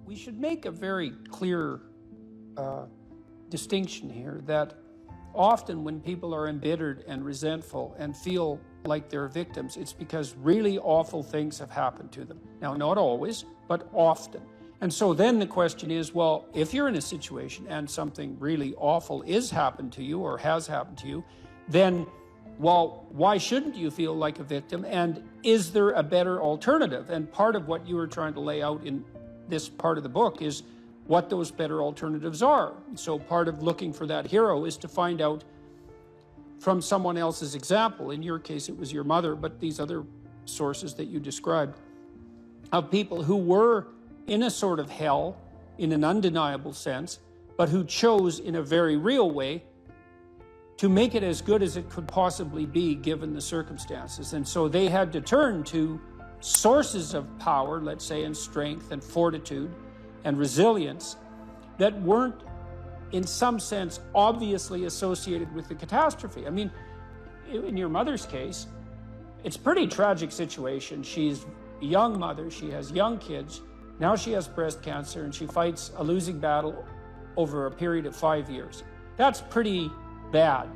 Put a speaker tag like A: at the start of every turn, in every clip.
A: We should make a very clear distinction here that often when people are embittered and resentful and feel like they're victims, it's because really awful things have happened to them. Now, not always, but often. And so then the question is, well, if you're in a situation and something really awful is happened to you or has happened to you, then, well, why shouldn't you feel like a victim? And is there a better alternative? And part of what you were trying to lay out in this part of the book is what those better alternatives are. So part of looking for that hero is to find out from someone else's example. In your case, it was your mother, but these other sources that you described of people who were in a sort of hell in an undeniable sense, but who chose in a very real way to make it as good as it could possibly be given the circumstances. And so they had to turn to sources of power, let's say, and strength and fortitude and resilience that weren't in some sense obviously associated with the catastrophe. I mean, in your mother's case, it's a pretty tragic situation. She's a young mother, she has young kids, now she has breast cancer and she fights a losing battle over a period of 5 years. That's pretty bad.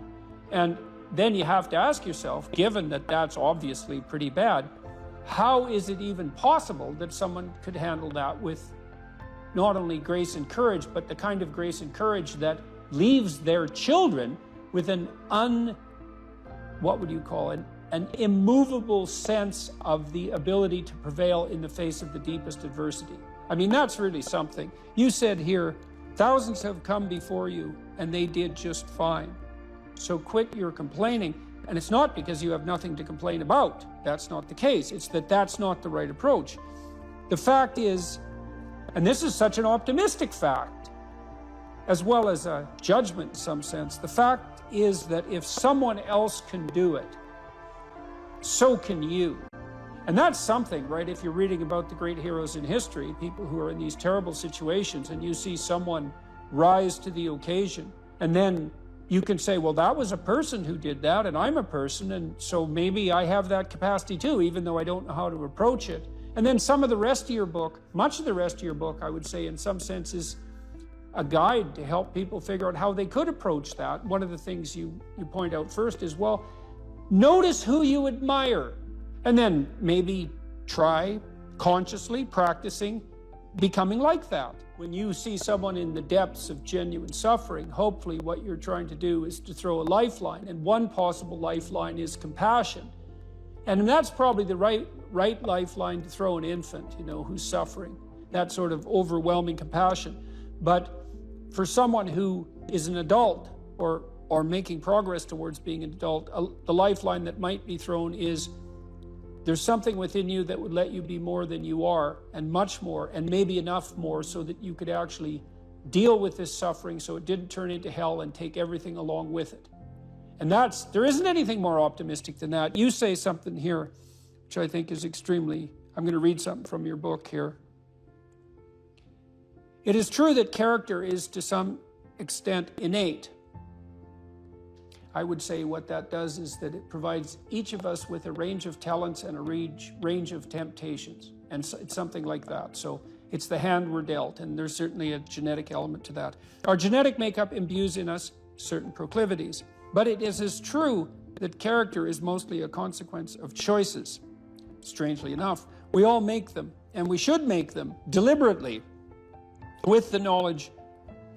A: And then you have to ask yourself, given that that's obviously pretty bad, how is it even possible that someone could handle that with not only grace and courage, but the kind of grace and courage that leaves their children with an immovable sense of the ability to prevail in the face of the deepest adversity? I mean, that's really something. You said here, thousands have come before you and they did just fine. So quit your complaining. And it's not because you have nothing to complain about. That's not the case. It's that that's not the right approach. The fact is, and this is such an optimistic fact, as well as a judgment in some sense, the fact is that if someone else can do it, so can you. And that's something, right? If you're reading about the great heroes in history, people who are in these terrible situations, and you see someone rise to the occasion, and then you can say, well, that was a person who did that, and I'm a person, and so maybe I have that capacity too, even though I don't know how to approach it. And then some of the rest of your book, much of the rest of your book, I would say in some sense is a guide to help people figure out how they could approach that. One of the things you point out first is, well, notice who you admire, and then maybe try consciously practicing becoming like that. When you see someone in the depths of genuine suffering, hopefully what you're trying to do is to throw a lifeline, and one possible lifeline is compassion. And that's probably the right lifeline to throw an infant, who's suffering, that sort of overwhelming compassion. But for someone who is an adult or making progress towards being an adult, the lifeline that might be thrown is there's something within you that would let you be more than you are, and much more, and maybe enough more so that you could actually deal with this suffering so it didn't turn into hell and take everything along with it. And there isn't anything more optimistic than that. You say something here, which I think is extremely, I'm going to read something from your book here. It is true that character is to some extent innate. I would say what that does is that it provides each of us with a range of talents and a range of temptations. And so it's something like that. So it's the hand we're dealt, and there's certainly a genetic element to that. Our genetic makeup imbues in us certain proclivities, but it is as true that character is mostly a consequence of choices. Strangely enough, we all make them, and we should make them deliberately, with the knowledge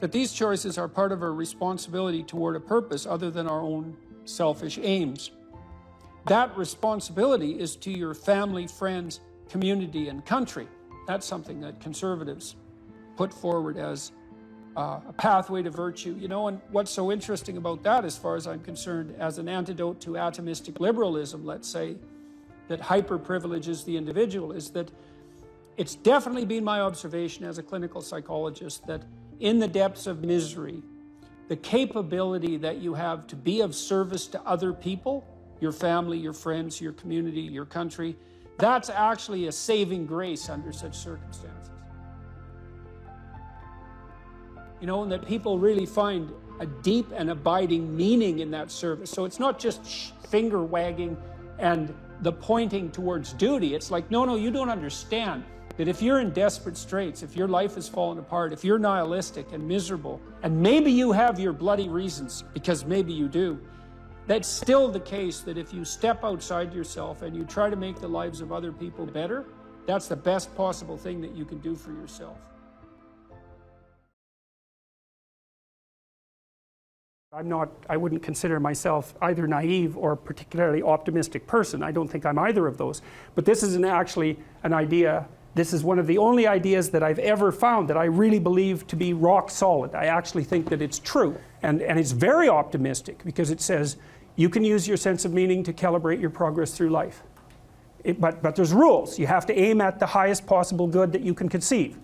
A: that these choices are part of our responsibility toward a purpose other than our own selfish aims. That responsibility is to your family, friends, community, and country. That's something that conservatives put forward as a pathway to virtue. And what's so interesting about that, as far as I'm concerned, as an antidote to atomistic liberalism, let's say, that hyper-privileges the individual, is that it's definitely been my observation as a clinical psychologist that in the depths of misery, the capability that you have to be of service to other people, your family, your friends, your community, your country, that's actually a saving grace under such circumstances. And that people really find a deep and abiding meaning in that service. So it's not just finger wagging and the pointing towards duty. It's like, no, you don't understand. That if you're in desperate straits, if your life has fallen apart, if you're nihilistic and miserable, and maybe you have your bloody reasons, because maybe you do, that's still the case that if you step outside yourself and you try to make the lives of other people better, that's the best possible thing that you can do for yourself. I wouldn't consider myself either naive or particularly optimistic person. I don't think I'm either of those. But this is actually an idea. This is one of the only ideas that I've ever found that I really believe to be rock solid. I actually think that it's true. And it's very optimistic because it says you can use your sense of meaning to calibrate your progress through life. But there's rules. You have to aim at the highest possible good that you can conceive.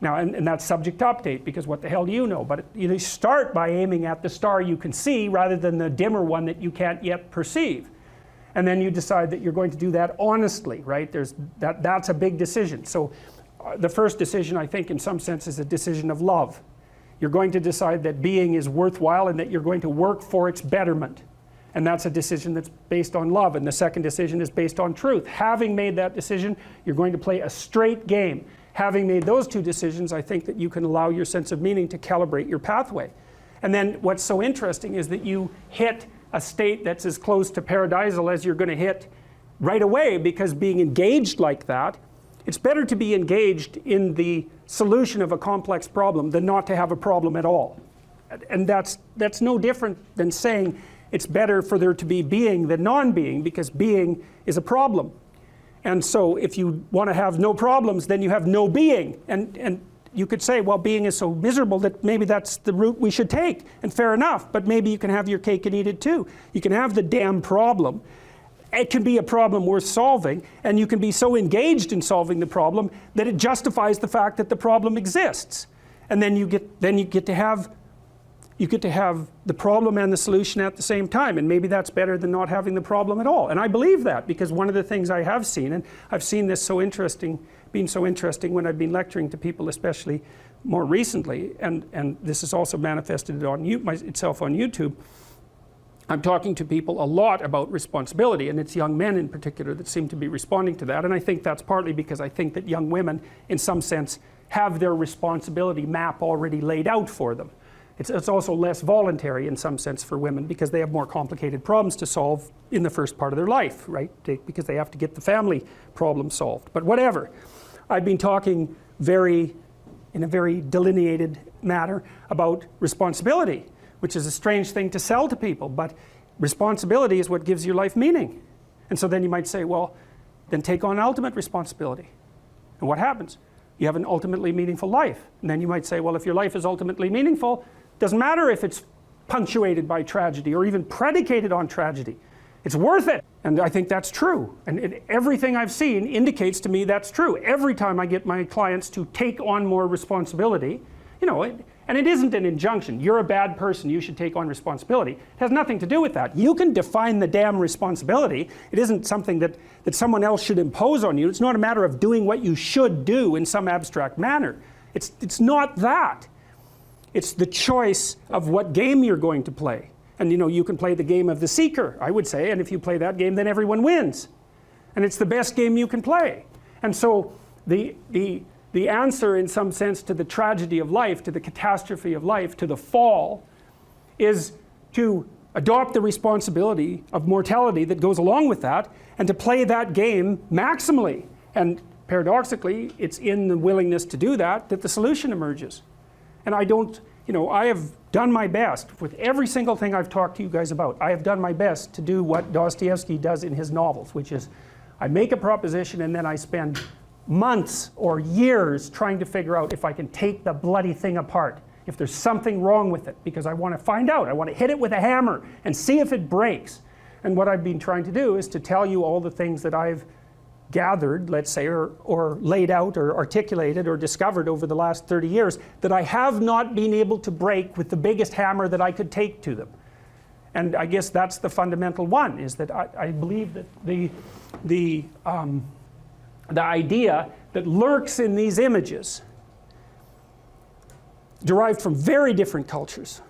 A: Now, and that's subject to update, because what the hell do you know? But you start by aiming at the star you can see rather than the dimmer one that you can't yet perceive. And then you decide that you're going to do that honestly, right? That's a big decision. So the first decision, I think, in some sense, is a decision of love. You're going to decide that being is worthwhile and that you're going to work for its betterment. And that's a decision that's based on love. And the second decision is based on truth. Having made that decision, you're going to play a straight game. Having made those two decisions, I think that you can allow your sense of meaning to calibrate your pathway. And then what's so interesting is that you hit a state that's as close to paradisal as you're going to hit right away, because being engaged like that, it's better to be engaged in the solution of a complex problem than not to have a problem at all. And that's no different than saying it's better for there to be being than non-being, because being is a problem. And so if you want to have no problems, then you have no being. And you could say, well, being is so miserable that maybe that's the route we should take. And fair enough, but maybe you can have your cake and eat it too. You can have the damn problem. It can be a problem worth solving, and you can be so engaged in solving the problem that it justifies the fact that the problem exists. And then you get to have the problem and the solution at the same time, and maybe that's better than not having the problem at all. And I believe that, because one of the things I have seen, and I've seen this being so interesting when I've been lecturing to people, especially more recently, and this has also manifested itself on YouTube. I'm talking to people a lot about responsibility, and it's young men in particular that seem to be responding to that. And I think that's partly because I think that young women, in some sense, have their responsibility map already laid out for them. It's also less voluntary in some sense for women, because they have more complicated problems to solve in the first part of their life, right? Because they have to get the family problem solved. But whatever. I've been talking in a very delineated manner about responsibility, which is a strange thing to sell to people, but responsibility is what gives your life meaning. And so then you might say, well, then take on ultimate responsibility. And what happens? You have an ultimately meaningful life. And then you might say, well, if your life is ultimately meaningful, doesn't matter if it's punctuated by tragedy or even predicated on tragedy. It's worth it. And I think that's true. And everything I've seen indicates to me that's true. Every time I get my clients to take on more responsibility, and it isn't an injunction. You're a bad person, you should take on responsibility. It has nothing to do with that. You can define the damn responsibility. It isn't something that someone else should impose on you. It's not a matter of doing what you should do in some abstract manner. It's not that. It's the choice of what game you're going to play. And you can play the game of the seeker, I would say, and if you play that game, then everyone wins. And it's the best game you can play. And so the answer, in some sense, to the tragedy of life, to the catastrophe of life, to the fall, is to adopt the responsibility of mortality that goes along with that, and to play that game maximally. And paradoxically, it's in the willingness to do that the solution emerges. And I have done my best with every single thing I've talked to you guys about. I have done my best to do what Dostoevsky does in his novels, which is I make a proposition and then I spend months or years trying to figure out if I can take the bloody thing apart, if there's something wrong with it, because I want to find out. I want to hit it with a hammer and see if it breaks. And what I've been trying to do is to tell you all the things that I've gathered, let's say, or laid out or articulated or discovered over the last 30 years that I have not been able to break with the biggest hammer that I could take to them. And I guess that's the fundamental one, is that I believe that the idea that lurks in these images, derived from very different cultures,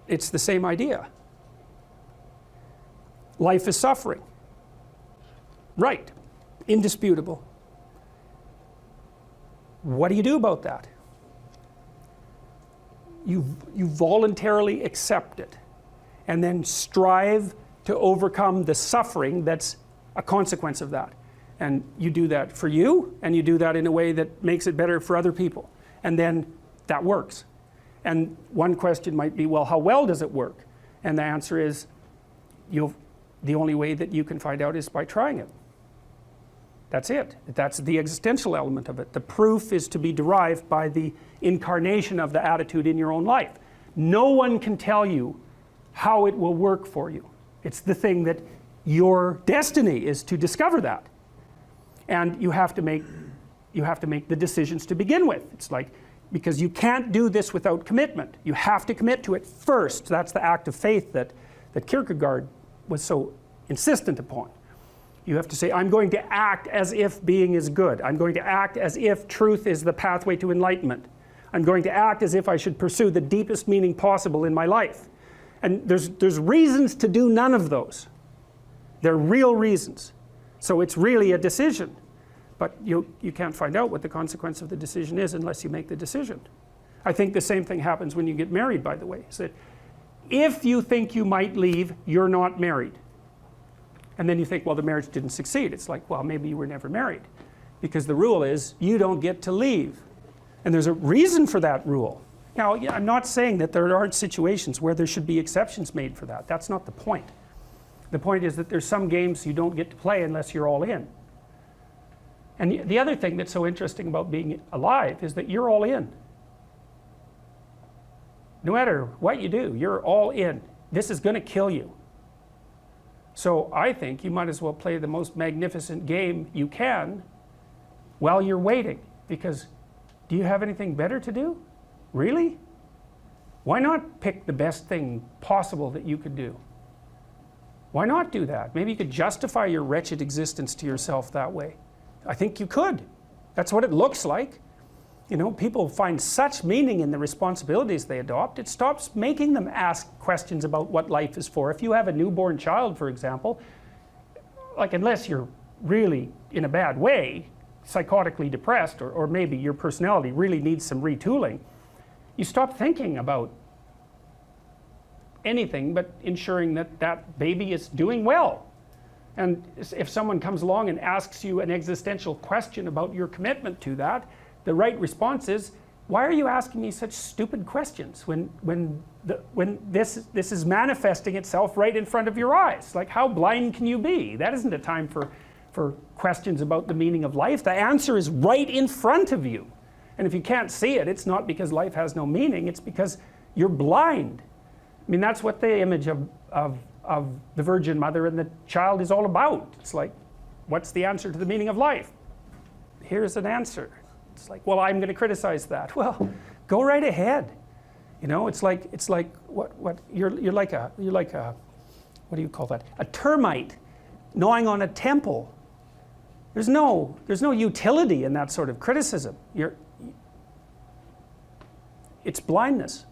A: it's the same idea. Life is suffering. Right. indisputable. What do you do about that? You voluntarily accept it and then strive to overcome the suffering that's a consequence of that. And you do that for you, and you do that in a way that makes it better for other people. And then that works. And one question might be, well, how well does it work? And the answer is, the only way that you can find out is by trying it. That's it. That's the existential element of it. The proof is to be derived by the incarnation of the attitude in your own life. No one can tell you how it will work for you. It's the thing that your destiny is to discover that. And you have to make the decisions to begin with. It's like, because you can't do this without commitment. You have to commit to it first. That's the act of faith that Kierkegaard was so insistent upon. You have to say, I'm going to act as if being is good. I'm going to act as if truth is the pathway to enlightenment. I'm going to act as if I should pursue the deepest meaning possible in my life. And there's reasons to do none of those. They're real reasons. So it's really a decision. But you can't find out what the consequence of the decision is unless you make the decision. I think the same thing happens when you get married, by the way. So if you think you might leave, you're not married. And then you think, well, the marriage didn't succeed. It's like, well, maybe you were never married. Because the rule is, you don't get to leave. And there's a reason for that rule. Now, I'm not saying that there aren't situations where there should be exceptions made for that. That's not the point. The point is that there's some games you don't get to play unless you're all in. And the other thing that's so interesting about being alive is that you're all in. No matter what you do, you're all in. This is going to kill you. So I think you might as well play the most magnificent game you can while you're waiting. Because do you have anything better to do? Really? Why not pick the best thing possible that you could do? Why not do that? Maybe you could justify your wretched existence to yourself that way. I think you could. That's what it looks like. You know, people find such meaning in the responsibilities they adopt, it stops making them ask questions about what life is for. If you have a newborn child, for example, like unless you're really in a bad way, psychotically depressed, or maybe your personality really needs some retooling, you stop thinking about anything but ensuring that that baby is doing well. And if someone comes along and asks you an existential question about your commitment to that, the right response is, why are you asking me such stupid questions when this is manifesting itself right in front of your eyes? Like, how blind can you be? That isn't a time for questions about the meaning of life. The answer is right in front of you. And if you can't see it, it's not because life has no meaning, it's because you're blind. I mean, that's what the image of the Virgin Mother and the child is all about. It's like, what's the answer to the meaning of life? Here's an answer. It's like, well, I'm going to criticize that. Well, go right ahead. You know, it's like what you're like a what do you call that? A termite gnawing on a temple. There's no utility in that sort of criticism. It's blindness.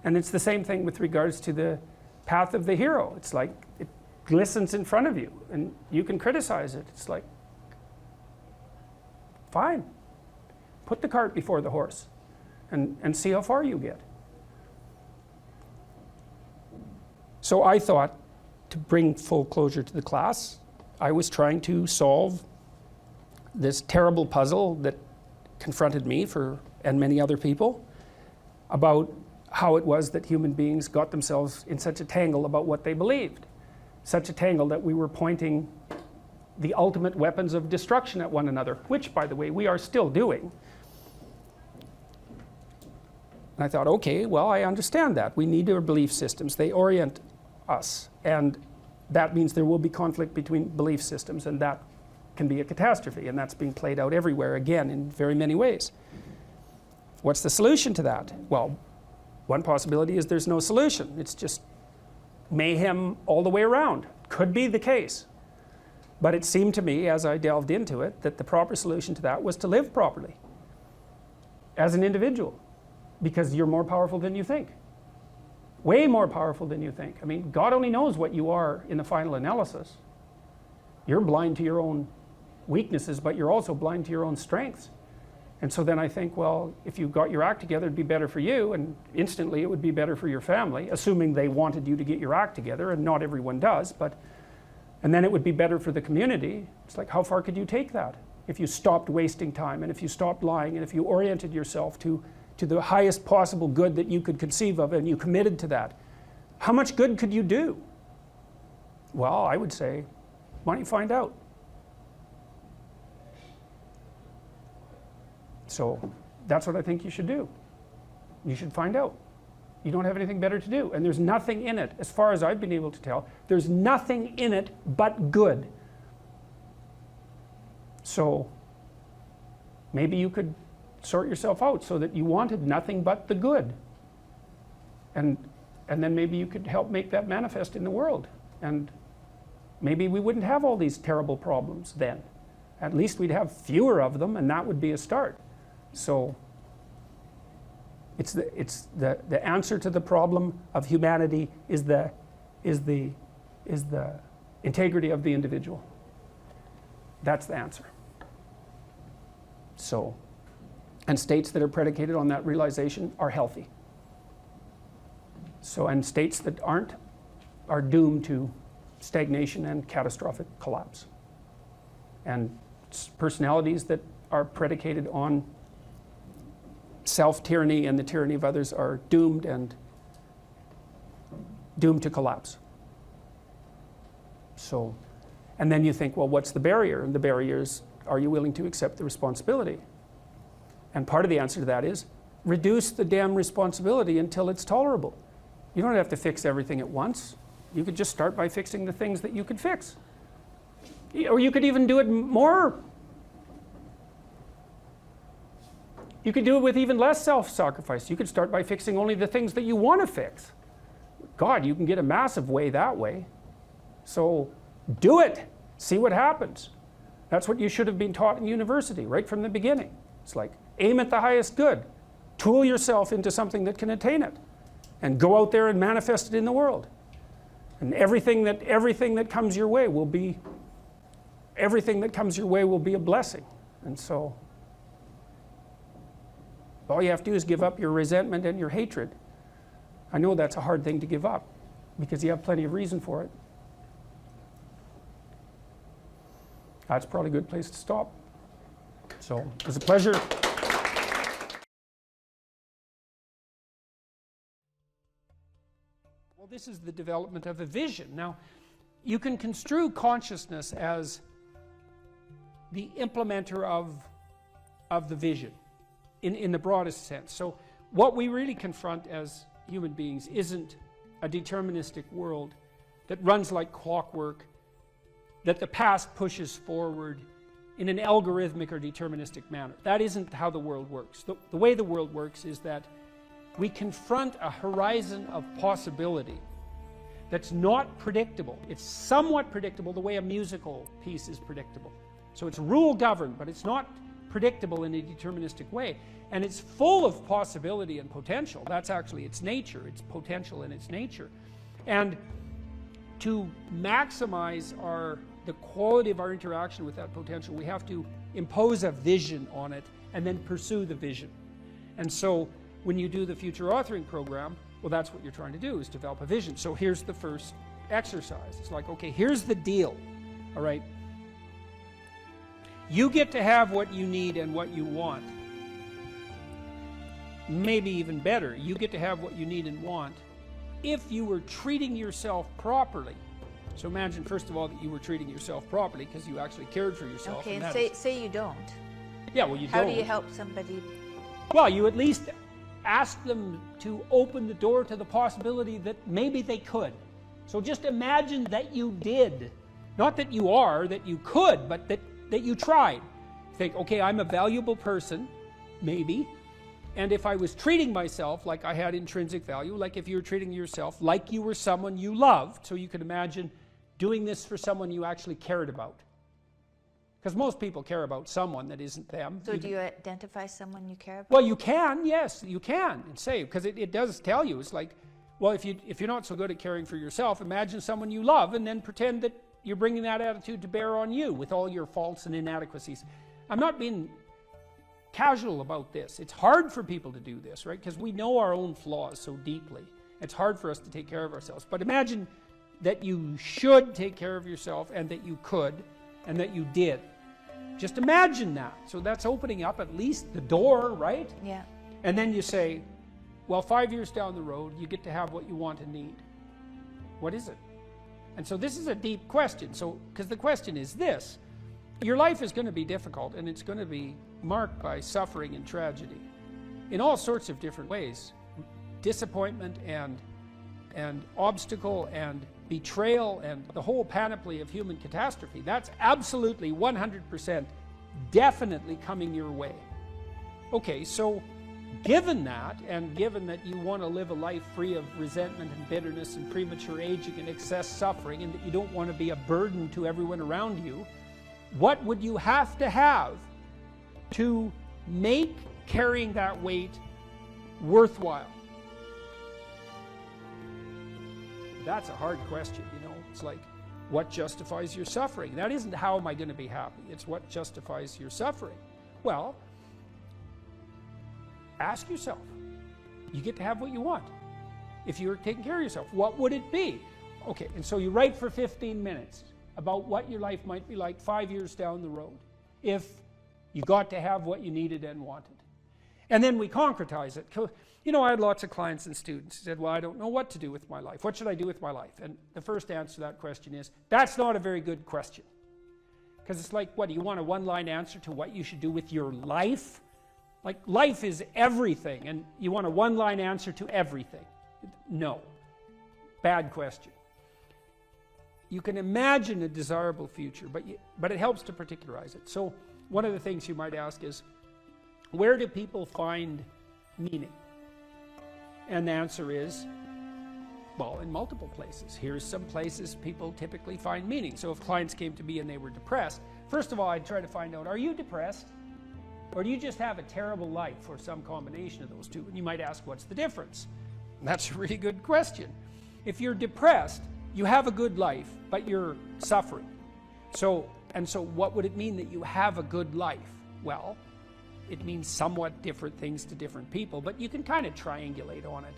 A: And it's the same thing with regards to the path of the hero. It's like it glistens in front of you and you can criticize it. It's like, fine. Put the cart before the horse and see how far you get. So I thought, to bring full closure to the class, I was trying to solve this terrible puzzle that confronted me and many other people about how it was that human beings got themselves in such a tangle about what they believed. Such a tangle that we were pointing the ultimate weapons of destruction at one another, which, by the way, we are still doing. And I thought, okay, well, I understand that. We need our belief systems. They orient us. And that means there will be conflict between belief systems, and that can be a catastrophe. And that's being played out everywhere, again, in very many ways. What's the solution to that? Well, one possibility is there's no solution. It's just mayhem all the way around. Could be the case. But it seemed to me, as I delved into it, that the proper solution to that was to live properly as an individual, because you're more powerful than you think. Way more powerful than you think. I mean, God only knows what you are in the final analysis. You're blind to your own weaknesses, but you're also blind to your own strengths. And so then I think, well, if you got your act together, it'd be better for you, and instantly it would be better for your family, assuming they wanted you to get your act together, and not everyone does, and then it would be better for the community. It's like, how far could you take that? If you stopped wasting time, and if you stopped lying, and if you oriented yourself to the highest possible good that you could conceive of, and you committed to that, how much good could you do? Well, I would say, why don't you find out? So that's what I think you should do. You should find out. You don't have anything better to do. And there's nothing in it, as far as I've been able to tell, there's nothing in it but good. So maybe you could sort yourself out so that you wanted nothing but the good. And then maybe you could help make that manifest in the world. And maybe we wouldn't have all these terrible problems then. At least we'd have fewer of them, and that would be a start. So it's the answer to the problem of humanity is the integrity of the individual. That's the answer. So, and states that are predicated on that realization are healthy. So, and states that aren't are doomed to stagnation and catastrophic collapse. And personalities that are predicated on self-tyranny and the tyranny of others are doomed to collapse. So, and then you think, well, what's the barrier? And the barrier is, are you willing to accept the responsibility? And part of the answer to that is, reduce the damn responsibility until it's tolerable. You don't have to fix everything at once. You could just start by fixing the things that you could fix. Or you could even do it more. You could do it with even less self-sacrifice. You could start by fixing only the things that you want to fix. God, you can get a massive way that way. So do it. See what happens. That's what you should have been taught in university right from the beginning. It's like, aim at the highest good. Tool yourself into something that can attain it. And go out there and manifest it in the world. And everything that comes your way will be a blessing. And so all you have to do is give up your resentment and your hatred. I know that's a hard thing to give up because you have plenty of reason for it. That's probably a good place to stop. So it was a pleasure. Well, this is the development of a vision. Now, you can construe consciousness as the implementer of the vision in the broadest sense. So what we really confront as human beings isn't a deterministic world that runs like clockwork, that the past pushes forward in an algorithmic or deterministic manner. That isn't how the world works. The way the world works is that we confront a horizon of possibility that's not predictable. It's somewhat predictable the way a musical piece is predictable. So it's rule governed, but it's not predictable in a deterministic way. And it's full of possibility and potential. That's actually its nature. It's potential in its nature. And to maximize the quality of our interaction with that potential, we have to impose a vision on it and then pursue the vision. And so when you do the future authoring program, well, that's what you're trying to do, is develop a vision. So here's the first exercise. It's like, okay, here's the deal. All right. You get to have what you need and what you want. Maybe even better, you get to have what you need and want if you were treating yourself properly. So imagine, first of all, that you were treating yourself properly because you actually cared for yourself.
B: Okay, and say you don't.
A: Yeah, well, you don't.
B: How do you help somebody?
A: Well, you at least ask them to open the door to the possibility that maybe they could. So just imagine that you did. Not that you are, that you could, but that you tried. Think, okay, I'm a valuable person, maybe, and if I was treating myself like I had intrinsic value, like if you were treating yourself like you were someone you loved, so you could imagine doing this for someone you actually cared about. Because most people care about someone that isn't them.
B: So do you identify someone you care about?
A: Well, you can, yes, you can, and say, because it does tell you, it's like, well, if you're not so good at caring for yourself, imagine someone you love and then pretend that you're bringing that attitude to bear on you with all your faults and inadequacies. I'm not being casual about this. It's hard for people to do this, right? Because we know our own flaws so deeply. It's hard for us to take care of ourselves. But imagine that you should take care of yourself and that you could and that you did. Just imagine that. So that's opening up at least the door, right?
B: Yeah.
A: And then you say, well, 5 years down the road, you get to have what you want and need. What is it? And so this is a deep question. So, because the question is this: your life is going to be difficult, and it's going to be marked by suffering and tragedy in all sorts of different ways. Disappointment and obstacle and betrayal and the whole panoply of human catastrophe. That's absolutely 100% definitely coming your way. Okay, so given that, and given that you want to live a life free of resentment and bitterness and premature aging and excess suffering, and that you don't want to be a burden to everyone around you, what would you have to make carrying that weight worthwhile? That's a hard question, you know. It's like, what justifies your suffering? That isn't how am I going to be happy. It's what justifies your suffering. Well, ask yourself. You get to have what you want. If you're taking care of yourself, what would it be? Okay, and so you write for 15 minutes about what your life might be like 5 years down the road if you got to have what you needed and wanted. And then we concretize it. You know, I had lots of clients and students who said, well, I don't know what to do with my life. What should I do with my life? And the first answer to that question is, that's not a very good question. Because it's like, what, do you want a one-line answer to what you should do with your life? Like, life is everything, and you want a one-line answer to everything. No. Bad question. You can imagine a desirable future, but it helps to particularize it. So one of the things you might ask is, where do people find meaning? And the answer is, well, in multiple places. Here's some places people typically find meaning. So if clients came to me and they were depressed, first of all, I'd try to find out, are you depressed? Or do you just have a terrible life, or some combination of those two? And you might ask, what's the difference? And that's a really good question. If you're depressed, you have a good life, but you're suffering. So what would it mean that you have a good life? Well, it means somewhat different things to different people, but you can kind of triangulate on it.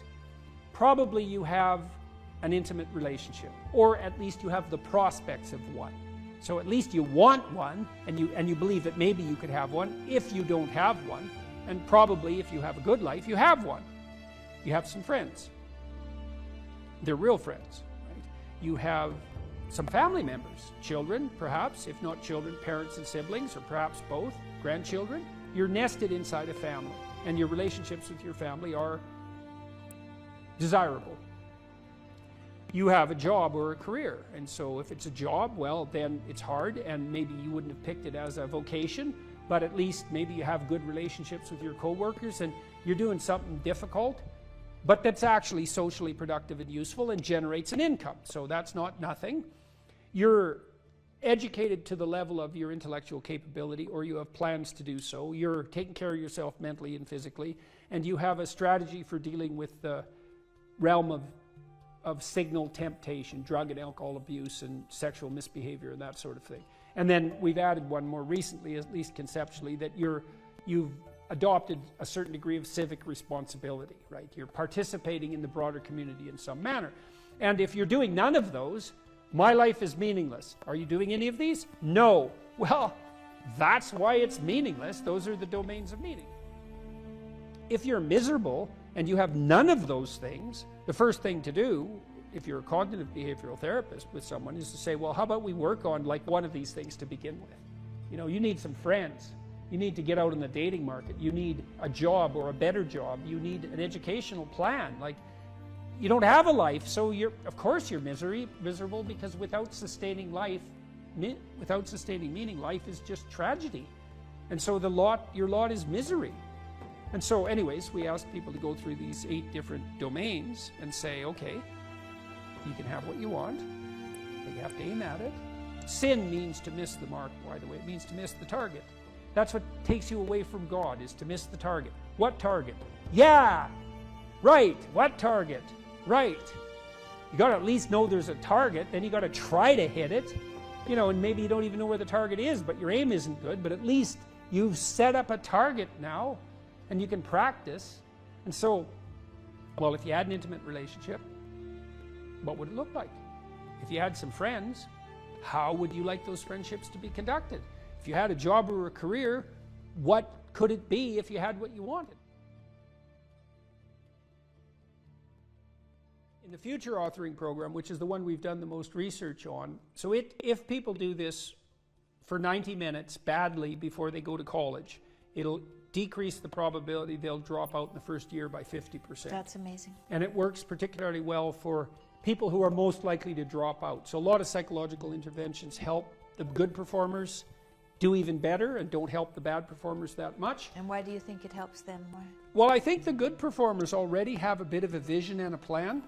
A: Probably you have an intimate relationship, or at least you have the prospects of one. So at least you want one, and you believe that maybe you could have one if you don't have one, and probably if you have a good life, you have one. You have some friends. They're real friends, right? You have some family members, children perhaps, if not children, parents and siblings, or perhaps both, grandchildren. You're nested inside a family, and your relationships with your family are desirable. You have a job or a career, and so if it's a job, well, then it's hard, and maybe you wouldn't have picked it as a vocation, but at least maybe you have good relationships with your coworkers, and you're doing something difficult, but that's actually socially productive and useful and generates an income. So that's not nothing. You're educated to the level of your intellectual capability, or you have plans to do so. You're taking care of yourself mentally and physically, and you have a strategy for dealing with the realm of signal temptation, drug and alcohol abuse and sexual misbehavior and that sort of thing. And then we've added one more recently, at least conceptually, that you've adopted a certain degree of civic responsibility, right? You're participating in the broader community in some manner. And if you're doing none of those, my life is meaningless. Are you doing any of these? No. Well, that's why it's meaningless. Those are the domains of meaning. If you're miserable and you have none of those things, the first thing to do, if you're a cognitive behavioral therapist with someone, is to say, well, how about we work on like one of these things to begin with? You know, you need some friends. You need to get out in the dating market. You need a job or a better job. You need an educational plan. Like, you don't have a life, so of course you're miserable, because without sustaining meaning, life is just tragedy. And so your lot is misery. And so anyways, we ask people to go through these 8 different domains and say, okay, you can have what you want, but you have to aim at it. Sin means to miss the mark, by the way. It means to miss the target. That's what takes you away from God, is to miss the target. What target? Yeah, right. What target? Right. You got to at least know there's a target, then you got to try to hit it. and maybe you don't even know where the target is, but your aim isn't good, but at least you've set up a target now and you can practice. And so, well, if you had an intimate relationship, what would it look like? If you had some friends, how would you like those friendships to be conducted? If you had a job or a career, what could it be if you had what you wanted? In the future authoring program, which is the one we've done the most research on, so if people do this for 90 minutes badly before they go to college, it'll decrease the probability they'll drop out in the first year by 50%.
B: That's amazing.
A: And it works particularly well for people who are most likely to drop out. So a lot of psychological interventions help the good performers do even better and don't help the bad performers that much.
B: And why do you think it helps them more?
A: Well, I think the good performers already have a bit of a vision and a plan,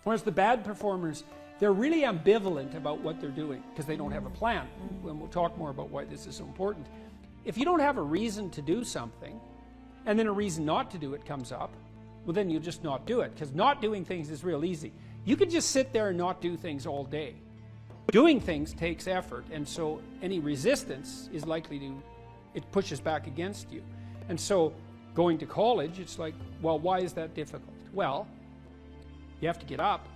A: whereas the bad performers, they're really ambivalent about what they're doing because they don't have a plan. And we'll talk more about why this is so important. If you don't have a reason to do something, and then a reason not to do it comes up, well, then you'll just not do it, because not doing things is real easy. You can just sit there and not do things all day. Doing things takes effort, and so any resistance is likely to, it pushes back against you. And so going to college, it's like, well, why is that difficult? Well, you have to get up,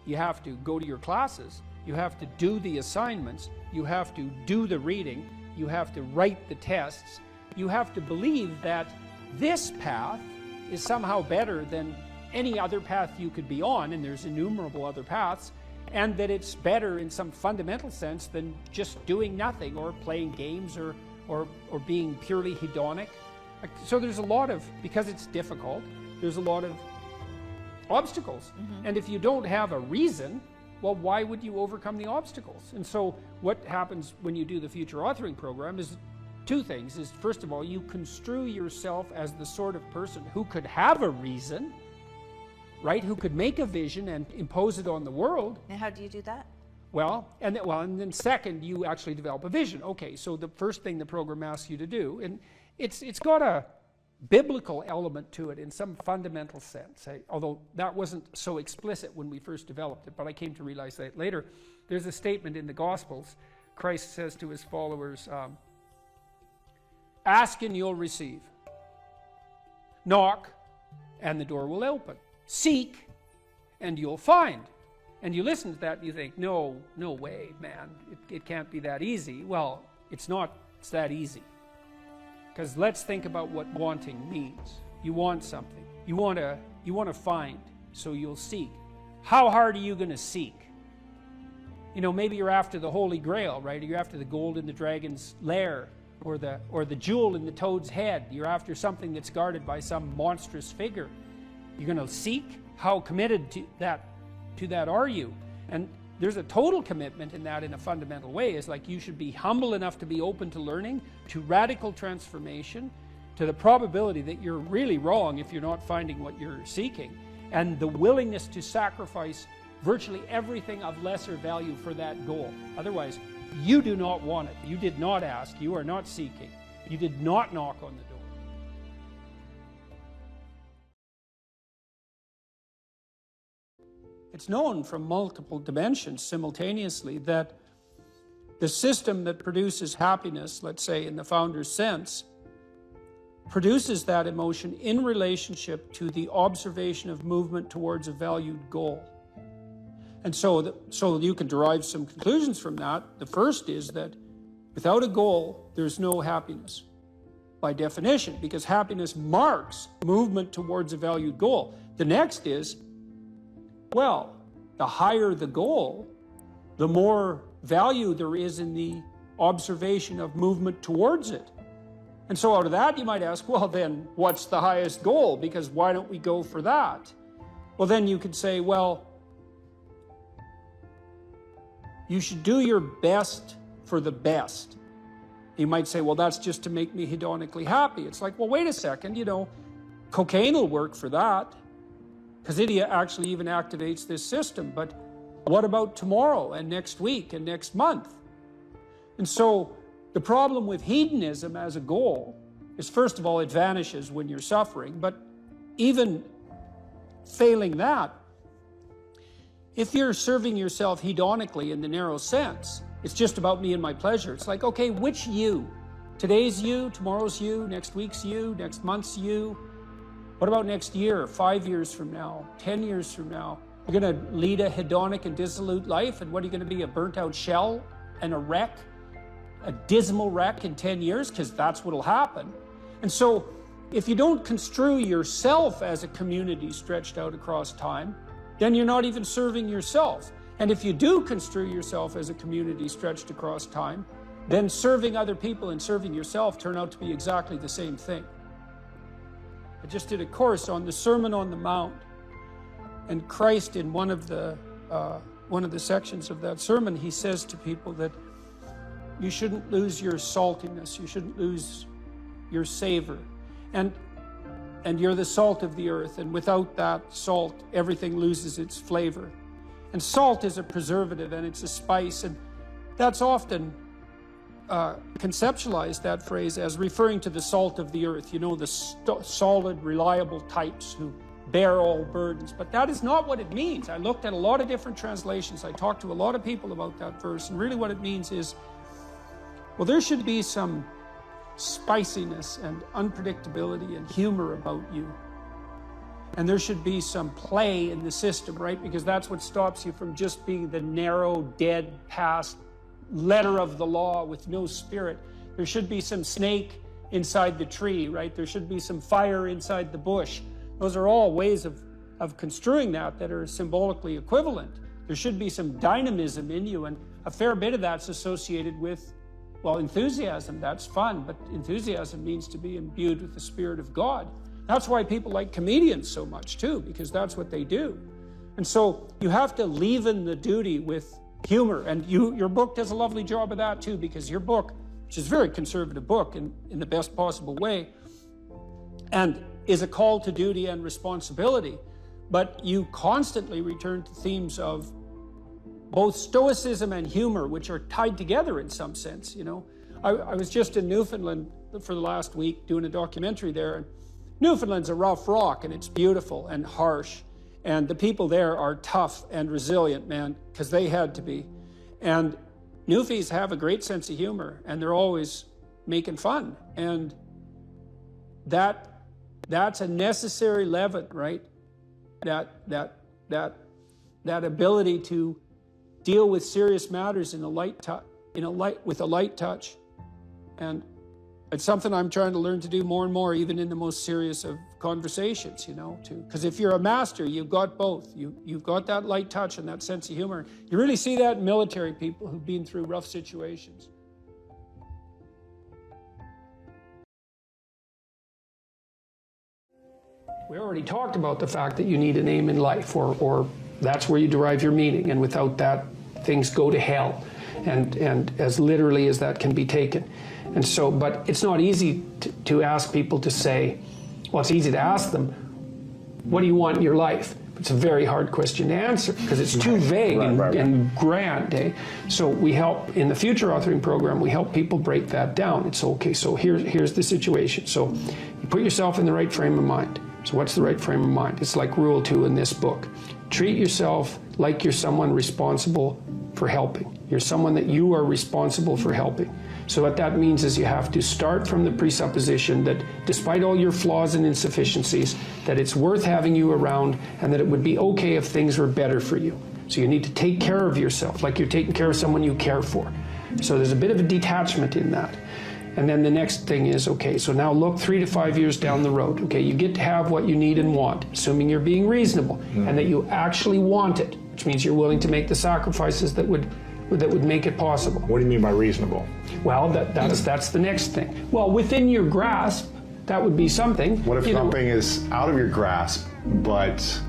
A: you have to go to your classes, you have to do the assignments, you have to do the reading, you have to write the tests, you have to believe that this path is somehow better than any other path you could be on, and there's innumerable other paths, and that it's better in some fundamental sense than just doing nothing or playing games or being purely hedonic. So there's a lot of, because it's difficult, there's a lot of obstacles. And if you don't have a reason, well, why would you overcome the obstacles? And so what happens when you do the future authoring program is two things. Is first of all, you construe yourself as the sort of person who could have a reason, right? Who could make a vision and impose it on the world.
B: And how do you do that?
A: Well, and then second, you actually develop a vision. Okay, so the first thing the program asks you to do, and it's got a biblical element to it in some fundamental sense, although that wasn't so explicit when we first developed it, but I came to realize that later. There's a statement in the Gospels. Christ says to his followers, ask and you'll receive. Knock and the door will open. Seek and you'll find. And you listen to that and you think, no way, man, it can't be that easy. Well, it's that easy. Because let's think about what wanting means. You want something. You want to find, so you'll seek. How hard are you going to seek? Maybe you're after the Holy Grail, right? You're after the gold in the dragon's lair, or the jewel in the toad's head. You're after something that's guarded by some monstrous figure. You're going to seek? How committed to that are you? And there's a total commitment in that in a fundamental way. It's like you should be humble enough to be open to learning, to radical transformation, to the probability that you're really wrong if you're not finding what you're seeking, and the willingness to sacrifice virtually everything of lesser value for that goal. Otherwise, you do not want it. You did not ask. You are not seeking. You did not knock on the door. It's known from multiple dimensions simultaneously that the system that produces happiness, let's say in the founder's sense, produces that emotion in relationship to the observation of movement towards a valued goal. And so you can derive some conclusions from that. The first is that without a goal, there's no happiness by definition, because happiness marks movement towards a valued goal. The next is, well, the higher the goal, the more value there is in the observation of movement towards it. And so out of that, you might ask, well, then what's the highest goal? Because why don't we go for that? Well, then you could say, well, you should do your best for the best. You might say, well, that's just to make me hedonically happy. It's like, well, wait a second, cocaine will work for that, because it actually even activates this system. But what about tomorrow and next week and next month? And so the problem with hedonism as a goal is, first of all, it vanishes when you're suffering. But even failing that, if you're serving yourself hedonically in the narrow sense, It's just about me and my pleasure. It's like, okay, which you? Today's you, tomorrow's you, next week's you, next month's you. What about next year, 5 years from now, 10 years from now? You're going to lead a hedonic and dissolute life, and what are you going to be, a burnt-out shell and a wreck, a dismal wreck in 10 years? Because that's what will happen. And so if you don't construe yourself as a community stretched out across time, then you're not even serving yourself. And if you do construe yourself as a community stretched across time, then serving other people and serving yourself turn out to be exactly the same thing. I just did a course on the Sermon on the Mount, and Christ, in one of the sections of that sermon, he says to people that you shouldn't lose your saltiness, you shouldn't lose your savor, and you're the salt of the earth, and without that salt, everything loses its flavor. And salt is a preservative, and it's a spice, and that's often conceptualized, that phrase, as referring to the salt of the earth, you know, the solid, reliable types who bear all burdens. But that is not what it means. I looked at a lot of different translations. I talked to a lot of people about that verse, and really what it means is, well, there should be some spiciness and unpredictability and humor about you. And there should be some play in the system, right? Because that's what stops you from just being the narrow, dead, past letter of the law with no spirit. There should be some snake inside the tree, right? There should be some fire inside the bush. Those are all ways of construing that are symbolically equivalent. There should be some dynamism in you, and a fair bit of that's associated with, well, enthusiasm. That's fun, but enthusiasm means to be imbued with the Spirit of God. That's why people like comedians so much too, because that's what they do. And so you have to leaven the duty with humor, and your book does a lovely job of that too, because your book, which is a very conservative book in the best possible way, and is a call to duty and responsibility, but you constantly return to themes of both stoicism and humor, which are tied together in some sense, you know. I was just in Newfoundland for the last week doing a documentary there, and Newfoundland's a rough rock, and it's beautiful and harsh, and the people there are tough and resilient, man, because they had to be. And Newfies have a great sense of humor, and they're always making fun, and that's a necessary leaven, right? That ability to deal with serious matters with a light touch, and it's something I'm trying to learn to do more and more, even in the most serious of conversations, you know, too. Because if you're a master, you've got both. You've got that light touch and that sense of humor. You really see that in military people who've been through rough situations. We already talked about the fact that you need an aim in life, or that's where you derive your meaning, and without that, things go to hell, and as literally as that can be taken. And so, but it's not easy to ask people to say, well, it's easy to ask them, what do you want in your life? It's a very hard question to answer because it's too vague and grand. Eh? So we help, in the Future Authoring Program, we help people break that down. It's okay, so here's the situation. So you put yourself in the right frame of mind. So what's the right frame of mind? It's like Rule 2 in this book. Treat yourself like you're someone responsible for helping. You're someone that you are responsible for helping. So what that means is you have to start from the presupposition that despite all your flaws and insufficiencies, that it's worth having you around and that it would be okay if things were better for you. So you need to take care of yourself like you're taking care of someone you care for. So there's a bit of a detachment in that. And then the next thing is, okay, so now look 3 to 5 years down the road. Okay, you get to have what you need and want, assuming you're being reasonable and that you actually want it, which means you're willing to make the sacrifices that would make it possible.
C: What do you mean by reasonable?
A: Well, that's the next thing. Well, within your grasp, that would be something.
C: What if something is out of your grasp, but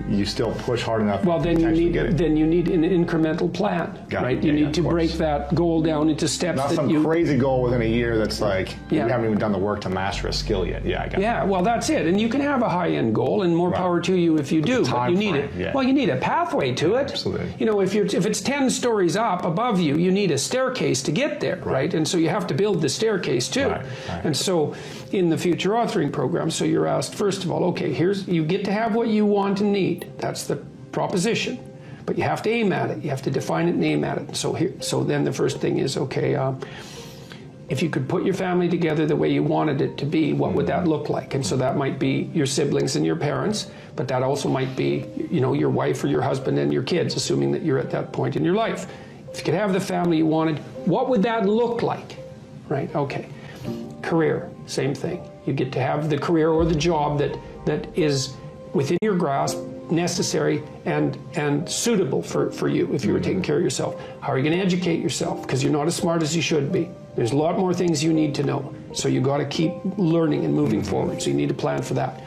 C: you still push hard enough
A: well, then
C: to
A: you
C: get it?
A: Then you need an incremental plan, right? You need to break that goal down into steps.
C: Not some crazy goal within a year that's like, you haven't even done the work to master a skill yet. Yeah, I got it.
A: Yeah, well, that's it. And you can have a high-end goal, and more power to you if you do, but you need it. Yeah. Well, you need a pathway to it.
C: Absolutely.
A: You know, if it's 10 stories up above you, you need a staircase to get there, right? And so you have to build the staircase too.
C: Right.
A: And so in the Future Authoring Program, so you're asked, first of all, okay, you get to have what you want and need. That's the proposition. but you have to aim at it. You have to define it and aim at it. So then the first thing is, okay, if you could put your family together the way you wanted it to be, what would that look like? And so that might be your siblings and your parents, but that also might be, you know, your wife or your husband and your kids, assuming that you're at that point in your life. If you could have the family you wanted, what would that look like? Right, okay. Career, same thing. You get to have the career or the job that is within your grasp, necessary and suitable for you if you were taking care of yourself. How are you going to educate yourself? Because you're not as smart as you should be. There's a lot more things you need to know. So you got to keep learning and moving forward. So you need to plan for that.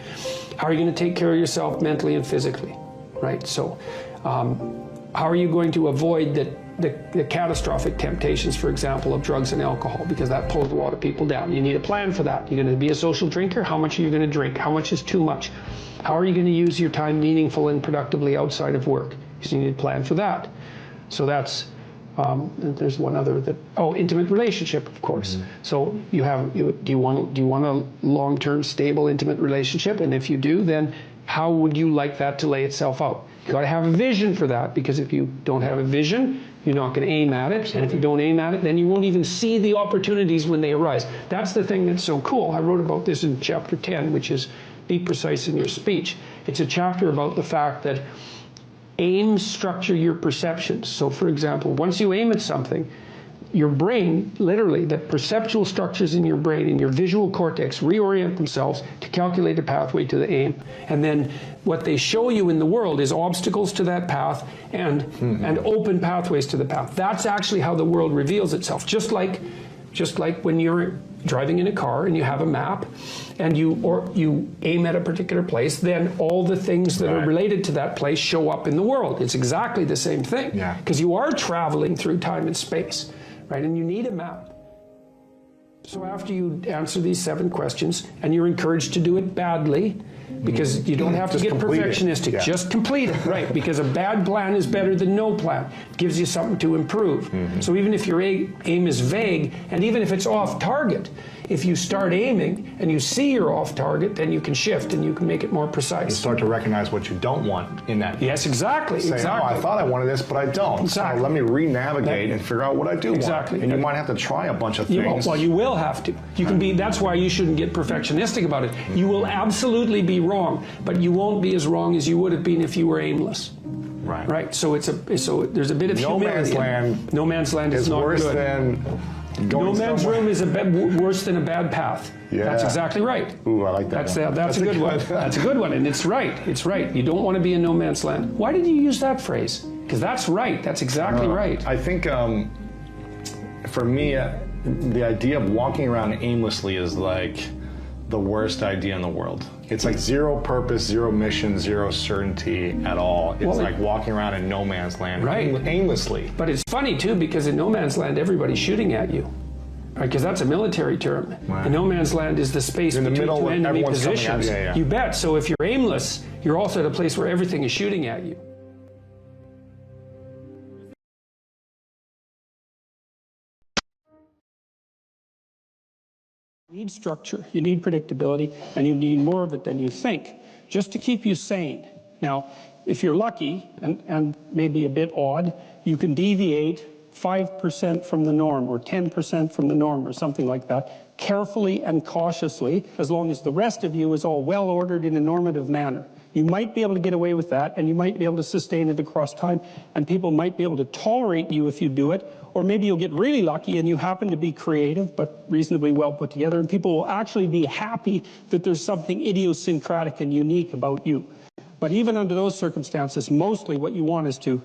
A: How are you going to take care of yourself mentally and physically? Right? So how are you going to avoid the catastrophic temptations, for example, of drugs and alcohol, because that pulls a lot of people down. You need a plan for that. You're going to be a social drinker. How much are you going to drink? How much is too much? How are you going to use your time meaningful and productively outside of work? So you need a plan for that. So that's, there's one other that, intimate relationship, of course. So do you want a long-term, stable, intimate relationship? And if you do, then how would you like that to lay itself out? You got to have a vision for that, because if you don't have a vision, you're not going to aim at it. And if you don't aim at it, then you won't even see the opportunities when they arise. That's the thing that's so cool. I wrote about this in chapter 10, which is Be Precise in Your Speech. It's a chapter about the fact that aims structure your perceptions. So for example, once you aim at something, your brain, literally, the perceptual structures in your brain, in your visual cortex, reorient themselves to calculate a pathway to the aim. And then what they show you in the world is obstacles to that path and open pathways to the path. That's actually how the world reveals itself. Just like when you're driving in a car and you have a map and you aim at a particular place, then all the things that are related to that place show up in the world. It's exactly the same thing, because you are traveling through time and space. Right, and you need a map. So after you answer these 7 questions, and you're encouraged to do it badly, because you don't have to get perfectionistic, just complete it, right? Because a bad plan is better than no plan. It gives you something to improve. So even if your aim is vague, and even if it's off target, if you start aiming and you see you're off target, then you can shift and you can make it more precise.
C: You start to recognize what you don't want in that.
A: Yes, exactly.
C: Say,
A: exactly.
C: I thought I wanted this, but I don't.
A: Exactly.
C: So let me re-navigate and figure out what I do want.
A: Exactly.
C: And you might have to try a bunch of things.
A: Well, you will have to. You can be. That's why you shouldn't get perfectionistic about it. You will absolutely be wrong, but you won't be as wrong as you would have been if you were aimless.
C: Right.
A: Right. So there's a bit of humility. No man's land is not
C: worse
A: good.
C: than
A: no man's room is worse than a bad path.
C: Yeah.
A: That's exactly right.
C: Ooh, I like that.
A: That's a good one. That's a good one, and it's right. It's right. You don't want to be in no man's land. Why did you use that phrase? Because that's right. That's exactly right.
C: I think for me, the idea of walking around aimlessly is like the worst idea in the world. It's like zero purpose, zero mission, zero certainty at all. It's like walking around in no man's land, aimlessly.
A: But it's funny too, because in no man's land, everybody's shooting at you. Right, because that's a military term.
C: Right.
A: And no man's land is the space
C: in the
A: between
C: middle
A: two enemy positions.
C: You
A: bet. So if you're aimless, you're also at a place where everything is shooting at you. You need structure, you need predictability, and you need more of it than you think, just to keep you sane. Now, if you're lucky, and maybe a bit odd, you can deviate 5% from the norm, or 10% from the norm, or something like that, carefully and cautiously, as long as the rest of you is all well ordered in a normative manner. You might be able to get away with that, and you might be able to sustain it across time, and people might be able to tolerate you if you do it, or maybe you'll get really lucky and you happen to be creative, but reasonably well put together, and people will actually be happy that there's something idiosyncratic and unique about you. But even under those circumstances, mostly what you want is to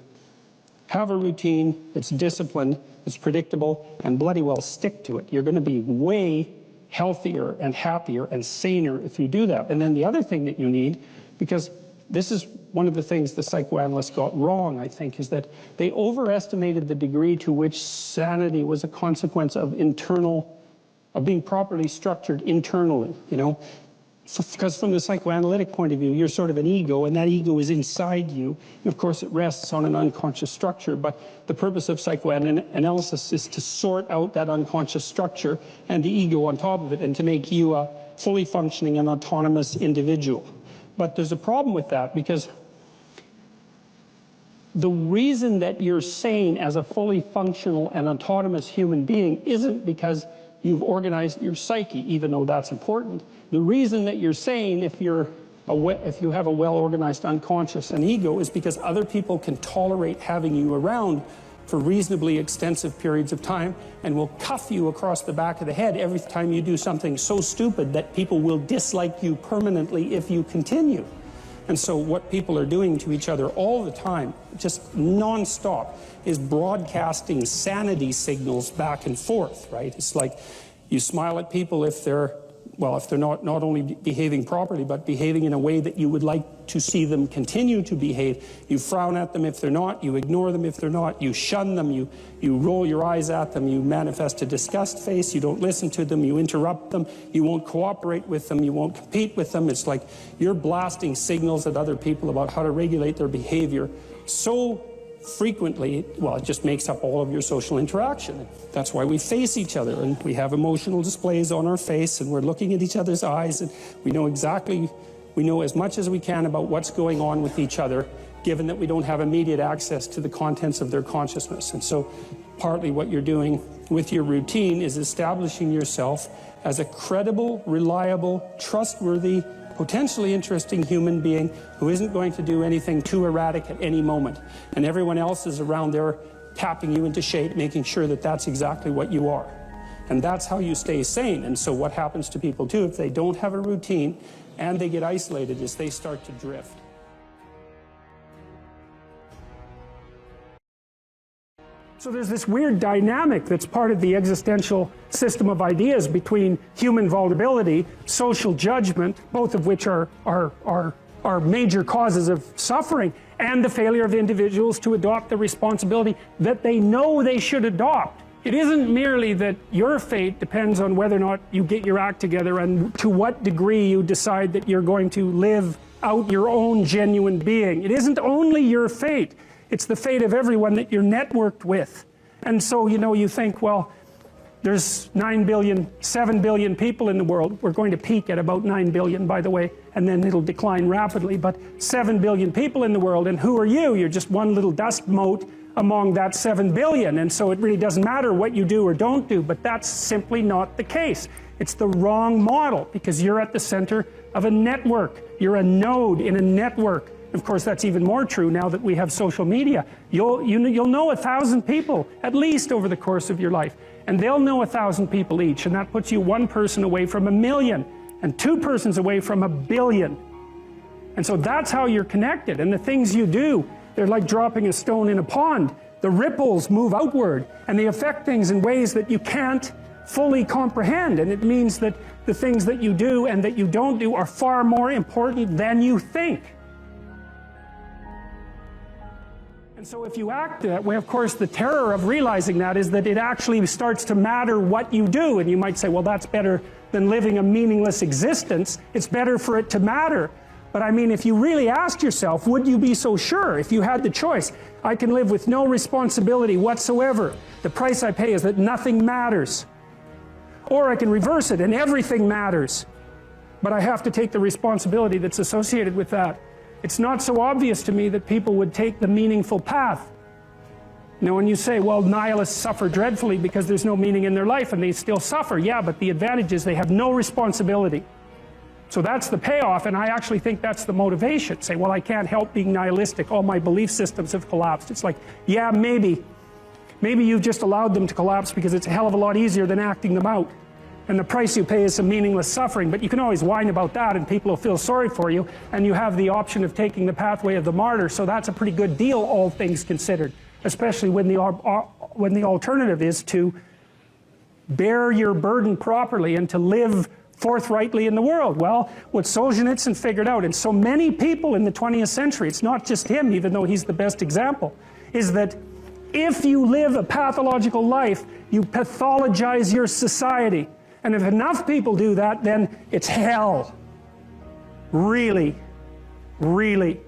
A: have a routine that's disciplined, that's predictable, and bloody well stick to it. You're going to be way healthier and happier and saner if you do that. And then the other thing that you need, because this is one of the things the psychoanalysts got wrong, I think, is that they overestimated the degree to which sanity was a consequence of being properly structured internally, you know? Because from the psychoanalytic point of view, you're sort of an ego, and that ego is inside you. And of course, it rests on an unconscious structure, but the purpose of psychoanalysis is to sort out that unconscious structure and the ego on top of it, and to make you a fully functioning and autonomous individual. But there's a problem with that, because The reason that you're sane as a fully functional and autonomous human being isn't because you've organized your psyche, even though that's important. The reason that you're sane, if you have a well-organized unconscious and ego, is because other people can tolerate having you around for reasonably extensive periods of time and will cuff you across the back of the head every time you do something so stupid that people will dislike you permanently if you continue. And so what people are doing to each other all the time, just non-stop, is broadcasting sanity signals back and forth, right? It's like you smile at people if they're, well, if they're not only behaving properly, but behaving in a way that you would like to see them continue to behave. You frown at them if they're not, you ignore them if they're not, you shun them, you roll your eyes at them, you manifest a disgust face, you don't listen to them, you interrupt them, you won't cooperate with them, you won't compete with them. It's like you're blasting signals at other people about how to regulate their behavior so frequently, well, it just makes up all of your social interaction. That's why we face each other and we have emotional displays on our face and we're looking at each other's eyes and we know as much as we can about what's going on with each other, given that we don't have immediate access to the contents of their consciousness. And so partly what you're doing with your routine is establishing yourself as a credible, reliable, trustworthy, potentially interesting human being who isn't going to do anything too erratic at any moment. And everyone else is around there tapping you into shape, making sure that that's exactly what you are. And that's how you stay sane. And so what happens to people too, if they don't have a routine and they get isolated, is they start to drift. So there's this weird dynamic that's part of the existential system of ideas between human vulnerability, social judgment, both of which are major causes of suffering, and the failure of individuals to adopt the responsibility that they know they should adopt. It isn't merely that your fate depends on whether or not you get your act together and to what degree you decide that you're going to live out your own genuine being. It isn't only your fate. It's the fate of everyone that you're networked with. And so, you think, well, there's 9 billion, 7 billion people in the world. We're going to peak at about 9 billion, by the way, and then it'll decline rapidly. But 7 billion people in the world, and who are you? You're just one little dust mote among that 7 billion. And so it really doesn't matter what you do or don't do, but that's simply not the case. It's the wrong model, because you're at the center of a network. You're a node in a network. Of course, that's even more true now that we have social media. You'll know 1,000 people, at least, over the course of your life. And they'll know 1,000 people each, and that puts you one person away from 1 million, and 2 persons away from 1 billion. And so that's how you're connected. And the things you do, they're like dropping a stone in a pond. The ripples move outward, and they affect things in ways that you can't fully comprehend. And it means that the things that you do and that you don't do are far more important than you think. And so if you act that way, of course, the terror of realizing that is that it actually starts to matter what you do. And you might say, well, that's better than living a meaningless existence. It's better for it to matter. But I mean, if you really asked yourself, would you be so sure if you had the choice? I can live with no responsibility whatsoever. The price I pay is that nothing matters. Or I can reverse it and everything matters. But I have to take the responsibility that's associated with that. It's not so obvious to me that people would take the meaningful path. When you say, well, nihilists suffer dreadfully because there's no meaning in their life and they still suffer. Yeah, but the advantage is they have no responsibility. So that's the payoff, and I actually think that's the motivation. Say, well, I can't help being nihilistic. All my belief systems have collapsed. It's like, yeah, maybe. Maybe you've just allowed them to collapse because it's a hell of a lot easier than acting them out. And the price you pay is some meaningless suffering, but you can always whine about that and people will feel sorry for you, and you have the option of taking the pathway of the martyr, so that's a pretty good deal, all things considered, especially when the alternative is to bear your burden properly and to live forthrightly in the world. Well, what Solzhenitsyn figured out, and so many people in the 20th century, it's not just him, even though he's the best example, is that if you live a pathological life, you pathologize your society. And if enough people do that, then it's hell. Really. Really.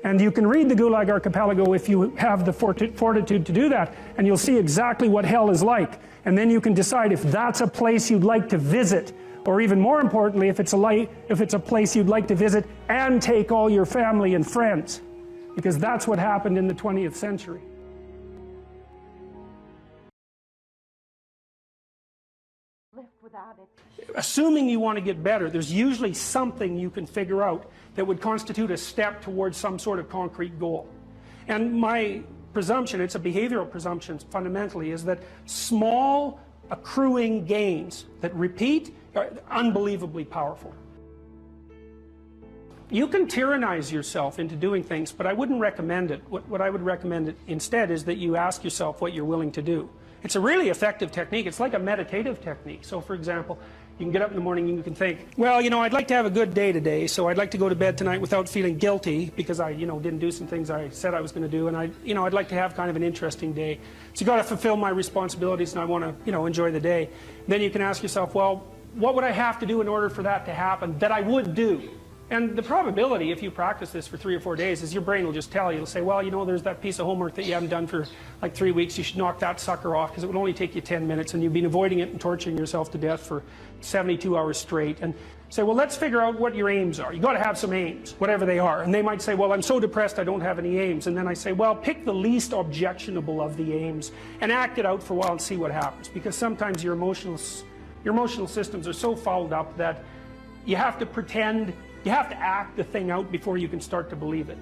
A: And you can read the Gulag Archipelago if you have the fortitude to do that, and you'll see exactly what hell is like. And then you can decide if that's a place you'd like to visit, or even more importantly, if it's a place you'd like to visit and take all your family and friends. because that's what happened in the 20th century. Assuming you want to get better, there's usually something you can figure out that would constitute a step towards some sort of concrete goal. And my presumption, it's a behavioral presumption fundamentally, is that small accruing gains that repeat are unbelievably powerful. You can tyrannize yourself into doing things, but I wouldn't recommend it. What I would recommend instead is that you ask yourself what you're willing to do. It's a really effective technique. It's like a meditative technique. So for example, you can get up in the morning and you can think, well, you know, I'd like to have a good day today, so I'd like to go to bed tonight without feeling guilty because I, didn't do some things I said I was going to do, and I'd like to have kind of an interesting day. So you got to fulfill my responsibilities, and I want to, enjoy the day. Then you can ask yourself, well, what would I have to do in order for that to happen that I would do? And the probability, if you practice this for 3 or 4 days, is your brain will just tell you. It'll say, well, there's that piece of homework that you haven't done for like 3 weeks. You should knock that sucker off because it would only take you 10 minutes and you've been avoiding it and torturing yourself to death for 72 hours straight. And say, well, let's figure out what your aims are. You got to have some aims, whatever they are. And they might say, well, I'm so depressed I don't have any aims. And then I say, well, pick the least objectionable of the aims and act it out for a while and see what happens. Because sometimes your emotional systems are so fouled up that you have to pretend. You have to act the thing out before you can start to believe it.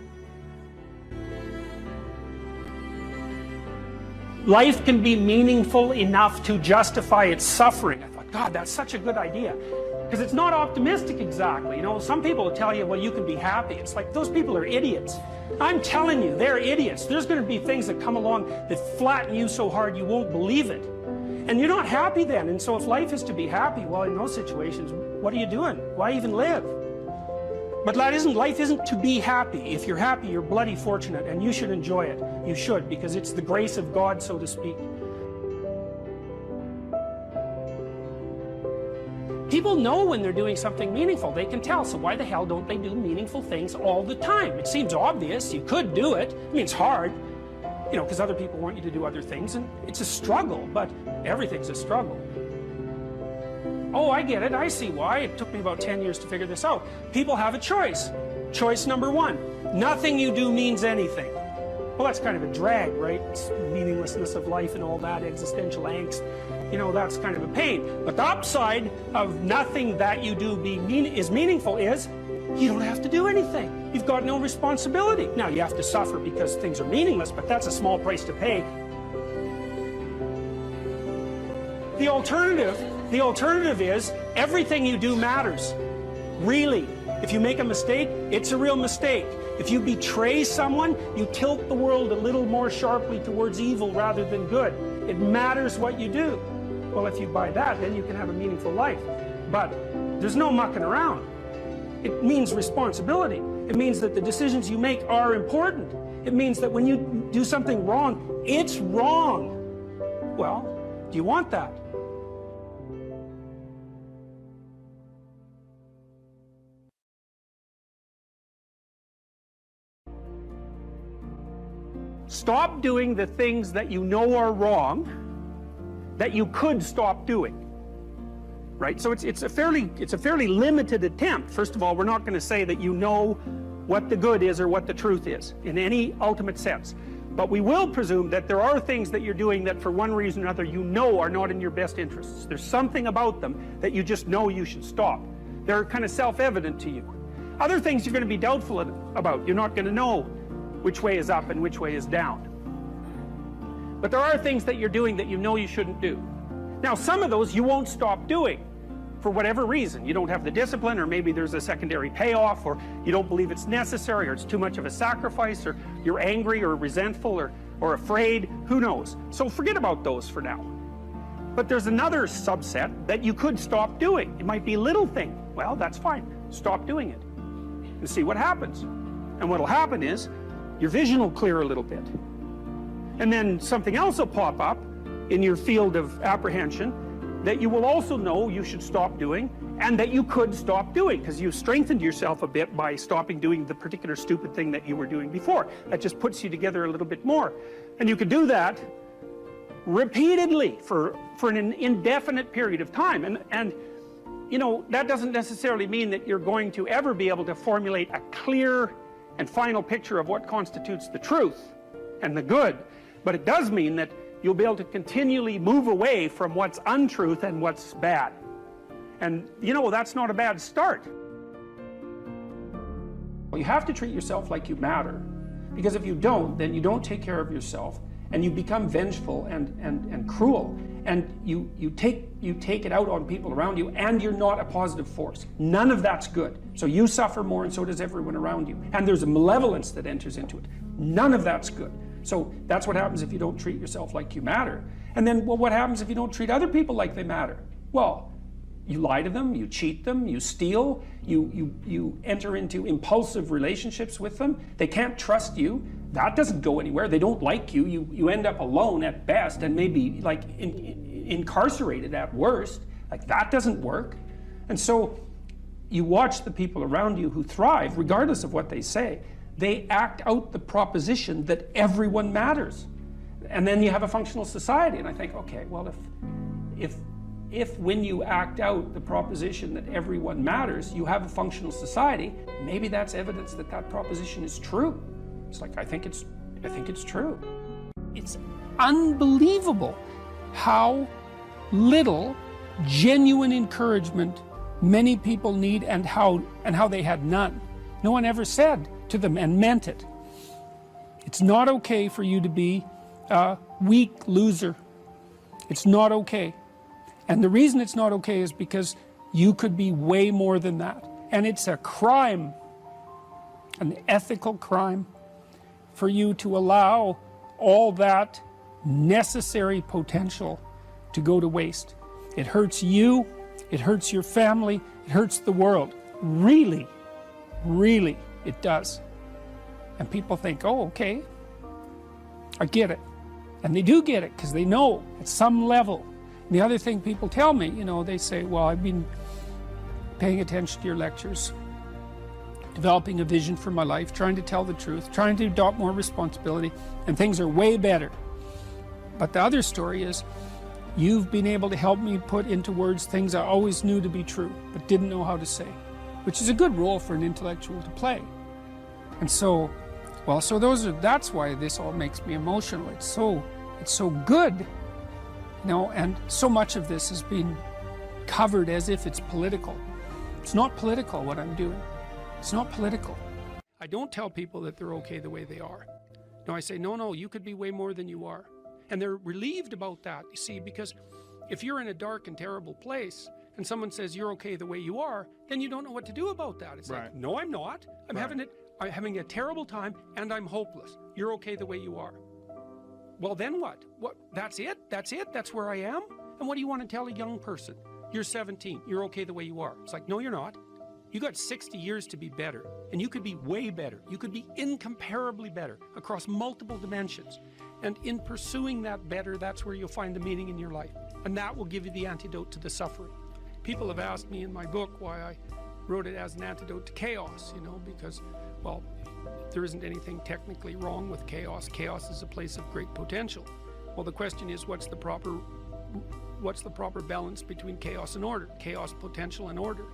A: Life can be meaningful enough to justify its suffering. I thought, God, that's such a good idea. Because it's not optimistic exactly. Some people will tell you, well, you can be happy. It's like, those people are idiots. I'm telling you, they're idiots. There's going to be things that come along that flatten you so hard you won't believe it. And you're not happy then. And so if life is to be happy, well, in those situations, what are you doing? Why even live? But life isn't to be happy. If you're happy, you're bloody fortunate, and you should enjoy it. You should, because it's the grace of God, so to speak. People know when they're doing something meaningful. They can tell, so why the hell don't they do meaningful things all the time? It seems obvious. You could do it. I mean, it's hard, because other people want you to do other things, and it's a struggle, but everything's a struggle. Oh, I get it. I see why. It took me about 10 years to figure this out. People have a choice. Choice number 1. Nothing you do means anything. Well, that's kind of a drag, right? It's meaninglessness of life and all that, existential angst. That's kind of a pain. But the upside of nothing that you do is meaningful is you don't have to do anything. You've got no responsibility. Now, you have to suffer because things are meaningless, but that's a small price to pay. The alternative is everything you do matters. Really. If you make a mistake, it's a real mistake. If you betray someone, you tilt the world a little more sharply towards evil rather than good. It matters what you do. Well, if you buy that, then you can have a meaningful life. But there's no mucking around. It means responsibility. It means that the decisions you make are important. It means that when you do something wrong, it's wrong. Well, do you want that? Stop doing the things that you know are wrong that you could stop doing. Right? So it's a fairly limited attempt. First of all, we're not going to say that you know what the good is or what the truth is in any ultimate sense. But we will presume that there are things that you're doing that for one reason or another are not in your best interests. There's something about them that you just know you should stop. They're kind of self-evident to you. Other things you're going to be doubtful about. You're not going to know which way is up and which way is down. But there are things that you're doing that you know you shouldn't do. Now, some of those you won't stop doing for whatever reason. You don't have the discipline, or maybe there's a secondary payoff, or you don't believe it's necessary, or it's too much of a sacrifice, or you're angry or resentful or afraid. Who knows? So forget about those for now. But there's another subset that you could stop doing. It might be a little thing. Well, that's fine. Stop doing it and see what happens. And what'll happen is your vision will clear a little bit. And then something else will pop up in your field of apprehension that you will also know you should stop doing, and that you could stop doing, because you've strengthened yourself a bit by stopping doing the particular stupid thing that you were doing before. That just puts you together a little bit more. And you could do that repeatedly for an indefinite period of time. And that doesn't necessarily mean that you're going to ever be able to formulate a clear and final picture of what constitutes the truth and the good, but it does mean that you'll be able to continually move away from what's untruth and what's bad. And you know, that's not a bad start. You have to treat yourself like you matter, because if you don't, then you don't take care of yourself, and you become vengeful and cruel, and you take it out on people around you, and you're not a positive force. None of that's good. So you suffer more, and so does everyone around you. And there's a malevolence that enters into it. None of that's good. So that's what happens if you don't treat yourself like you matter. And then, well, what happens if you don't treat other people like they matter? Well, you lie to them, you cheat them, you steal, you enter into impulsive relationships with them. They can't trust you. That doesn't go anywhere. They don't like you. You end up alone at best, and maybe like incarcerated at worst. Like, that doesn't work. And so you watch the people around you who thrive, regardless of what they say. They act out the proposition that everyone matters. And then you have a functional society. And I think, okay, well, if when you act out the proposition that everyone matters, you have a functional society, maybe that's evidence that that proposition is true. It's like, I think it's true. It's unbelievable how little genuine encouragement many people need, and how they had none. No one ever said to them, and meant it, it's not okay for you to be a weak loser. It's not okay. And the reason it's not okay is because you could be way more than that. And it's a crime, an ethical crime, for you to allow all that necessary potential to go to waste. It hurts you, it hurts your family, it hurts the world. Really, really, it does. And people think, oh, okay, I get it. And they do get it, because they know at some level. And the other thing people tell me, you know, they say, well, I've been paying attention to your lectures, developing a vision for my life, trying to tell the truth, trying to adopt more responsibility, and things are way better. But the other story is, you've been able to help me put into words things I always knew to be true, but didn't know how to say, which is a good role for an intellectual to play. And so, well, so that's why this all makes me emotional. It's so good, you know, and so much of this has been covered as if it's political. It's not political, what I'm doing. It's not political. I don't tell people that they're okay the way they are. No, I say, no, you could be way more than you are. And they're relieved about that, you see, because if you're in a dark and terrible place and someone says you're okay the way you are, then you don't know what to do about that. It's right. Like, no, I'm not. I'm having a terrible time, and I'm hopeless. You're okay the way you are. Well, then what? That's it? That's where I am? And what do you want to tell a young person? You're 17. You're okay the way you are. It's like, no, you're not. You got 60 years to be better, and you could be way better. You could be incomparably better across multiple dimensions. And in pursuing that better, that's where you'll find the meaning in your life. And that will give you the antidote to the suffering. People have asked me in my book why I wrote it as an antidote to chaos, you know, because, well, there isn't anything technically wrong with chaos. Chaos is a place of great potential. Well, the question is, what's the proper balance between chaos and order? Chaos, potential, and order.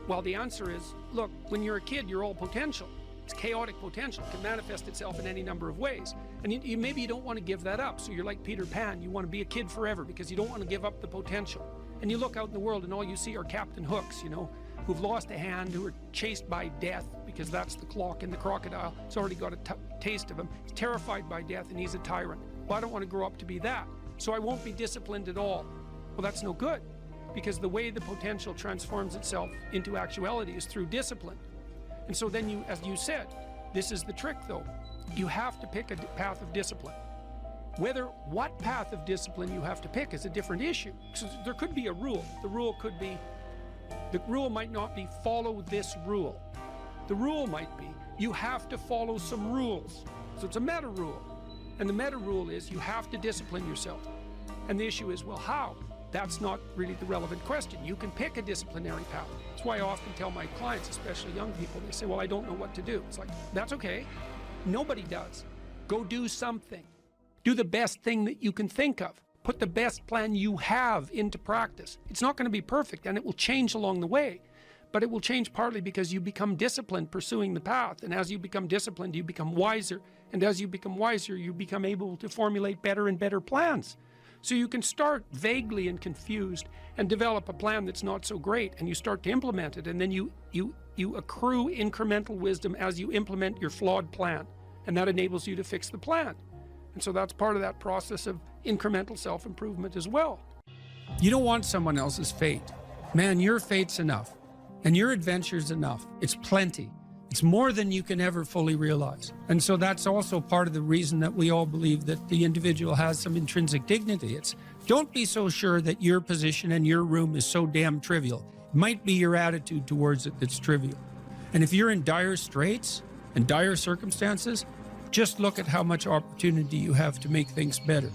A: Well, the answer is, look, when you're a kid, you're all potential. It's chaotic potential. It can manifest itself in any number of ways. And maybe you don't want to give that up. So you're like Peter Pan. You want to be a kid forever because you don't want to give up the potential. And you look out in the world and all you see are Captain Hooks, you know, who've lost a hand, who are chased by death, because that's the clock in the crocodile. It's already got a taste of him. He's terrified by death, and he's a tyrant. Well, I don't want to grow up to be that. So I won't be disciplined at all. Well, that's no good, because the way the potential transforms itself into actuality is through discipline. And so then you, as you said, this is the trick though. You have to pick a path of discipline. What path of discipline you have to pick is a different issue. So there could be a rule. The rule might not be follow this rule. The rule might be you have to follow some rules. So it's a meta rule. And the meta rule is you have to discipline yourself. And the issue is, well, how? That's not really the relevant question. You can pick a disciplinary path. That's why I often tell my clients, especially young people, they say, well, I don't know what to do. It's like, that's okay. Nobody does. Go do something. Do the best thing that you can think of. Put the best plan you have into practice. It's not going to be perfect, and it will change along the way. but it will change partly because you become disciplined pursuing the path. And as you become disciplined, you become wiser. And as you become wiser, you become able to formulate better and better plans. So you can start vaguely and confused and develop a plan that's not so great, and you start to implement it, and then you accrue incremental wisdom as you implement your flawed plan, and that enables you to fix the plan. And so that's part of that process of incremental self-improvement as well. You don't want someone else's fate. Man, your fate's enough, and your adventure's enough. It's plenty. It's more than you can ever fully realize. And so that's also part of the reason that we all believe that the individual has some intrinsic dignity. It's don't be so sure that your position and your room is so damn trivial. It might be your attitude towards it that's trivial. And if you're in dire straits and dire circumstances, just look at how much opportunity you have to make things better.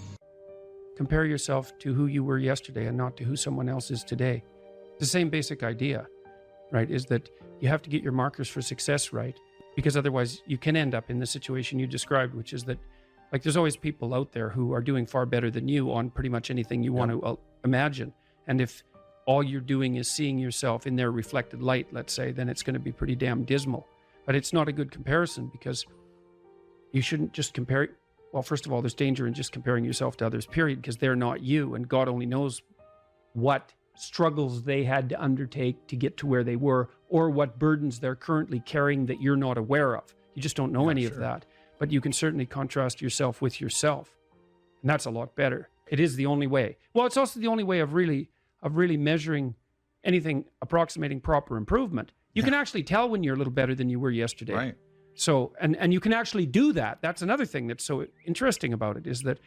A: Compare yourself to who you were yesterday and not to who someone else is today. The same basic idea, right, is that you have to get your markers for success right, because otherwise you can end up in the situation you described, which is that, like, there's always people out there who are doing far better than you on pretty much anything you want to imagine. And if all you're doing is seeing yourself in their reflected light, let's say, then it's going to be pretty damn dismal. But it's not a good comparison, because you shouldn't just compare. Well, first of all, there's danger in just comparing yourself to others, period, because they're not you, and God only knows what struggles they had to undertake to get to where they were, or what burdens they're currently carrying that you're not aware of. You just don't know any of that. But you can certainly contrast yourself with yourself, and that's a lot better. It is the only way. Well, it's also the only way of really measuring anything approximating proper improvement. You can actually tell when you're a little better than you were yesterday.
D: Right.
A: So, and you can actually do that. That's another thing that's so interesting about it, is that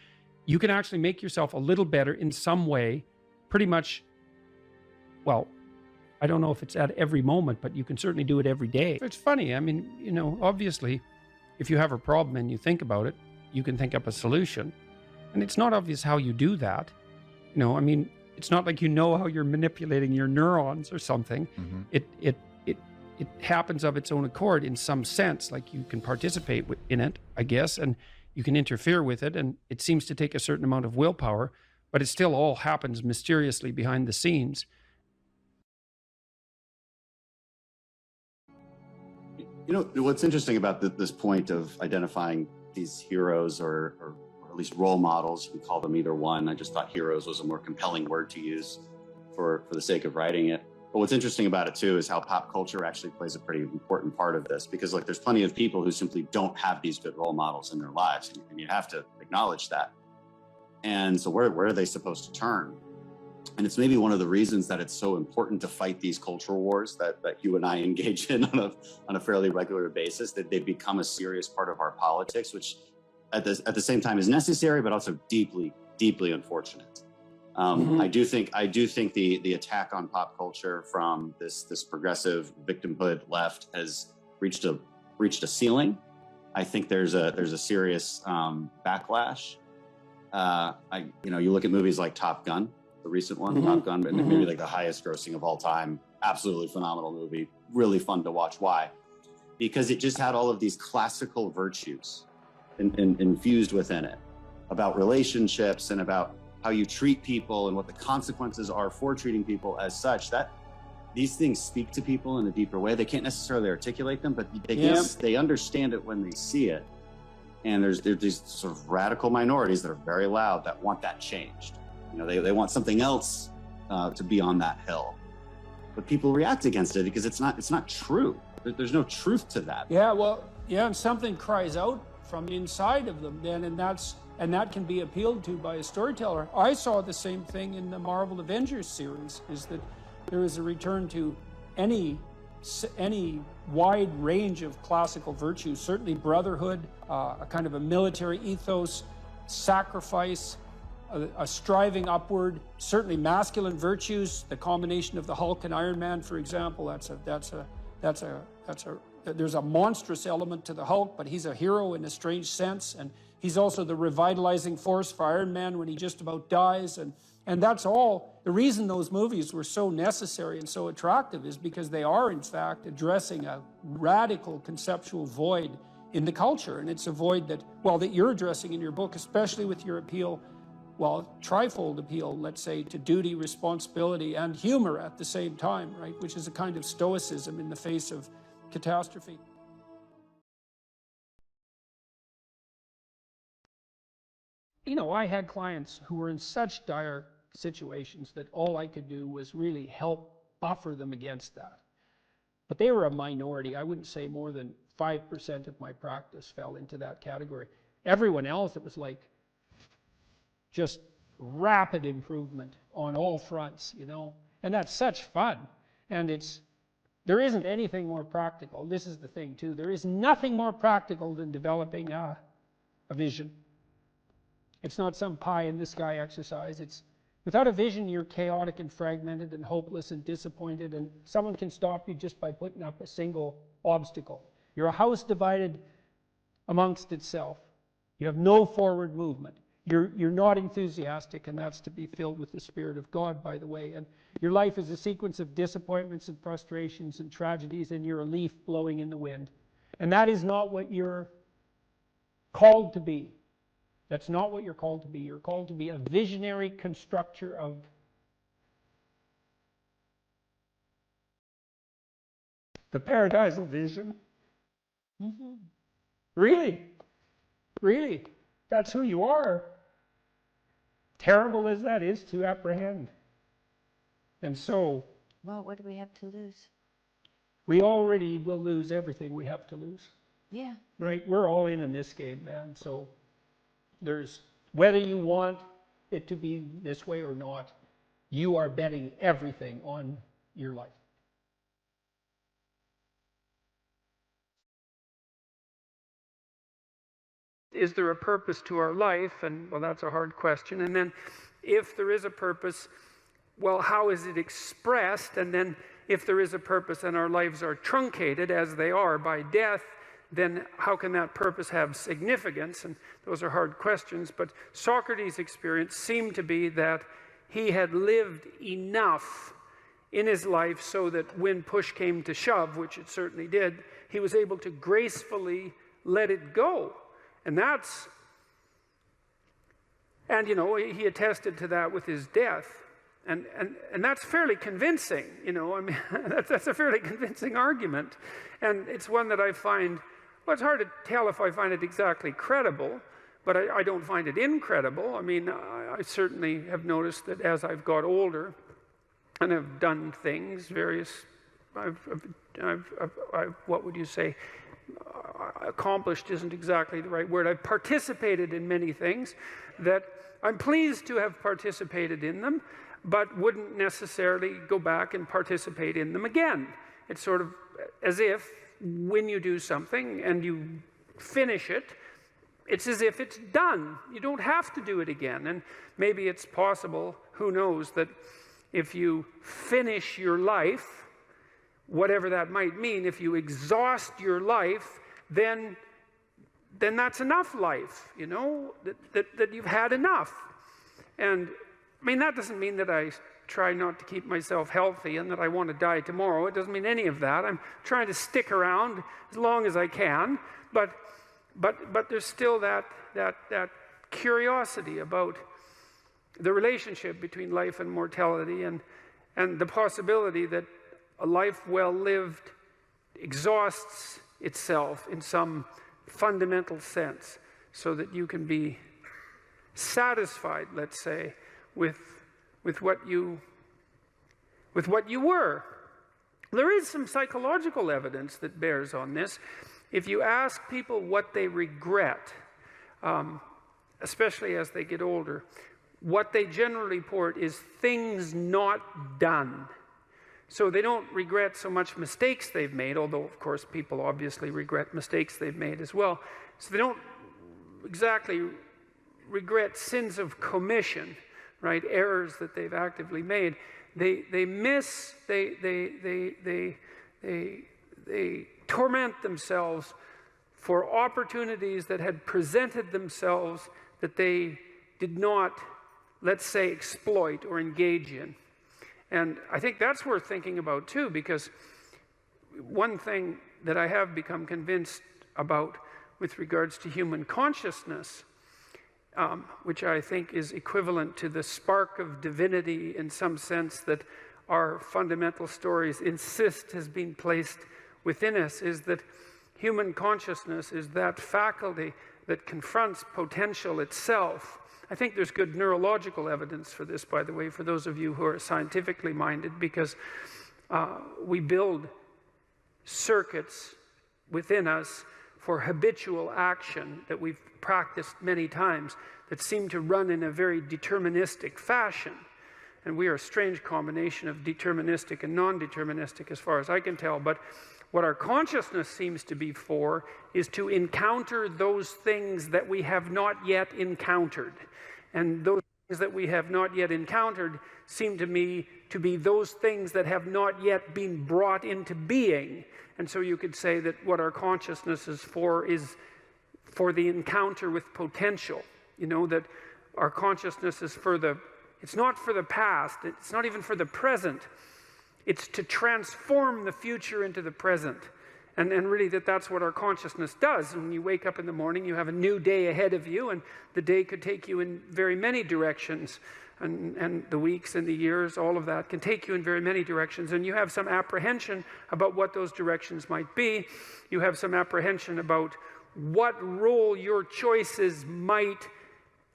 A: you can actually make yourself a little better in some way, pretty much. Well, I don't know if it's at every moment, but you can certainly do it every day. It's funny. I mean, you know, obviously, if you have a problem and you think about it, you can think up a solution. And it's not obvious how you do that. You know, I mean, it's not like you know how you're manipulating your neurons or something. Mm-hmm. It happens of its own accord in some sense, like you can participate in it, I guess, and you can interfere with it. And it seems to take a certain amount of willpower, but it still all happens mysteriously behind the scenes.
E: You know, what's interesting about this point of identifying these heroes or at least role models, you can call them either one. I just thought heroes was a more compelling word to use for the sake of writing it. But what's interesting about it too is how pop culture actually plays a pretty important part of this, because like there's plenty of people who simply don't have these good role models in their lives, and you have to acknowledge that. And so where are they supposed to turn? And it's maybe one of the reasons that it's so important to fight these cultural wars that you and I engage in on a fairly regular basis, that they become a serious part of our politics, which at the same time is necessary, but also deeply, deeply unfortunate. I do think the attack on pop culture from this progressive victimhood left has reached a ceiling. I think there's a serious backlash. You look at movies like Top Gun, the recent one, Top Gun, but maybe like the highest grossing of all time. Absolutely phenomenal movie. Really fun to watch. Why? Because it just had all of these classical virtues infused within it, about relationships and about how you treat people and what the consequences are for treating people as such. That these things speak to people in a deeper way. They can't necessarily articulate them, but they understand it when they see it. And there's these sort of radical minorities that are very loud that want that changed. You know, they want something else to be on that hill, but people react against it because it's not true. There's no truth to that.
A: Yeah, well, and something cries out from inside of them then, and that can be appealed to by a storyteller. I saw the same thing in the Marvel Avengers series, is that there is a return to any wide range of classical virtues, certainly brotherhood, a kind of a military ethos, sacrifice, a striving upward, certainly masculine virtues, the combination of the Hulk and Iron Man, for example. There's a monstrous element to the Hulk, but he's a hero in a strange sense, and he's also the revitalizing force for Iron Man when he just about dies, and that's all. The reason those movies were so necessary and so attractive is because they are, in fact, addressing a radical conceptual void in the culture, and it's a void that you're addressing in your book, especially with your appeal well, trifold appeal, let's say, to duty, responsibility, and humor at the same time, right? Which is a kind of stoicism in the face of catastrophe. You know, I had clients who were in such dire situations that all I could do was really help buffer them against that. But they were a minority. I wouldn't say more than 5% of my practice fell into that category. Everyone else, it was like just rapid improvement on all fronts, you know. And that's such fun. And there isn't anything more practical. This is the thing, too. There is nothing more practical than developing a vision. It's not some pie in the sky exercise. It's without a vision, you're chaotic and fragmented and hopeless and disappointed, and someone can stop you just by putting up a single obstacle. You're a house divided amongst itself. You have no forward movement. You're not enthusiastic, and that's to be filled with the Spirit of God, by the way. And your life is a sequence of disappointments and frustrations and tragedies, and you're a leaf blowing in the wind. And that is not what you're called to be. That's not what you're called to be. You're called to be a visionary constructor of the paradisal vision. Mm-hmm. Really? Really? That's who you are. Terrible as that is to apprehend. And so,
B: Well, what do we have to lose?
A: we already will lose everything we have to lose.
B: Yeah.
A: Right? We're all in this game, man. So there's, whether you want it to be this way or not, you are betting everything on your life. Is there a purpose to our life? And, well, that's a hard question. And then, if there is a purpose, well, how is it expressed? And then, if there is a purpose and our lives are truncated, as they are by death, then how can that purpose have significance? And those are hard questions. But Socrates' experience seemed to be that he had lived enough in his life so that when push came to shove, which it certainly did, he was able to gracefully let it go. And you know, he attested to that with his death. And that's fairly convincing, you know. I mean, that's a fairly convincing argument. And it's one that I find, well, it's hard to tell if I find it exactly credible, but I don't find it incredible. I mean, I certainly have noticed that as I've got older and have done things, what would you say? Accomplished isn't exactly the right word. I've participated in many things that I'm pleased to have participated in them, but wouldn't necessarily go back and participate in them again. It's sort of as if when you do something and you finish it, it's as if it's done. You don't have to do it again. And maybe it's possible, who knows, that if you finish your life, whatever that might mean, if you exhaust your life, then that's enough life, you know, that you've had enough. And I mean, that doesn't mean that I try not to keep myself healthy and that I want to die tomorrow. It doesn't mean any of that. I'm trying to stick around as long as I can, but there's still that curiosity about the relationship between life and mortality, and the possibility that a life well lived exhausts itself in some fundamental sense, so that you can be satisfied, let's say, with what you were. There is some psychological evidence that bears on this. If you ask people what they regret, especially as they get older, what they generally report is things not done. So they don't regret so much mistakes they've made, although, of course, people obviously regret mistakes they've made as well. So they don't exactly regret sins of commission, right? Errors that they've actively made. They torment themselves for opportunities that had presented themselves that they did not, let's say, exploit or engage in. And I think that's worth thinking about too, because one thing that I have become convinced about with regards to human consciousness which I think is equivalent to the spark of divinity in some sense that our fundamental stories insist has been placed within us, is that human consciousness is that faculty that confronts potential itself. I think there's good neurological evidence for this, by the way, for those of you who are scientifically minded, because we build circuits within us for habitual action that we've practiced many times that seem to run in a very deterministic fashion. And we are a strange combination of deterministic and non-deterministic as far as I can tell. But what our consciousness seems to be for is to encounter those things that we have not yet encountered. And those things that we have not yet encountered seem to me to be those things that have not yet been brought into being. And so you could say that what our consciousness is for the encounter with potential. You know, that our consciousness is it's not for the past, it's not even for the present. It's to transform the future into the present. And really that's what our consciousness does. And when you wake up in the morning, you have a new day ahead of you, and the day could take you in very many directions. And the weeks and the years, all of that can take you in very many directions. And you have some apprehension about what those directions might be. You have some apprehension about what role your choices might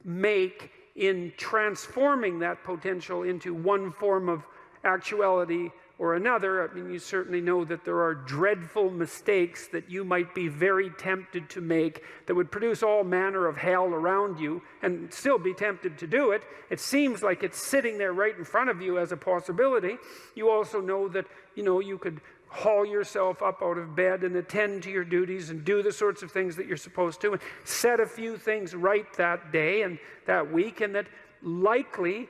A: make in transforming that potential into one form of actuality or another. I mean, you certainly know that there are dreadful mistakes that you might be very tempted to make that would produce all manner of hell around you and still be tempted to do it. It seems like it's sitting there right in front of you as a possibility. You also know that, you know, you could haul yourself up out of bed and attend to your duties and do the sorts of things that you're supposed to and set a few things right that day and that week, and that likely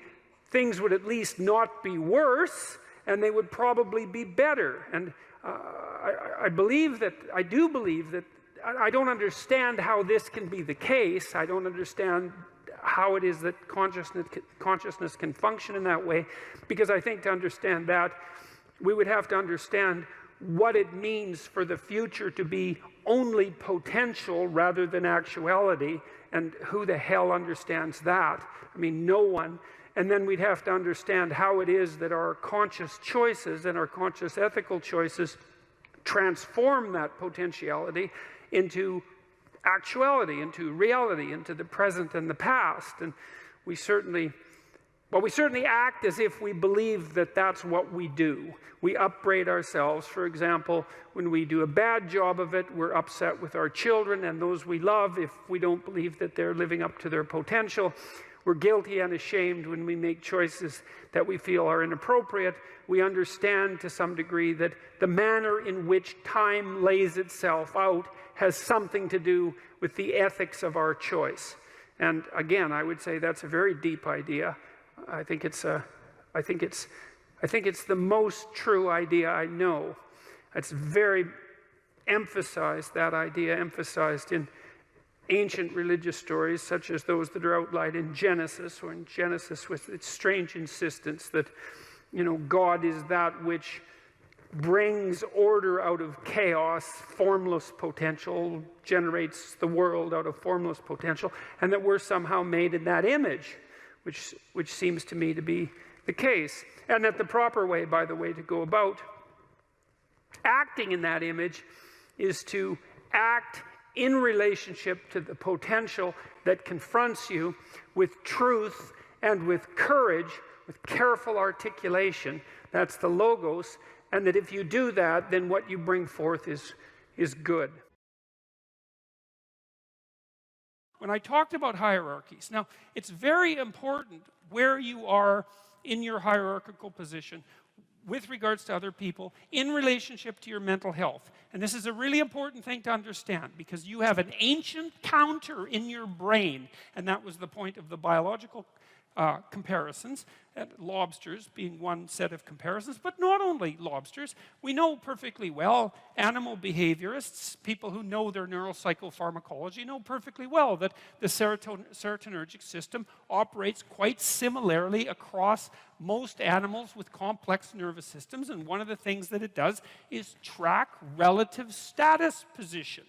A: things would at least not be worse and they would probably be better. And I do believe that I don't understand how this can be the case. I don't understand how it is that consciousness can function in that way, because I think to understand that, we would have to understand what it means for the future to be only potential rather than actuality, and who the hell understands that? I mean, no one. And then we'd have to understand how it is that our conscious choices and our conscious ethical choices transform that potentiality into actuality, into reality, into the present and the past. And we certainly act as if we believe that that's what we do. We upbraid ourselves. For example, when we do a bad job of it, we're upset with our children and those we love if we don't believe that they're living up to their potential. We're guilty and ashamed when we make choices that we feel are inappropriate. We understand to some degree that the manner in which time lays itself out has something to do with the ethics of our choice. And again, I would say that's a very deep idea. I think it's the most true idea I know. It's very emphasized, that idea emphasized in ancient religious stories such as those that are outlined in Genesis, or in Genesis with its strange insistence that, you know, God is that which brings order out of chaos, formless potential, generates the world out of formless potential, and that we're somehow made in that image, which seems to me to be the case. And that the proper way, by the way, to go about acting in that image is to act in relationship to the potential that confronts you with truth and with courage, with careful articulation. That's the logos. And that if you do that, then what you bring forth is good. When I talked about hierarchies, now it's very important where you are in your hierarchical position with regards to other people in relationship to your mental health. And this is a really important thing to understand, because you have an ancient counter in your brain, and that was the point of the biological comparisons, lobsters being one set of comparisons, but not only lobsters. We know perfectly well, animal behaviorists, people who know their neuropsychopharmacology, know perfectly well that the serotonergic system operates quite similarly across most animals with complex nervous systems, and one of the things that it does is track relative status position.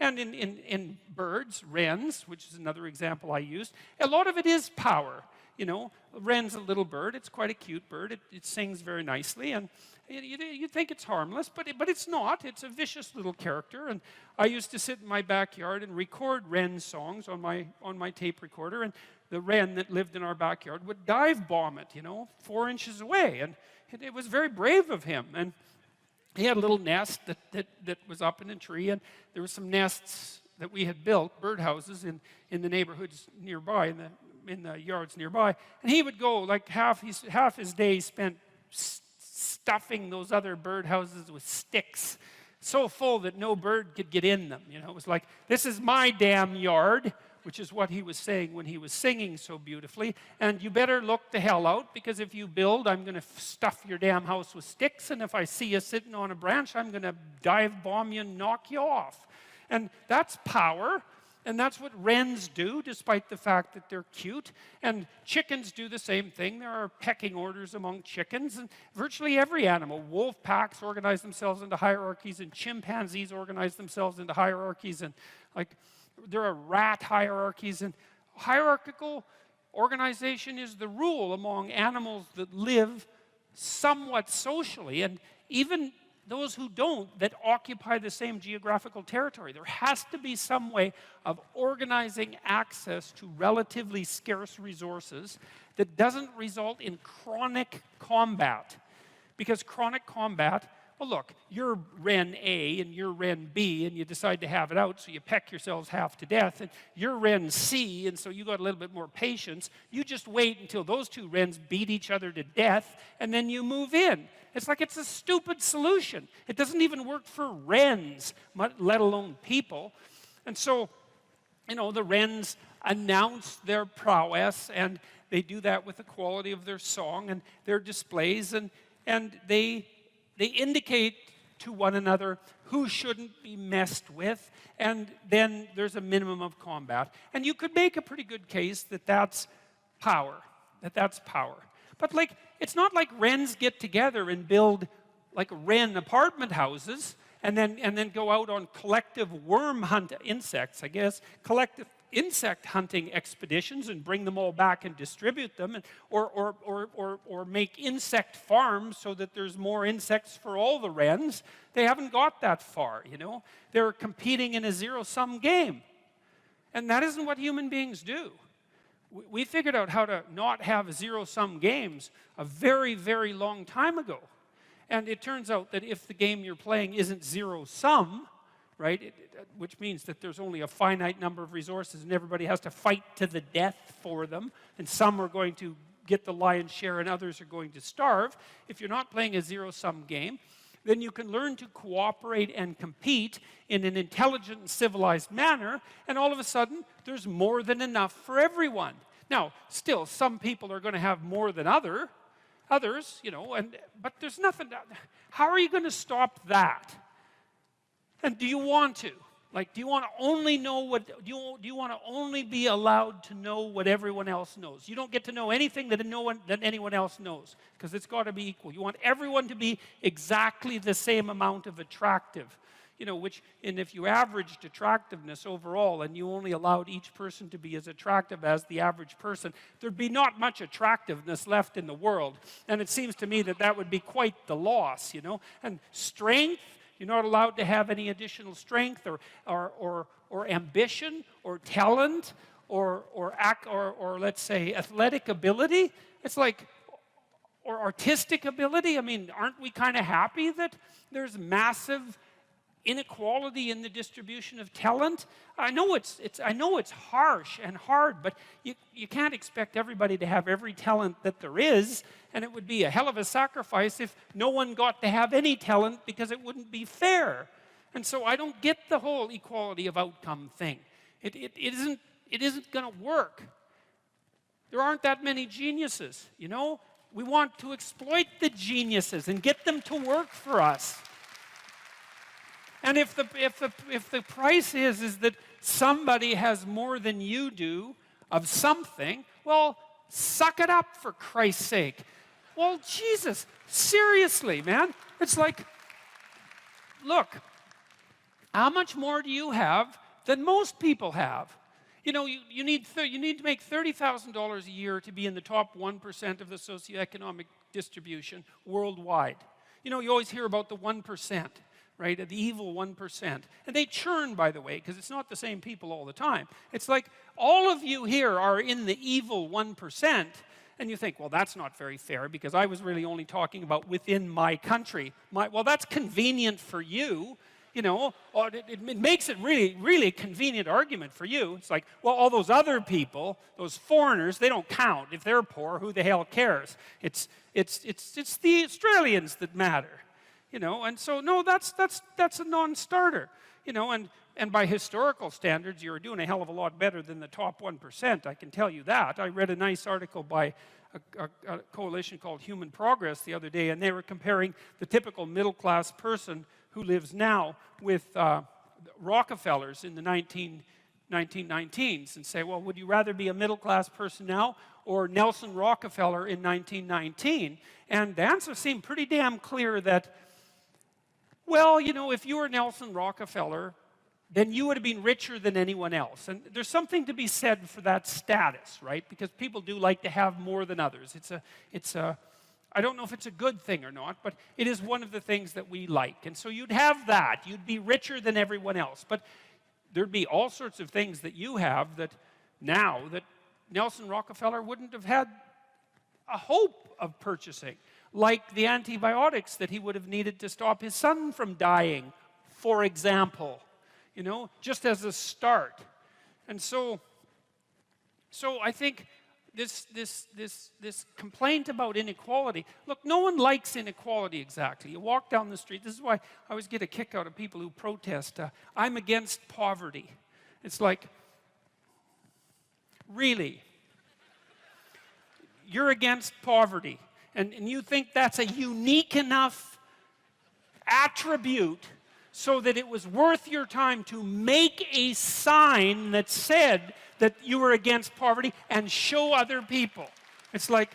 A: And in birds, wrens, which is another example I used, a lot of it is power. You know, wren's a little bird. It's quite a cute bird. It sings very nicely, and you think it's harmless, but it's not. It's a vicious little character. And I used to sit in my backyard and record wren songs on my tape recorder, and the wren that lived in our backyard would dive bomb it, 4 inches away, and it was very brave of him. And he had a little nest that was up in a tree, and there were some nests that we had built, birdhouses, in the neighborhoods nearby, in the yards nearby. And he would go, like half his day spent stuffing those other birdhouses with sticks, so full that no bird could get in them. It was like, this is my damn yard, which is what he was saying when he was singing so beautifully. And you better look the hell out, because if you build, I'm going to stuff your damn house with sticks, and if I see you sitting on a branch, I'm going to dive bomb you and knock you off. And that's power. And that's what wrens do, despite the fact that they're cute. And chickens do the same thing. There are pecking orders among chickens. And virtually every animal, wolf packs organize themselves into hierarchies, and chimpanzees organize themselves into hierarchies. And there are rat hierarchies. And hierarchical organization is the rule among animals that live somewhat socially. And even those who don't, that occupy the same geographical territory. There has to be some way of organizing access to relatively scarce resources that doesn't result in chronic combat. Because chronic combat, well, look, you're Wren A and you're Wren B, and you decide to have it out, so you peck yourselves half to death, and you're Wren C, and so you got a little bit more patience. You just wait until those two wrens beat each other to death, and then you move in. It's like it's a stupid solution. It doesn't even work for wrens, let alone people. And so, the wrens announce their prowess, and they do that with the quality of their song and their displays, and they indicate to one another who shouldn't be messed with, and then there's a minimum of combat. And you could make a pretty good case that that's power, But it's not like wrens get together and build like wren apartment houses and then go out on collective worm hunt insects, collective insect hunting expeditions and bring them all back and distribute them, or make insect farms so that there's more insects for all the wrens. They haven't got that far, They're competing in a zero-sum game. And that isn't what human beings do. We figured out how to not have zero-sum games a very, very long time ago. And it turns out that if the game you're playing isn't zero-sum, right, which means that there's only a finite number of resources and everybody has to fight to the death for them, and some are going to get the lion's share and others are going to starve. If you're not playing a zero-sum game, then you can learn to cooperate and compete in an intelligent and civilized manner, and all of a sudden, there's more than enough for everyone. Now, still, some people are going to have more than others, but there's nothing. How are you going to stop that? And do you want to? Do you want to only know what? Do you want to only be allowed to know what everyone else knows? You don't get to know anything that anyone else knows, because it's got to be equal. You want everyone to be exactly the same amount of attractive, and if you averaged attractiveness overall and you only allowed each person to be as attractive as the average person, there'd be not much attractiveness left in the world. And it seems to me that would be quite the loss, And strength. You're not allowed to have any additional strength or ambition or talent or let's say athletic ability. It's like, or artistic ability. I mean, aren't we kind of happy that there's massive inequality in the distribution of talent? I know it's harsh and hard, but you can't expect everybody to have every talent that there is, and it would be a hell of a sacrifice if no one got to have any talent, because it wouldn't be fair. And so I don't get the whole equality of outcome thing. It isn't going to work. There aren't that many geniuses, We want to exploit the geniuses and get them to work for us. And if the price is that somebody has more than you do of something, well, suck it up, for Christ's sake. Well, Jesus, seriously, man. It's like, look, How much more do you have than most people have? You know, you need to make $30,000 a year to be in the top 1% of the socioeconomic distribution worldwide. You know, you always hear about the 1%, right? The evil 1%. And they churn, by the way, because it's not the same people all the time. It's like all of you here are in the evil 1%, and you think, well, that's not very fair because I was really only talking about within my country. Well, that's convenient for you. You know, it makes it really, really convenient argument for you. It's like, well, all those other people, those foreigners, they don't count. If they're poor, who the hell cares? It's the Australians that matter. You know, and so no, that's a non-starter. You know, and by historical standards, you're doing a hell of a lot better than the top 1%. I can tell you that. I read a nice article by a coalition called Human Progress the other day, and they were comparing the typical middle-class person who lives now with Rockefellers in the 1919s, and say, well, would you rather be a middle-class person now or Nelson Rockefeller in 1919? And the answer seemed pretty damn clear that, well, you know, if you were Nelson Rockefeller, then you would have been richer than anyone else. And there's something to be said for that status, right? Because people do like to have more than others. I don't know if it's a good thing or not, but it is one of the things that we like. And so you'd have that. You'd be richer than everyone else. But there'd be all sorts of things that you have that now that Nelson Rockefeller wouldn't have had a hope of purchasing, like the antibiotics that he would have needed to stop his son from dying, for example, you know, just as a start. And so I think this complaint about inequality, look, no one likes inequality exactly. You walk down the street, this is why I always get a kick out of people who protest, I'm against poverty. It's like, really? You're against poverty, and you think that's a unique enough attribute so that it was worth your time to make a sign that said that you were against poverty and show other people. It's like,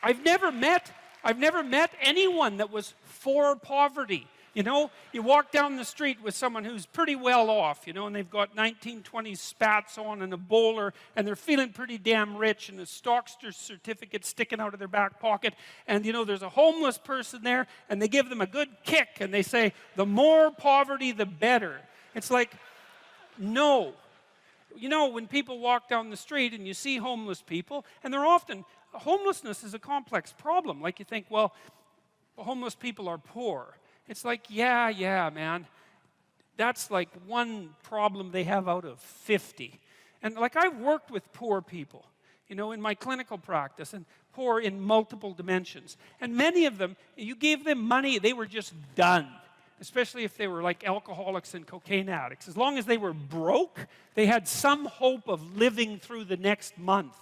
A: I've never met anyone that was for poverty. You know, you walk down the street with someone who's pretty well off, you know, and they've got 1920s spats on and a bowler, and they're feeling pretty damn rich, and a Stockster certificate sticking out of their back pocket, and, you know, there's a homeless person there, and they give them a good kick, and they say, the more poverty, the better. It's like, no. You know, when people walk down the street and you see homeless people, and they're often, homelessness is a complex problem. Like you think, well, homeless people are poor. It's like, yeah, man. That's like one problem they have out of 50. And like I've worked with poor people, you know, in my clinical practice, and poor in multiple dimensions. And many of them, you gave them money, they were just done. Especially if they were like alcoholics and cocaine addicts. As long as they were broke, they had some hope of living through the next month.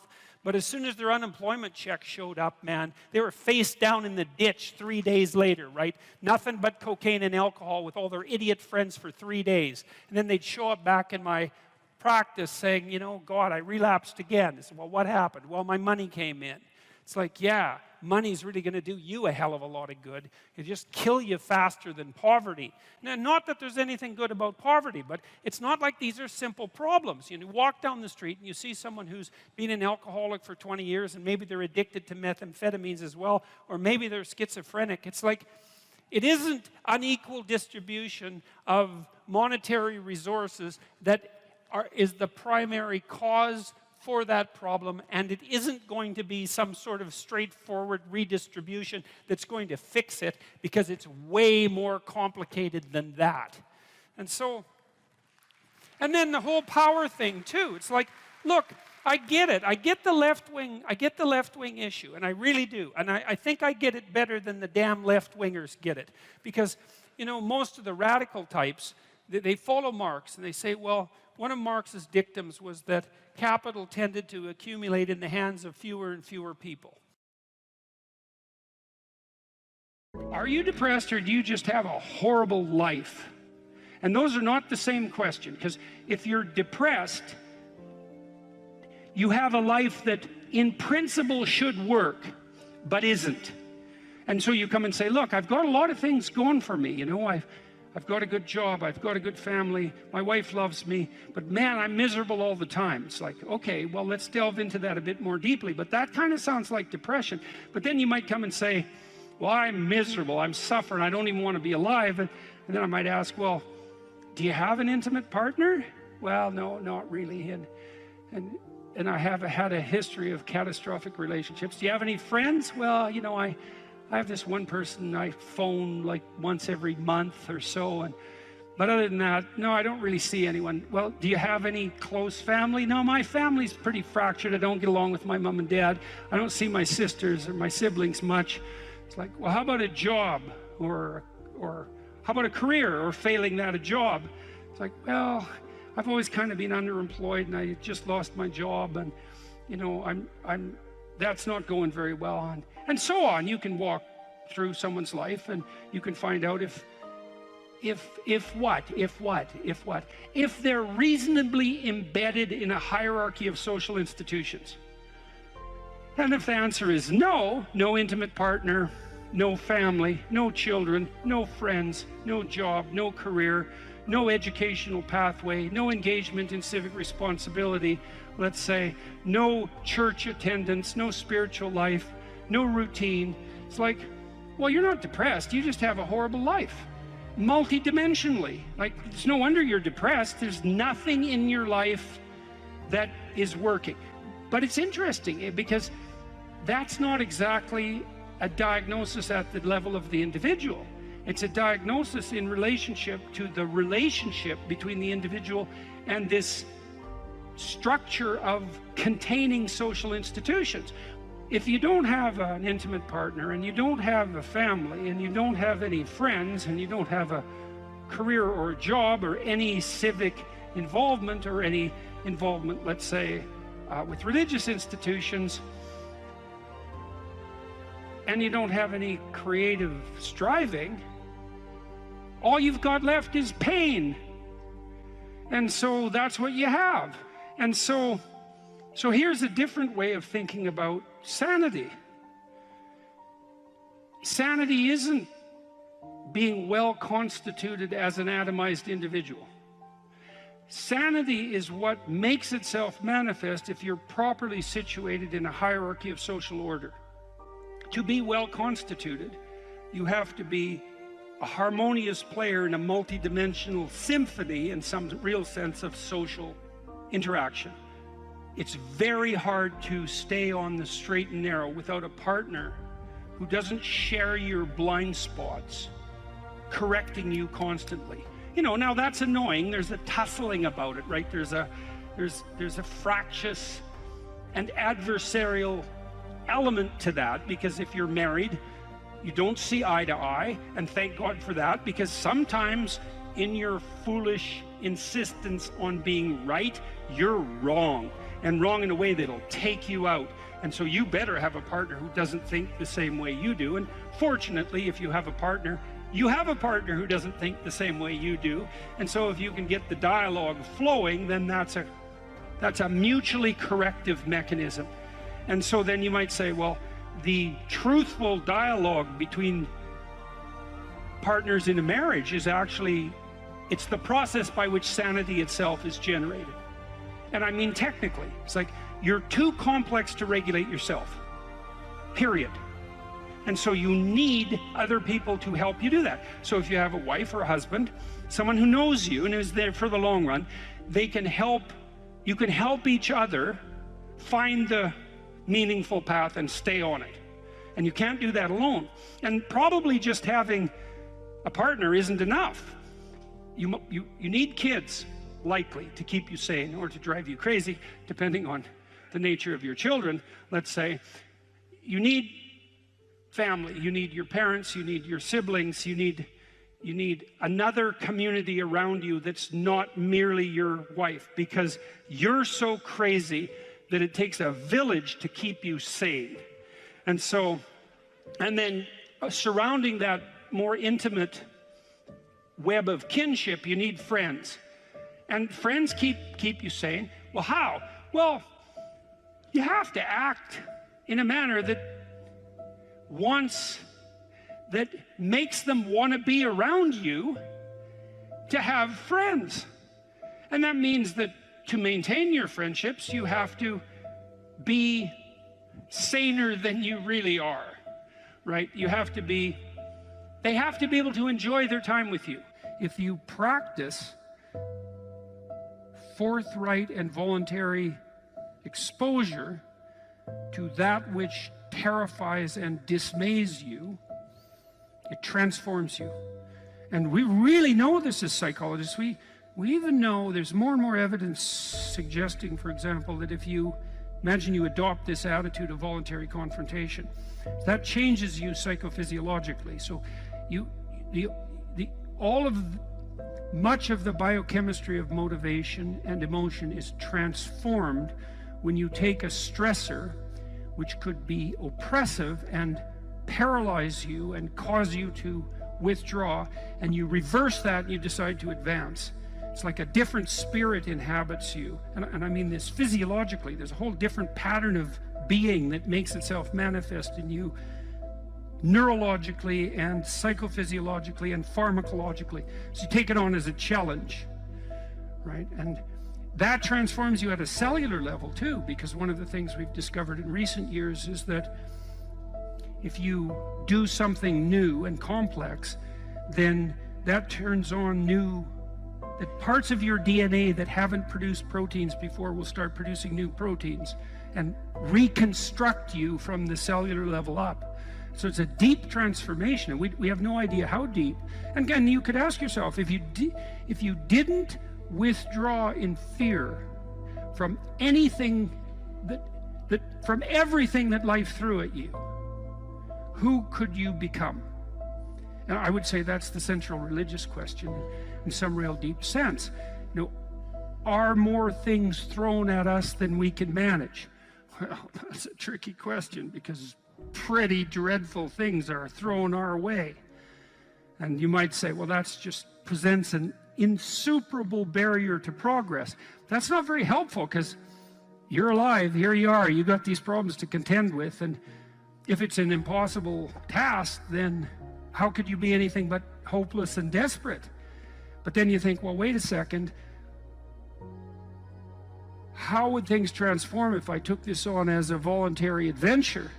A: But as soon as their unemployment check showed up, man, they were face down in the ditch 3 days later, right? Nothing but cocaine and alcohol with all their idiot friends for 3 days. And then they'd show up back in my practice saying, you know, God, I relapsed again. I said, well, what happened? Well, my money came in. It's like, yeah, money's really going to do you a hell of a lot of good. It'll just kill you faster than poverty. Now, not that there's anything good about poverty, but it's not like these are simple problems. You know, walk down the street and you see someone who's been an alcoholic for 20 years and maybe they're addicted to methamphetamines as well, or maybe they're schizophrenic. It's like, it isn't unequal distribution of monetary resources that is the primary cause for that problem, and it isn't going to be some sort of straightforward redistribution that's going to fix it, because it's way more complicated than that. And so, and then the whole power thing too. It's like, look, I get it. I get the left wing issue, and I really do. And I think I get it better than the damn left-wingers get it. Because, you know, most of the radical types, they follow Marx, and they say, well, one of Marx's dictums was that capital tended to accumulate in the hands of fewer and fewer people. Are you depressed, or do you just have a horrible life? And those are not the same question, because if you're depressed, you have a life that in principle should work, but isn't. And so you come and say, look, I've got a lot of things going for me. You know, I've got a good job, I've got a good family, my wife loves me, but man, I'm miserable all the time. It's like, okay, well, let's delve into that a bit more deeply. But that kind of sounds like depression. But then you might come and say, well, I'm miserable, I'm suffering, I don't even want to be alive. And then I might ask, well, do you have an intimate partner? Well, no, not really. And I have had a history of catastrophic relationships. Do you have any friends? Well, you know, I have this one person I phone like once every month or so. But other than that, no, I don't really see anyone. Well, do you have any close family? No, my family's pretty fractured. I don't get along with my mom and dad. I don't see my sisters or my siblings much. It's like, well, how about a job? Or how about a career? Or failing that, a job? It's like, well, I've always kind of been underemployed and I just lost my job, and you know, that's not going very well, and so on. You can walk through someone's life and you can find out if they're reasonably embedded in a hierarchy of social institutions. And if the answer is no, no intimate partner, no family, no children, no friends, no job, no career, no educational pathway, no engagement in civic responsibility, let's say, no church attendance, no spiritual life, no routine. It's like, well, you're not depressed, you just have a horrible life, multidimensionally. Like, it's no wonder you're depressed. There's nothing in your life that is working. But it's interesting because that's not exactly a diagnosis at the level of the individual. It's a diagnosis in relationship to the relationship between the individual and this structure of containing social institutions. If you don't have an intimate partner, and you don't have a family, and you don't have any friends, and you don't have a career or a job or any civic involvement or any involvement, let's say, with religious institutions, and you don't have any creative striving, all you've got left is pain. And so that's what you have. And so here's a different way of thinking about sanity. Sanity isn't being well constituted as an atomized individual. Sanity is what makes itself manifest if you're properly situated in a hierarchy of social order. To be well constituted, you have to be a harmonious player in a multidimensional symphony in some real sense of social interaction. It's very hard to stay on the straight and narrow without a partner who doesn't share your blind spots, correcting you constantly. You know, now that's annoying. There's a tussling about it, right? There's a fractious and adversarial element to that, because if you're married, you don't see eye to eye, and thank God for that, because sometimes in your foolish insistence on being right, you're wrong, and wrong in a way that'll take you out. And so you better have a partner who doesn't think the same way you do. And fortunately, if you have a partner, you have a partner who doesn't think the same way you do. And so if you can get the dialogue flowing, then that's a mutually corrective mechanism. And so then you might say, well, the truthful dialogue between partners in a marriage is actually, it's the process by which sanity itself is generated. And I mean technically, it's like you're too complex to regulate yourself, period. And so you need other people to help you do that. So if you have a wife or a husband, someone who knows you and is there for the long run, they can help, you can help each other find the meaningful path and stay on it. And you can't do that alone. And probably just having a partner isn't enough. You need kids, likely, to keep you sane or to drive you crazy, depending on the nature of your children, let's say. You need family, you need your parents, you need your siblings, you need another community around you that's not merely your wife, because you're so crazy that it takes a village to keep you sane. And so, and then surrounding that more intimate web of kinship, you need friends. And friends keep you sane. Well, how? Well, you have to act in a manner that makes them want to be around you, to have friends. And that means that to maintain your friendships, you have to be saner than you really are, right? They have to be able to enjoy their time with you. If you practice forthright and voluntary exposure to that which terrifies and dismays you, it transforms you. And we really know this as psychologists. We even know there's more and more evidence suggesting, for example, that if you imagine you adopt this attitude of voluntary confrontation, that changes you psychophysiologically. So much of the biochemistry of motivation and emotion is transformed when you take a stressor which could be oppressive and paralyze you and cause you to withdraw, and you reverse that and you decide to advance. It's like a different spirit inhabits you. And I mean this physiologically. There's a whole different pattern of being that makes itself manifest in you neurologically and psychophysiologically and pharmacologically. So you take it on as a challenge, right? And that transforms you at a cellular level too, because one of the things we've discovered in recent years is that if you do something new and complex, then that turns on that parts of your DNA that haven't produced proteins before will start producing new proteins and reconstruct you from the cellular level up. So it's a deep transformation, and we have no idea how deep. And again, you could ask yourself, if you didn't withdraw in fear from anything from everything that life threw at you, who could you become? And I would say that's the central religious question in some real deep sense. Are more things thrown at us than we can manage? Well, that's a tricky question, because pretty dreadful things are thrown our way. And you might say, well, that's just presents an insuperable barrier to progress. That's not very helpful, because you're alive, here you are, you got these problems to contend with, and if it's an impossible task, then how could you be anything but hopeless and desperate? But then you think, well, wait a second, how would things transform if I took this on as a voluntary adventure,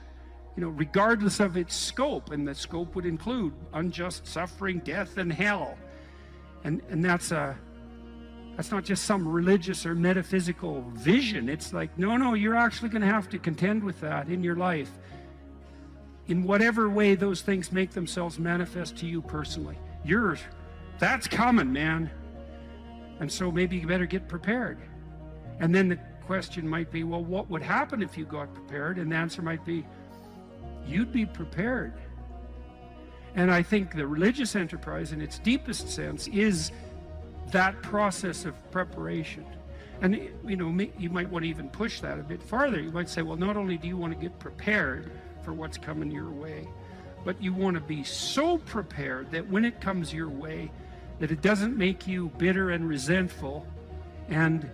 A: regardless of its scope? And the scope would include unjust suffering, death, and hell. And that's not just some religious or metaphysical vision. It's like, no, you're actually going to have to contend with that in your life, in whatever way those things make themselves manifest to you personally. That's coming, man. And so maybe you better get prepared. And then the question might be, well, what would happen if you got prepared? And the answer might be, you'd be prepared. And I think the religious enterprise in its deepest sense is that process of preparation. And you might want to even push that a bit farther. You might say, well, not only do you want to get prepared for what's coming your way, but you want to be so prepared that when it comes your way, that it doesn't make you bitter and resentful and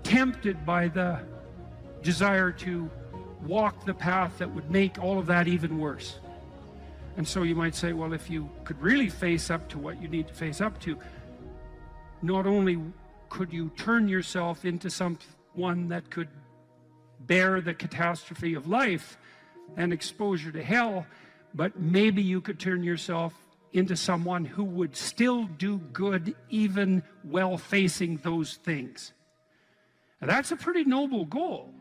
A: tempted by the desire to walk the path that would make all of that even worse. And so you might say, well, if you could really face up to what you need to face up to, not only could you turn yourself into someone that could bear the catastrophe of life and exposure to hell, but maybe you could turn yourself into someone who would still do good even while facing those things. And that's a pretty noble goal.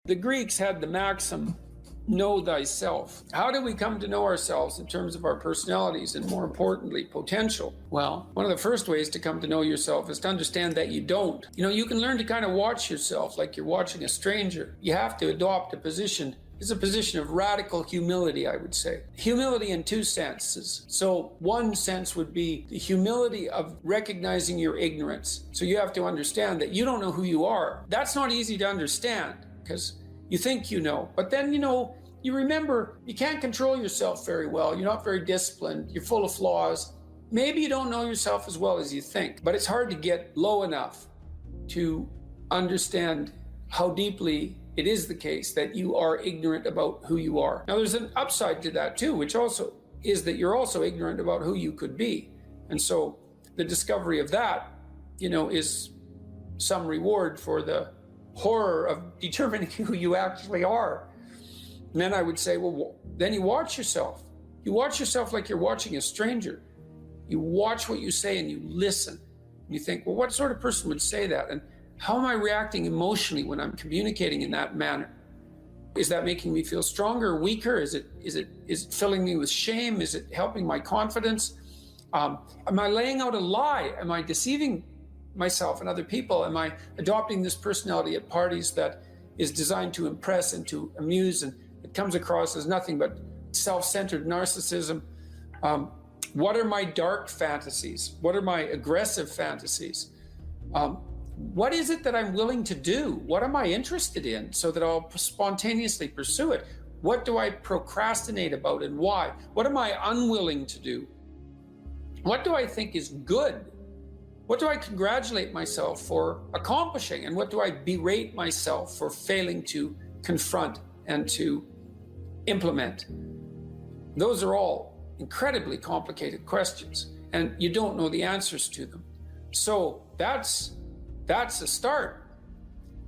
A: The Greeks had the maxim, know thyself. How do we come to know ourselves in terms of our personalities and, more importantly, potential? Well, one of the first ways to come to know yourself is to understand that you don't. You can learn to kind of watch yourself like you're watching a stranger. You have to adopt a position. It's a position of radical humility, I would say. Humility in two senses. So one sense would be the humility of recognizing your ignorance. So you have to understand that you don't know who you are. That's not easy to understand, because you think you know, but then you remember you can't control yourself very well. You're not very disciplined. You're full of flaws. Maybe you don't know yourself as well as you think, but it's hard to get low enough to understand how deeply it is the case that you are ignorant about who you are. Now, there's an upside to that too, which also is that you're also ignorant about who you could be. And so the discovery of that, is some reward for the horror of determining who you actually are. And then I would say, well, then you watch yourself. You watch yourself like you're watching a stranger. You watch what you say and you listen. And you think, well, what sort of person would say that? And how am I reacting emotionally when I'm communicating in that manner? Is that making me feel stronger, weaker? Is it filling me with shame? Is it helping my confidence? Am I laying out a lie? Am I deceiving myself and other people? Am I adopting this personality at parties that is designed to impress and to amuse, and it comes across as nothing but self-centered narcissism? What are my dark fantasies? What are my aggressive fantasies? What is it that I'm willing to do? What am I interested in so that I'll spontaneously pursue it? What do I procrastinate about and why? What am I unwilling to do? What do I think is good? What do I congratulate myself for accomplishing? And what do I berate myself for failing to confront and to implement? Those are all incredibly complicated questions, and you don't know the answers to them. So that's a start.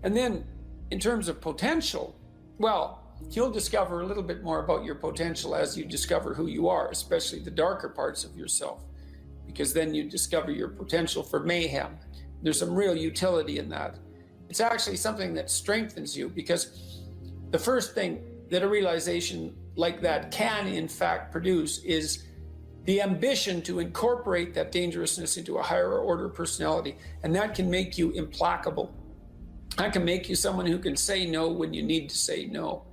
A: And then in terms of potential, well, you'll discover a little bit more about your potential as you discover who you are, especially the darker parts of yourself, because then you discover your potential for mayhem. There's some real utility in that. It's actually something that strengthens you, because the first thing that a realization like that can in fact produce is the ambition to incorporate that dangerousness into a higher order personality. And that can make you implacable. That can make you someone who can say no when you need to say no.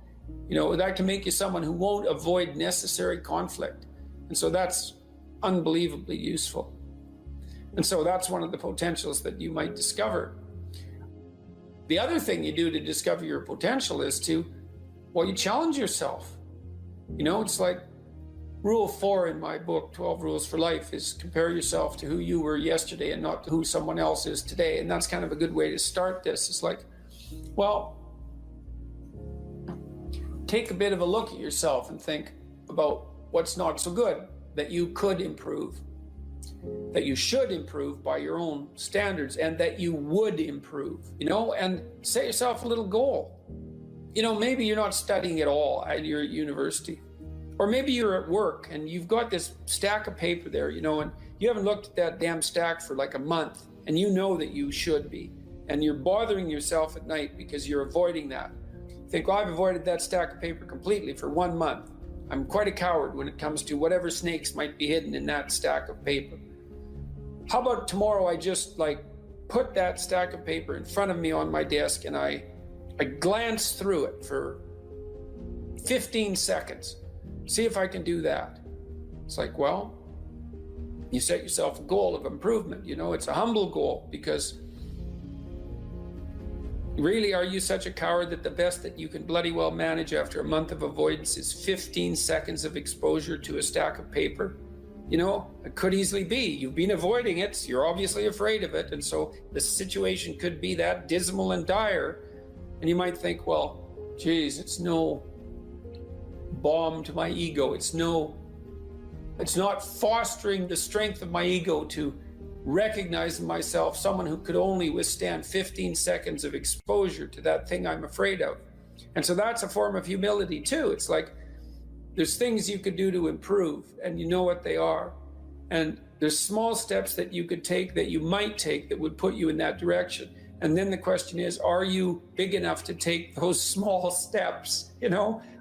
A: That can make you someone who won't avoid necessary conflict. And so that's unbelievably useful. And so that's one of the potentials that you might discover. The other thing you do to discover your potential is you challenge yourself. It's like Rule 4 in my book, 12 Rules for Life, is compare yourself to who you were yesterday and not to who someone else is today. And that's kind of a good way to start this. It's like, well, take a bit of a look at yourself and think about what's not so good that you could improve, that you should improve by your own standards, and that you would improve, and set yourself a little goal. Maybe you're not studying at all at your university. Or maybe you're at work and you've got this stack of paper there, and you haven't looked at that damn stack for like a month, and you know that you should be. And you're bothering yourself at night because you're avoiding that. You think, well, I've avoided that stack of paper completely for 1 month. I'm quite a coward when it comes to whatever snakes might be hidden in that stack of paper. How about tomorrow I just put that stack of paper in front of me on my desk and I glance through it for 15 seconds. See if I can do that. It's like, well, you set yourself a goal of improvement. It's a humble goal, because really, are you such a coward that the best that you can bloody well manage after a month of avoidance is 15 seconds of exposure to a stack of paper? It could easily be. You've been avoiding it. You're obviously afraid of it. And so the situation could be that dismal and dire. And you might think, well, geez, it's no balm to my ego. It's not fostering the strength of my ego to recognize in myself someone who could only withstand 15 seconds of exposure to that thing I'm afraid of. And so that's a form of humility too. It's like there's things you could do to improve, and you know what they are. And there's small steps that you could take, that you might take, that would put you in that direction. And then the question is, are you big enough to take those small steps?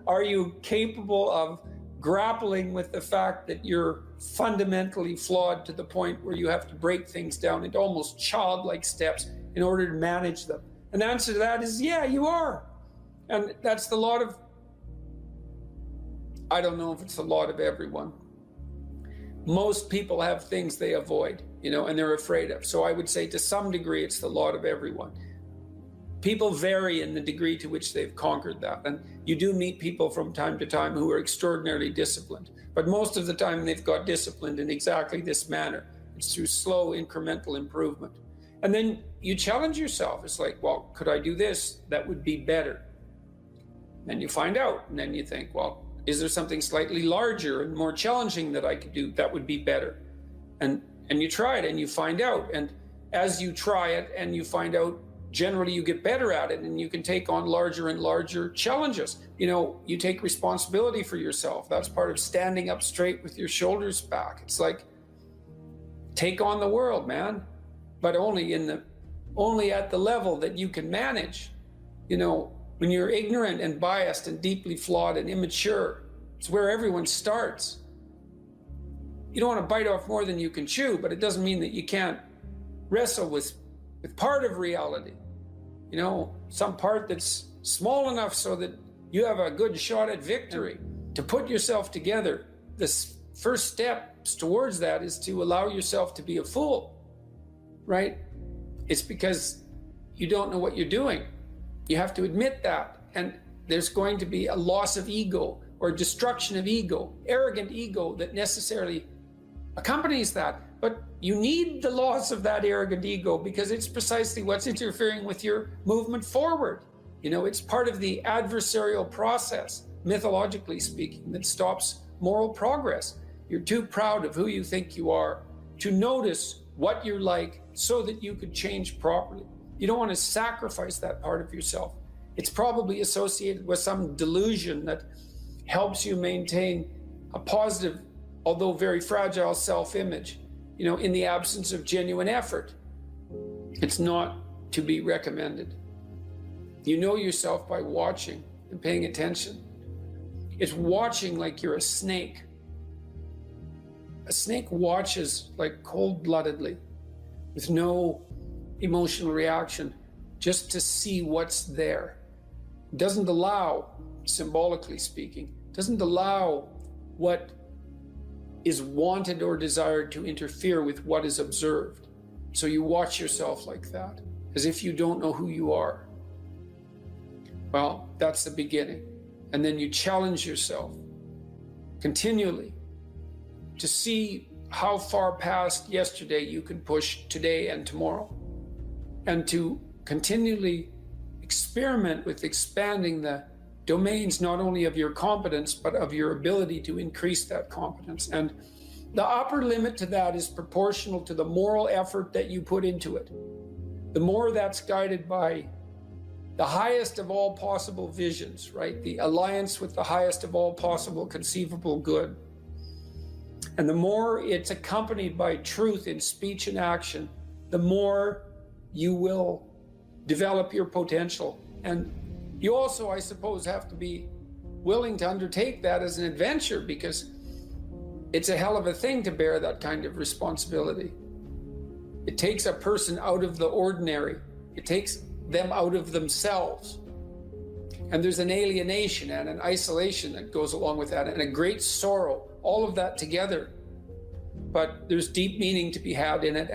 A: Are you capable of grappling with the fact that you're fundamentally flawed to the point where you have to break things down into almost childlike steps in order to manage them? And the answer to that is, yeah, you are. And that's the lot of, I don't know if it's the lot of everyone. Most people have things they avoid, and they're afraid of. So I would say to some degree, it's the lot of everyone. People vary in the degree to which they've conquered that. And you do meet people from time to time who are extraordinarily disciplined. But most of the time, they've got disciplined in exactly this manner. It's through slow incremental improvement. And then you challenge yourself. It's like, well, could I do this? That would be better. Then you find out, and then you think, well, is there something slightly larger and more challenging that I could do that would be better? And you try it and you find out. And as you try it and you find out, generally you get better at it and you can take on larger and larger challenges. You know, you take responsibility for yourself. That's part of standing up straight with your shoulders back. It's like, take on the world, man, but only at the level that you can manage. You know, when you're ignorant and biased and deeply flawed and immature, it's where everyone starts. You don't want to bite off more than you can chew, but it doesn't mean that you can't wrestle with part of reality. You know, some part that's small enough so that you have a good shot at victory. To put yourself together, the first steps towards that is to allow yourself to be a fool, right? It's because you don't know what you're doing. You have to admit that. And there's going to be a loss of ego or destruction of ego, arrogant ego that necessarily accompanies that. But you need the loss of that arrogant ego because it's precisely what's interfering with your movement forward. You know, it's part of the adversarial process, mythologically speaking, that stops moral progress. You're too proud of who you think you are to notice what you're like so that you could change properly. You don't want to sacrifice that part of yourself. It's probably associated with some delusion that helps you maintain a positive, although very fragile self-image, you know, in the absence of genuine effort. It's not to be recommended. You know yourself by watching and paying attention. It's watching like you're a snake. A snake watches like cold-bloodedly, with no emotional reaction, just to see what's there. It doesn't allow, symbolically speaking, doesn't allow what is wanted or desired to interfere with what is observed. So you watch yourself like that, as if you don't know who you are. Well, that's the beginning. And then you challenge yourself continually to see how far past yesterday you can push today and tomorrow, and to continually experiment with expanding the domains not only of your competence, but of your ability to increase that competence. And the upper limit to that is proportional to the moral effort that you put into it. The more that's guided by the highest of all possible visions, right? The alliance with the highest of all possible conceivable good. And the more it's accompanied by truth in speech and action, the more you will develop your potential. And you also, I suppose, have to be willing to undertake that as an adventure, because it's a hell of a thing to bear that kind of responsibility. It takes a person out of the ordinary. It takes them out of themselves. And there's an alienation and an isolation that goes along with that, and a great sorrow, all of that together. But there's deep meaning to be had in it,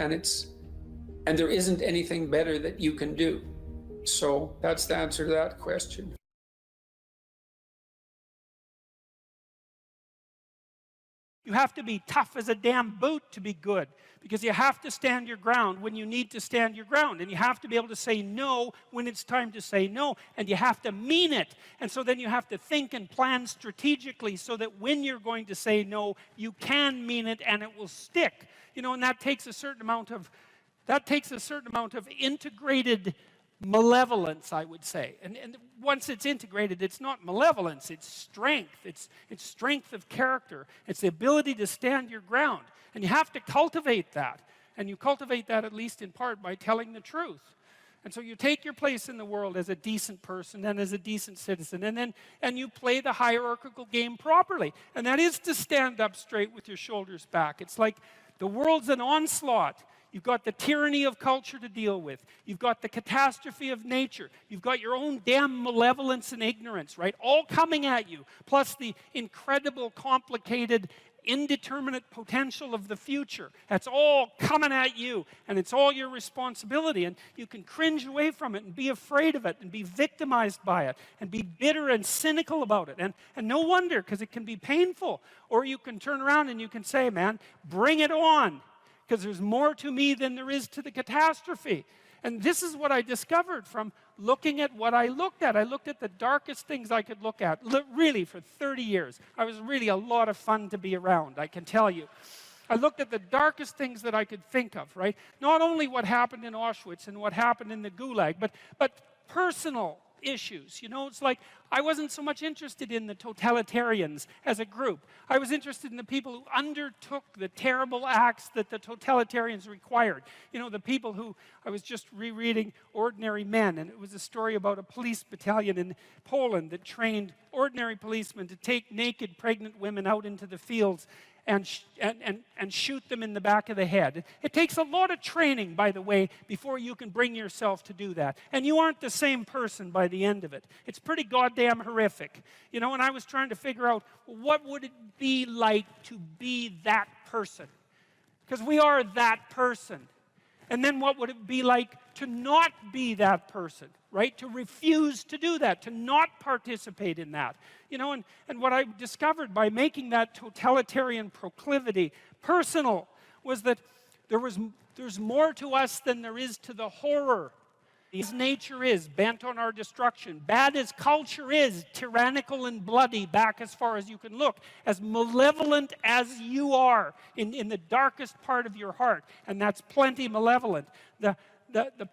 A: and there isn't anything better that you can do. So that's the answer to that question.
D: You have to be tough as a damn boot to be good, because you have to stand your ground when you need to stand your ground, and you have to be able to say no when it's time to say no, and you have to mean it. And so then you have to think and plan strategically so that when you're going to say no, you can mean it and it will stick. You know, and that takes a certain amount of integrated malevolence, I would say. And once it's integrated, it's not malevolence, it's strength. It's strength of character. It's the ability to stand your ground. And you have to cultivate that. And you cultivate that at least in part by telling the truth. And so you take your place in the world as a decent person and as a decent citizen, and you play the hierarchical game properly. And that is to stand up straight with your shoulders back. It's like the world's an onslaught. You've got the tyranny of culture to deal with. You've got the catastrophe of nature. You've got your own damn malevolence and ignorance, right? All coming at you, plus the incredible, complicated, indeterminate potential of the future. That's all coming at you, and it's all your responsibility. And you can cringe away from it and be afraid of it and be victimized by it and be bitter and cynical about it. And no wonder, because it can be painful. Or you can turn around and you can say, man, bring it on, because there's more to me than there is to the catastrophe. And this is what I discovered from looking at what I looked at. I looked at the darkest things I could look at, really, for 30 years. I was really a lot of fun to be around, I can tell you. I looked at the darkest things that I could think of, right? Not only what happened in Auschwitz and what happened in the Gulag, but personal issues. You know, it's like I wasn't so much interested in the totalitarians as a group. I was interested in the people who undertook the terrible acts that the totalitarians required. You know, the people who, I was just rereading Ordinary Men, and it was a story about a police battalion in Poland that trained ordinary policemen to take naked pregnant women out into the fields and shoot them in the back of the head. It takes a lot of training, by the way, before you can bring yourself to do that. And you aren't the same person by the end of it. It's pretty goddamn horrific. You know, and I was trying to figure out, what would it be like to be that person? Because we are that person. And then what would it be like to not be that person, right? To refuse to do that, to not participate in that. You know, and what I discovered by making that totalitarian proclivity personal was that there's more to us than there is to the horror. As nature is, bent on our destruction, bad as culture is, tyrannical and bloody, back as far as you can look, as malevolent as you are in the darkest part of your heart, and that's plenty malevolent. The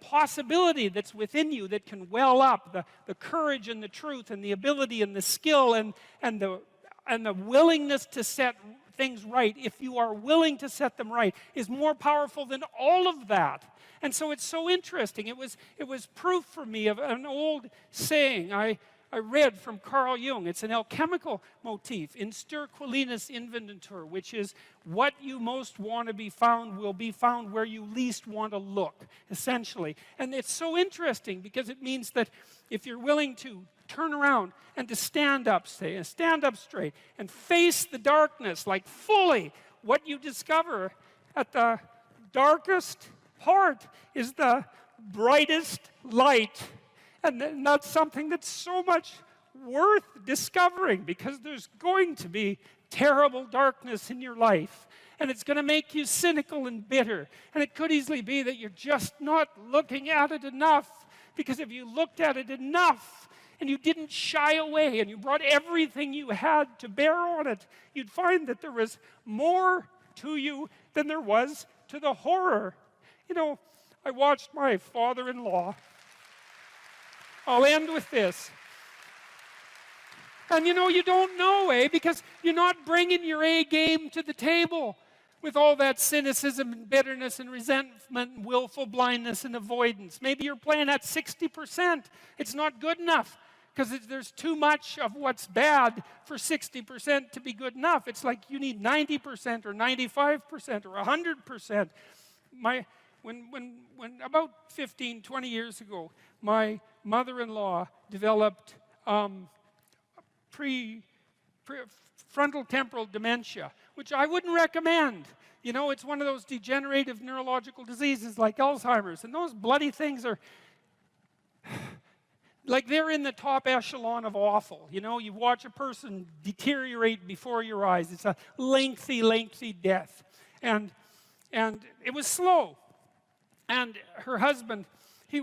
D: possibility that's within you that can well up, the courage and the truth and the ability and the skill and the willingness to set things right, if you are willing to set them right, is more powerful than all of that. And so it's so interesting. It was proof for me of an old saying I read from Carl Jung. It's an alchemical motif, in sterquilinus inventur, which is what you most want to be found will be found where you least want to look, essentially. And it's so interesting because it means that if you're willing to turn around and to stand up, stand up straight, and face the darkness like fully, what you discover at the darkest part is the brightest light. And that's something that's so much worth discovering, because there's going to be terrible darkness in your life. And it's going to make you cynical and bitter. And it could easily be that you're just not looking at it enough. Because if you looked at it enough, and you didn't shy away, and you brought everything you had to bear on it, you'd find that there was more to you than there was to the horror. You know, I watched my father-in-law. I'll end with this. And you know, you don't know, because you're not bringing your A game to the table with all that cynicism and bitterness and resentment and willful blindness and avoidance. Maybe you're playing at 60%. It's not good enough, because there's too much of what's bad for 60% to be good enough. It's like you need 90% or 95% or 100%. When about 15, 20 years ago, my mother-in-law developed frontal temporal dementia, which I wouldn't recommend. You know, it's one of those degenerative neurological diseases like Alzheimer's, and those bloody things are like they're in the top echelon of awful. You know, you watch a person deteriorate before your eyes. It's a lengthy, lengthy death. And it was slow. And her husband, he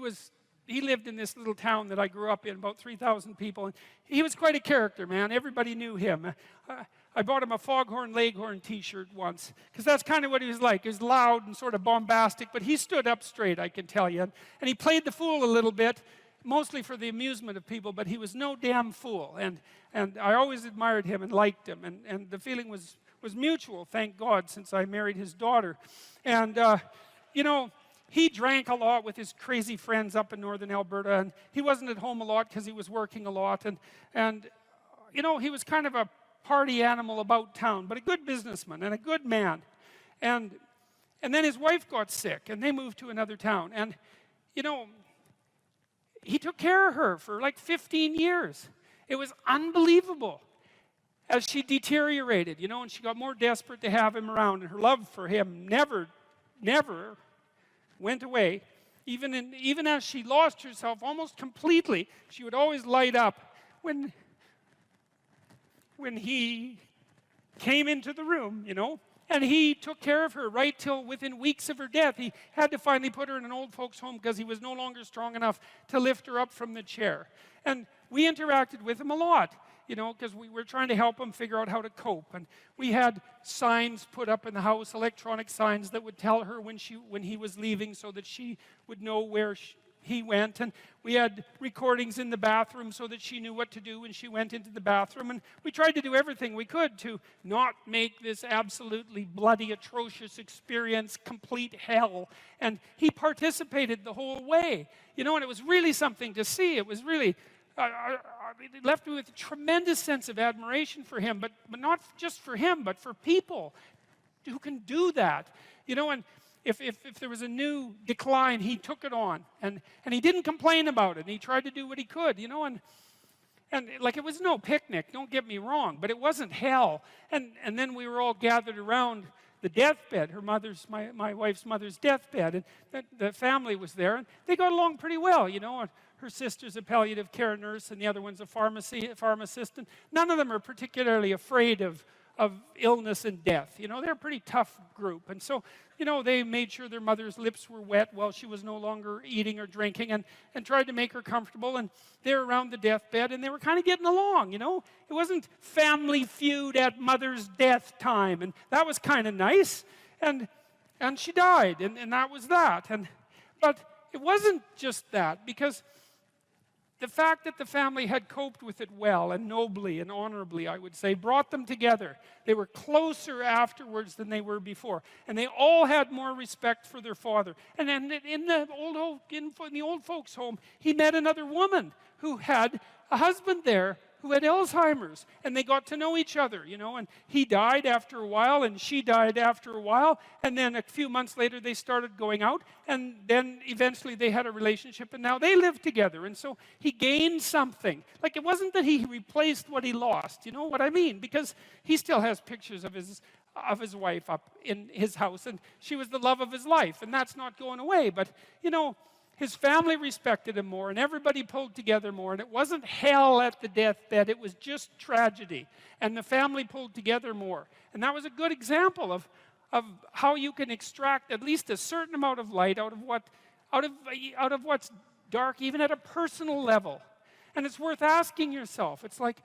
D: lived in this little town that I grew up in, about 3,000 people. And he was quite a character, man. Everybody knew him. I bought him a Foghorn Leghorn t-shirt once, because that's kind of what he was like. He was loud and sort of bombastic, but he stood up straight, I can tell you. And he played the fool a little bit, mostly for the amusement of people, but he was no damn fool. And I always admired him and liked him. And the feeling was mutual, thank God, since I married his daughter. And, you know, he drank a lot with his crazy friends up in northern Alberta, and he wasn't at home a lot because he was working a lot. And you know, he was kind of a party animal about town, but a good businessman and a good man. And then his wife got sick, and they moved to another town. And, you know, he took care of her for like 15 years. It was unbelievable as she deteriorated, you know, and she got more desperate to have him around, and her love for him never went away. Even as she lost herself almost completely, she would always light up when he came into the room, you know. And he took care of her right till within weeks of her death. He had to finally put her in an old folks' home because he was no longer strong enough to lift her up from the chair. And we interacted with him a lot, you know, because we were trying to help him figure out how to cope. And we had signs put up in the house, electronic signs that would tell her when he was leaving so that she would know where he went. And we had recordings in the bathroom so that she knew what to do when she went into the bathroom. And we tried to do everything we could to not make this absolutely bloody, atrocious experience complete hell. And he participated the whole way. You know, and it was really something to see. It was really, it left me with a tremendous sense of admiration for him, but not just for him, but for people who can do that. You know, and if there was a new decline, he took it on, and he didn't complain about it, and he tried to do what he could, you know, and like, it was no picnic, don't get me wrong, but it wasn't hell. And then we were all gathered around the deathbed, my wife's mother's deathbed, and the family was there, and they got along pretty well, you know. Her sister's a palliative care nurse, and the other one's a pharmacist, and none of them are particularly afraid of illness and death. You know, they're a pretty tough group. And so, you know, they made sure their mother's lips were wet while she was no longer eating or drinking, and tried to make her comfortable. And they're around the deathbed, and they were kind of getting along, you know. It wasn't Family Feud at mother's death time, and that was kind of nice. And she died, and that was that. But it wasn't just that, because the fact that the family had coped with it well and nobly and honorably, I would say, brought them together. They were closer afterwards than they were before. And they all had more respect for their father. And then in the old folks' home, he met another woman who had a husband there who had Alzheimer's, and they got to know each other, you know, and he died after a while, and she died after a while, and then a few months later they started going out, and then eventually they had a relationship, and now they live together. And so he gained something. Like, it wasn't that he replaced what he lost, you know what I mean? Because he still has pictures of his wife up in his house, and she was the love of his life, and that's not going away. But, you know, his family respected him more, and everybody pulled together more, and it wasn't hell at the deathbed, it was just tragedy, and the family pulled together more. And that was a good example of how you can extract at least a certain amount of light out of what's dark, even at a personal level. And it's worth asking yourself. It's like,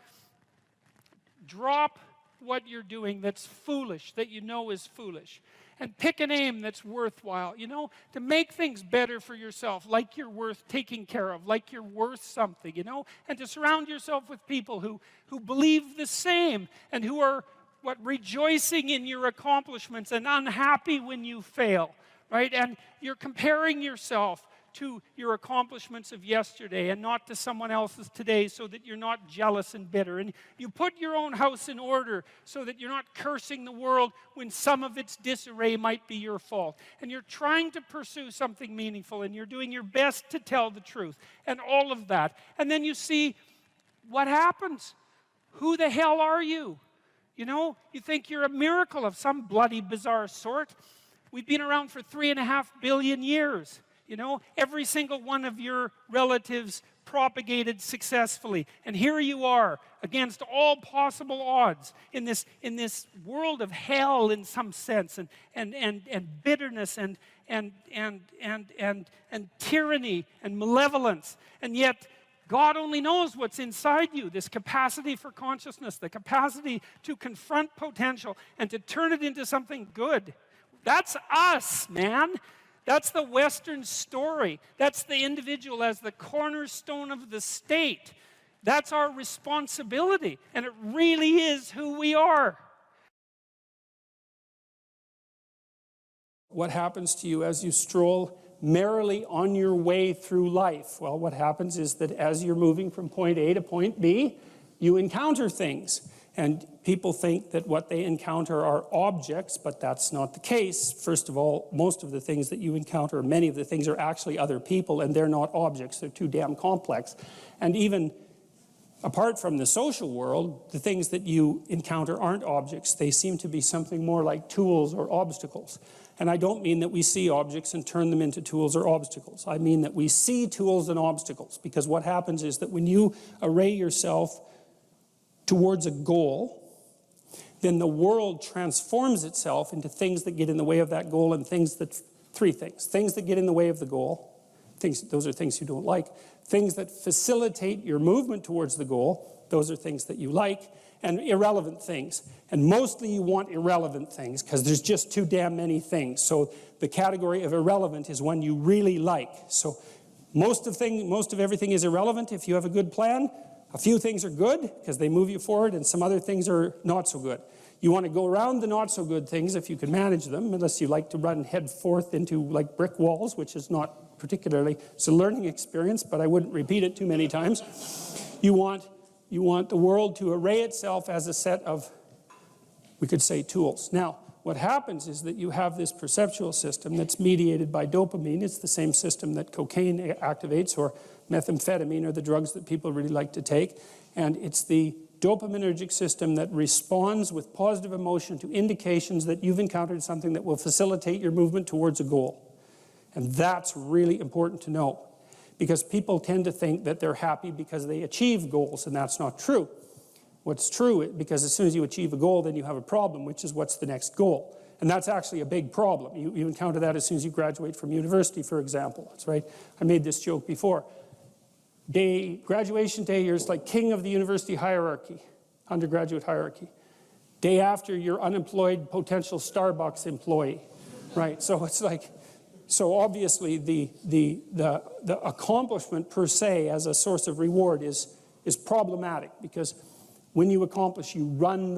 D: drop what you're doing that's foolish, that you know is foolish, and pick an aim that's worthwhile, you know, to make things better for yourself, like you're worth taking care of, like you're worth something, you know, and to surround yourself with people who believe the same and who are rejoicing in your accomplishments and unhappy when you fail, right? And you're comparing yourself to your accomplishments of yesterday and not to someone else's today, so that you're not jealous and bitter. And you put your own house in order so that you're not cursing the world when some of its disarray might be your fault. And you're trying to pursue something meaningful, and you're doing your best to tell the truth, and all of that. And then you see what happens. Who the hell are you? You know, you think you're a miracle of some bloody bizarre sort. We've been around for 3.5 billion years. You know, every single one of your relatives propagated successfully. And here you are, against all possible odds, in this world of hell in some sense, and bitterness and tyranny and malevolence. And yet, God only knows what's inside you, this capacity for consciousness, the capacity to confront potential and to turn it into something good. That's us, man. That's the Western story. That's the individual as the cornerstone of the state. That's our responsibility, and it really is who we are.
A: What happens to you as you stroll merrily on your way through life? Well, what happens is that as you're moving from point A to point B, you encounter things. And people think that what they encounter are objects, but that's not the case. First of all, most of the things that you encounter, many of the things, are actually other people, and they're not objects. They're too damn complex. And even apart from the social world, the things that you encounter aren't objects. They seem to be something more like tools or obstacles. And I don't mean that we see objects and turn them into tools or obstacles. I mean that we see tools and obstacles, because what happens is that when you array yourself towards a goal, then the world transforms itself into things that get in the way of that goal, and three things. Things that get in the way of the goal, those are things you don't like. Things that facilitate your movement towards the goal, those are things that you like. And irrelevant things. And mostly you want irrelevant things because there's just too damn many things. So the category of irrelevant is one you really like. So most of everything is irrelevant if you have a good plan. A few things are good because they move you forward, and some other things are not so good. You want to go around the not so good things if you can manage them, unless you like to run head forth into like brick walls, which is not particularly, it's a learning experience, but I wouldn't repeat it too many times. You want the world to array itself as a set of, we could say, tools. Now, what happens is that you have this perceptual system that's mediated by dopamine. It's the same system that cocaine activates, or methamphetamine, or the drugs that people really like to take. And it's the dopaminergic system that responds with positive emotion to indications that you've encountered something that will facilitate your movement towards a goal. And that's really important to know, because people tend to think that they're happy because they achieve goals, and that's not true. What's true, because as soon as you achieve a goal, then you have a problem, which is what's the next goal. And that's actually a big problem. You encounter that as soon as you graduate from university, for example. That's right. I made this joke before. Graduation day, you're like king of the university hierarchy, undergraduate hierarchy. Day after, you're unemployed potential Starbucks employee, right? So it's like, so obviously the accomplishment per se as a source of reward is problematic, because when you accomplish, you run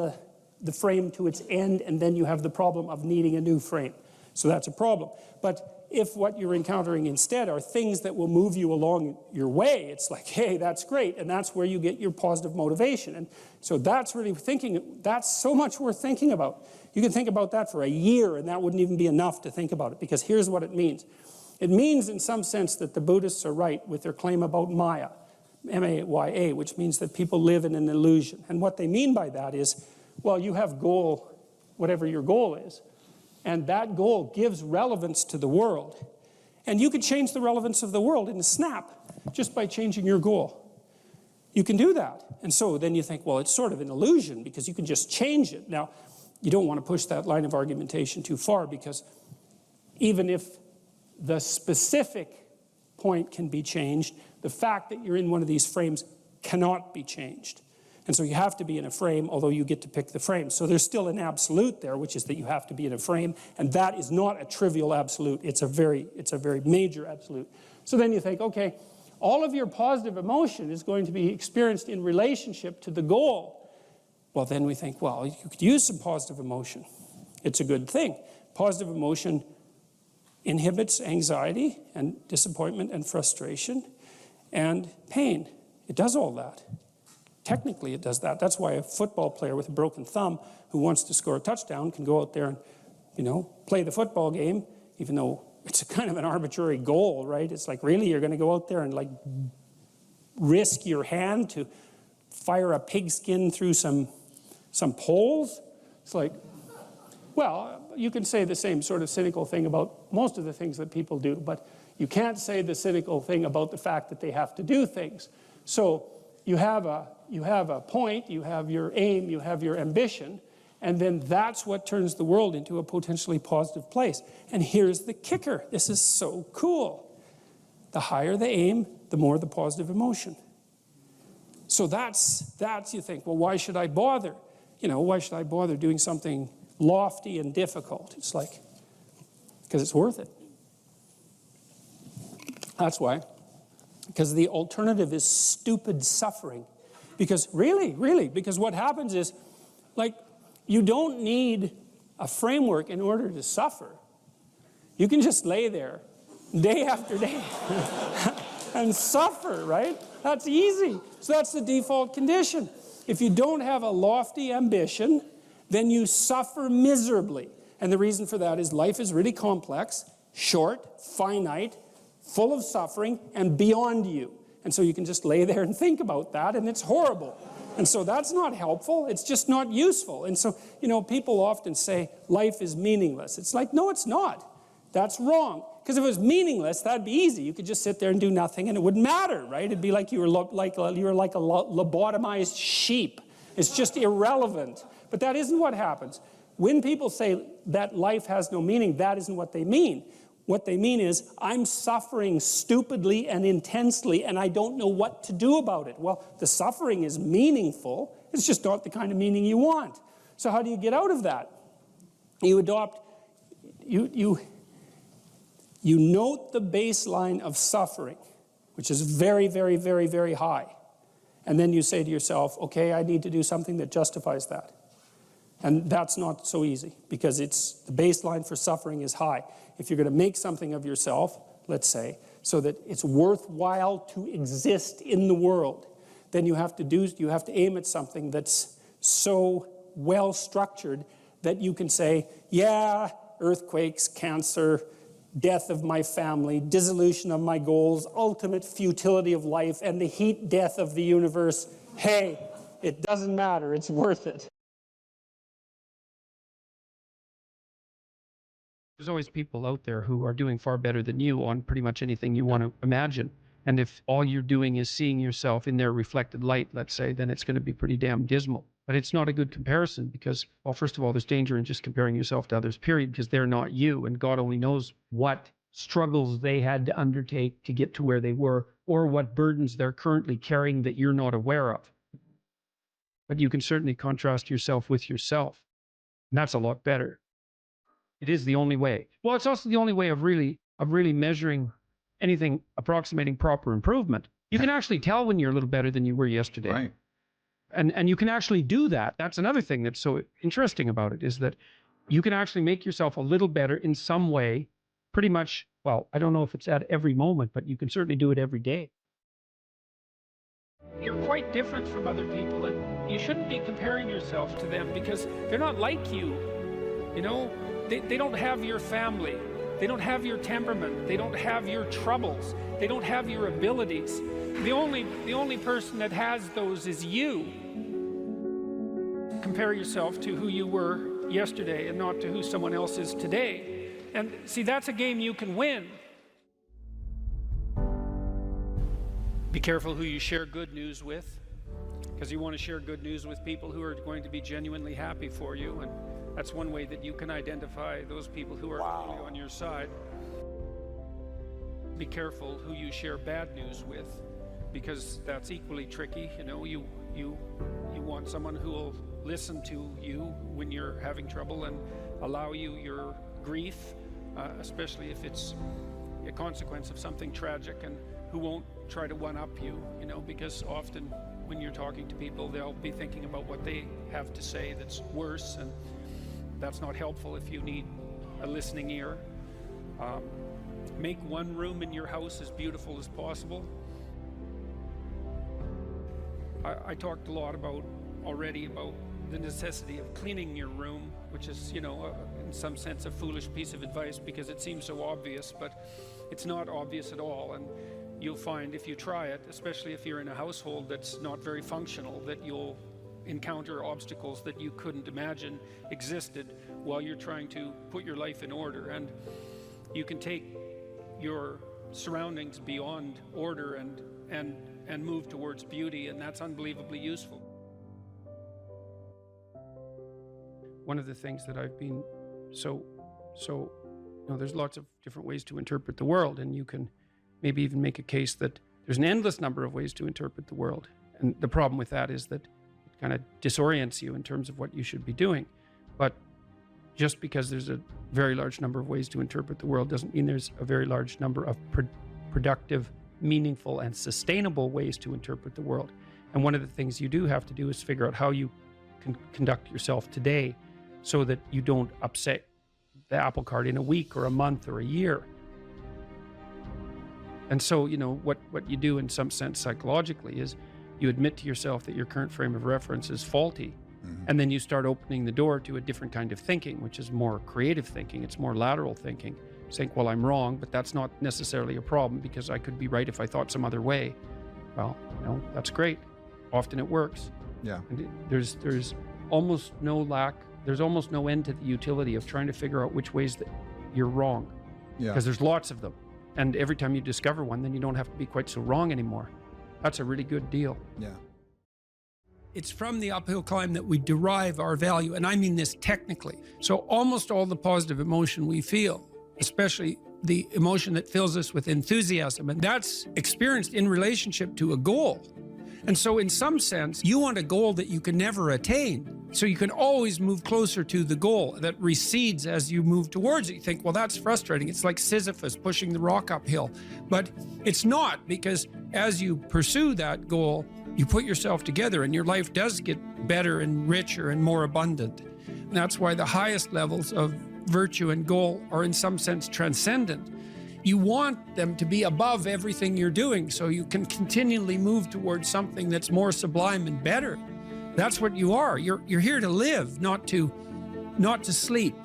A: the frame to its end, and then you have the problem of needing a new frame. So that's a problem. But if what you're encountering instead are things that will move you along your way, it's like, hey, that's great, and that's where you get your positive motivation. And so that's really that's so much worth thinking about. You can think about that for a year, and that wouldn't even be enough to think about it, because here's what it means. It means, in some sense, that the Buddhists are right with their claim about Maya, M-A-Y-A, which means that people live in an illusion. And what they mean by that is, well, you have goal, whatever your goal is, and that goal gives relevance to the world. And you could change the relevance of the world in a snap just by changing your goal. You can do that. And so then you think, well, it's sort of an illusion because you can just change it. Now, you don't want to push that line of argumentation too far, because even if the specific point can be changed, the fact that you're in one of these frames cannot be changed. And so you have to be in a frame, although you get to pick the frame. So there's still an absolute there, which is that you have to be in a frame, and that is not a trivial absolute. It's a very major absolute. So then you think, okay, all of your positive emotion is going to be experienced in relationship to the goal. Well, then we think, well, you could use some positive emotion. It's a good thing. Positive emotion inhibits anxiety and disappointment and frustration and pain. It does all that. Technically, it does that. That's why a football player with a broken thumb who wants to score a touchdown can go out there and, play the football game, even though it's a kind of an arbitrary goal, right? It's like, really, you're going to go out there and like risk your hand to fire a pigskin through some poles? It's like, well, you can say the same sort of cynical thing about most of the things that people do, but you can't say the cynical thing about the fact that they have to do things. So you have a point, you have your aim, you have your ambition, and then that's what turns the world into a potentially positive place. And here's the kicker. This is so cool. The higher the aim, the more the positive emotion. So that's you think, well, why should I bother? Why should I bother doing something lofty and difficult? It's like, because it's worth it. That's why. Because the alternative is stupid suffering. Because really, because what happens is, like, you don't need a framework in order to suffer. You can just lay there day after day and suffer, right? That's easy. So that's the default condition. If you don't have a lofty ambition, then you suffer miserably. And the reason for that is life is really complex, short, finite, full of suffering, and beyond you. And so you can just lay there and think about that, and it's horrible. And so that's not helpful. It's just not useful. And so, people often say life is meaningless. It's like, no, it's not. That's wrong. Because if it was meaningless, that'd be easy. You could just sit there and do nothing, and it wouldn't matter, right? It'd be like you were like a lobotomized sheep It's just irrelevant. But that isn't what happens. When people say that life has no meaning, that isn't what they mean. What they mean is, I'm suffering stupidly and intensely, and I don't know what to do about it. Well, the suffering is meaningful. It's just not the kind of meaning you want. So how do you get out of that? You adopt, you note the baseline of suffering, which is very, very, very, very high. And then you say to yourself, okay, I need to do something that justifies that. And that's not so easy, because the baseline for suffering is high. If you're going to make something of yourself, let's say, so that it's worthwhile to exist in the world, then you have to aim at something that's so well structured that you can say, yeah, earthquakes, cancer, death of my family, dissolution of my goals, ultimate futility of life, and the heat death of the universe. Hey, it doesn't matter, it's worth it.
D: There's always people out there who are doing far better than you on pretty much anything you want to imagine. And if all you're doing is seeing yourself in their reflected light, let's say, then it's going to be pretty damn dismal. But it's not a good comparison because, well, first of all, there's danger in just comparing yourself to others, period, because they're not you. And God only knows what struggles they had to undertake to get to where they were, or what burdens they're currently carrying that you're not aware of. But you can certainly contrast yourself with yourself. And that's a lot better. It is the only way. Well, it's also the only way of really measuring anything approximating proper improvement. You can actually tell when you're a little better than you were yesterday.
F: Right.
D: And you can actually do that. That's another thing that's so interesting about it, is that you can actually make yourself a little better in some way, pretty much, well, I don't know if it's at every moment, but you can certainly do it every day.
A: You're quite different from other people, and you shouldn't be comparing yourself to them because they're not like you. You know, they don't have your family. They don't have your temperament. They don't have your troubles. They don't have your abilities. The only person that has those is you. Compare yourself to who you were yesterday and not to who someone else is today. And see, that's a game you can win. Be careful who you share good news with, because you want to share good news with people who are going to be genuinely happy for you, and that's one way that you can identify those people who are really on your side. Be careful who you share bad news with, because that's equally tricky. You know, you want someone who will listen to you when you're having trouble and allow you your grief, especially if it's a consequence of something tragic, and who won't try to one-up you, you know, because often when you're talking to people, they'll be thinking about what they have to say that's worse, and that's not helpful if you need a listening ear. Make one room in your house as beautiful as possible. I talked a lot already about the necessity of cleaning your room, which is, you know, in some sense a foolish piece of advice because it seems so obvious, but it's not obvious at all. And you'll find if you try it, especially if you're in a household that's not very functional, that you'll encounter obstacles that you couldn't imagine existed while you're trying to put your life in order. And you can take your surroundings beyond order and move towards beauty, and that's unbelievably useful. One of the things that I've been you know, there's lots of different ways to interpret the world, and you can maybe even make a case that there's an endless number of ways to interpret the world. And the problem with that is that it kind of disorients you in terms of what you should be doing. But just because there's a very large number of ways to interpret the world doesn't mean there's a very large number of productive, meaningful, and sustainable ways to interpret the world. And one of the things you do have to do is figure out how you can conduct yourself today so that you don't upset the apple cart in a week or a month or a year. And so, you know, what you do in some sense psychologically is you admit to yourself that your current frame of reference is faulty. Mm-hmm. And then you start opening the door to a different kind of thinking, which is more creative thinking. It's more lateral thinking, saying, well, I'm wrong, but that's not necessarily a problem because I could be right if I thought some other way. Well, you know, that's great. Often it works.
F: Yeah.
D: And there's almost no end to the utility of trying to figure out which ways that you're wrong.
F: Yeah.
D: Because there's lots of them. And every time you discover one, then you don't have to be quite so wrong anymore. That's a really good deal.
F: Yeah.
A: It's from the uphill climb that we derive our value, and I mean this technically. So almost all the positive emotion we feel, especially the emotion that fills us with enthusiasm, and that's experienced in relationship to a goal. And so in some sense, you want a goal that you can never attain. So you can always move closer to the goal that recedes as you move towards it. You think, well, that's frustrating. It's like Sisyphus pushing the rock uphill. But it's not, because as you pursue that goal, you put yourself together and your life does get better and richer and more abundant. And that's why the highest levels of virtue and goal are in some sense transcendent. You want them to be above everything you're doing so you can continually move towards something that's more sublime and better. That's what you are. You're here to live, not to sleep.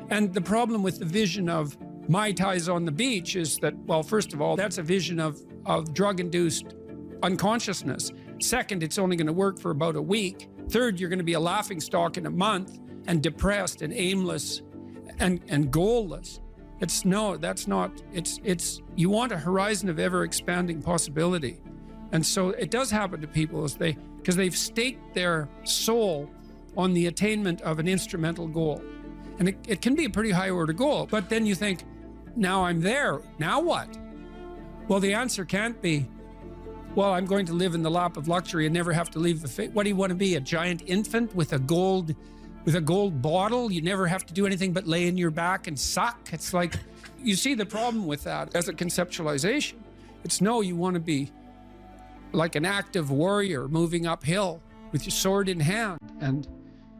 A: And the problem with the vision of Mai Tais on the beach is that, well, first of all, that's a vision of drug-induced unconsciousness. Second, it's only going to work for about a week. Third, you're going to be a laughingstock in a month and depressed and aimless and goalless. You want a horizon of ever-expanding possibility. And so it does happen to people because they've staked their soul on the attainment of an instrumental goal. And it can be a pretty high order goal, but then you think, now I'm there, now what? Well, the answer can't be, well, I'm going to live in the lap of luxury and never have to leave the faith. What do you want to be, a giant infant with a gold bottle? You never have to do anything but lay in your back and suck. It's like, you see the problem with that as a conceptualization. It's no, you want to be like an active warrior moving uphill with your sword in hand. And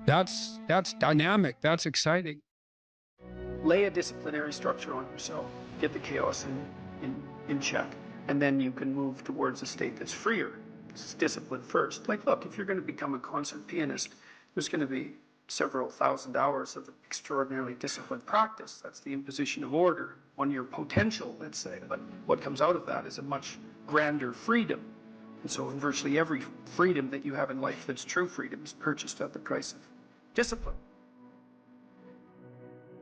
A: that's dynamic, that's exciting. Lay a disciplinary structure on yourself. Get the chaos in check. And then you can move towards a state that's freer. It's discipline first. Like, look, if you're going to become a concert pianist, there's going to be several thousand hours of extraordinarily disciplined practice. That's the imposition of order on your potential, let's say. But what comes out of that is a much grander freedom. And so in virtually every freedom that you have in life that's true freedom is purchased at the price of discipline.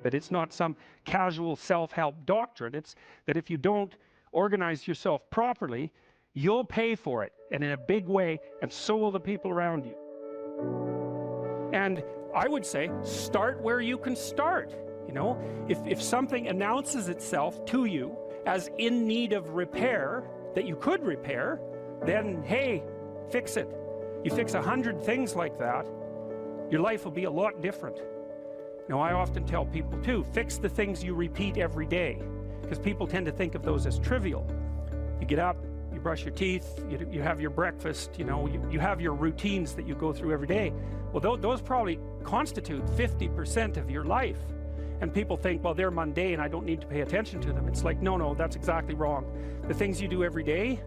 D: But it's not some casual self-help doctrine. It's that if you don't organize yourself properly, you'll pay for it, and in a big way, and so will the people around you. And I would say, start where you can start. You know, if something announces itself to you as in need of repair, that you could repair, then hey, fix it. You fix 100 things like that, your life will be a lot different. You know, I often tell people too, fix the things you repeat every day, because people tend to think of those as trivial. You get up, you brush your teeth, you have your breakfast, you know, you have your routines that you go through every day. Well, those probably constitute 50% of your life. And people think, well, they're mundane, I don't need to pay attention to them. It's like, no, that's exactly wrong. The things you do every day,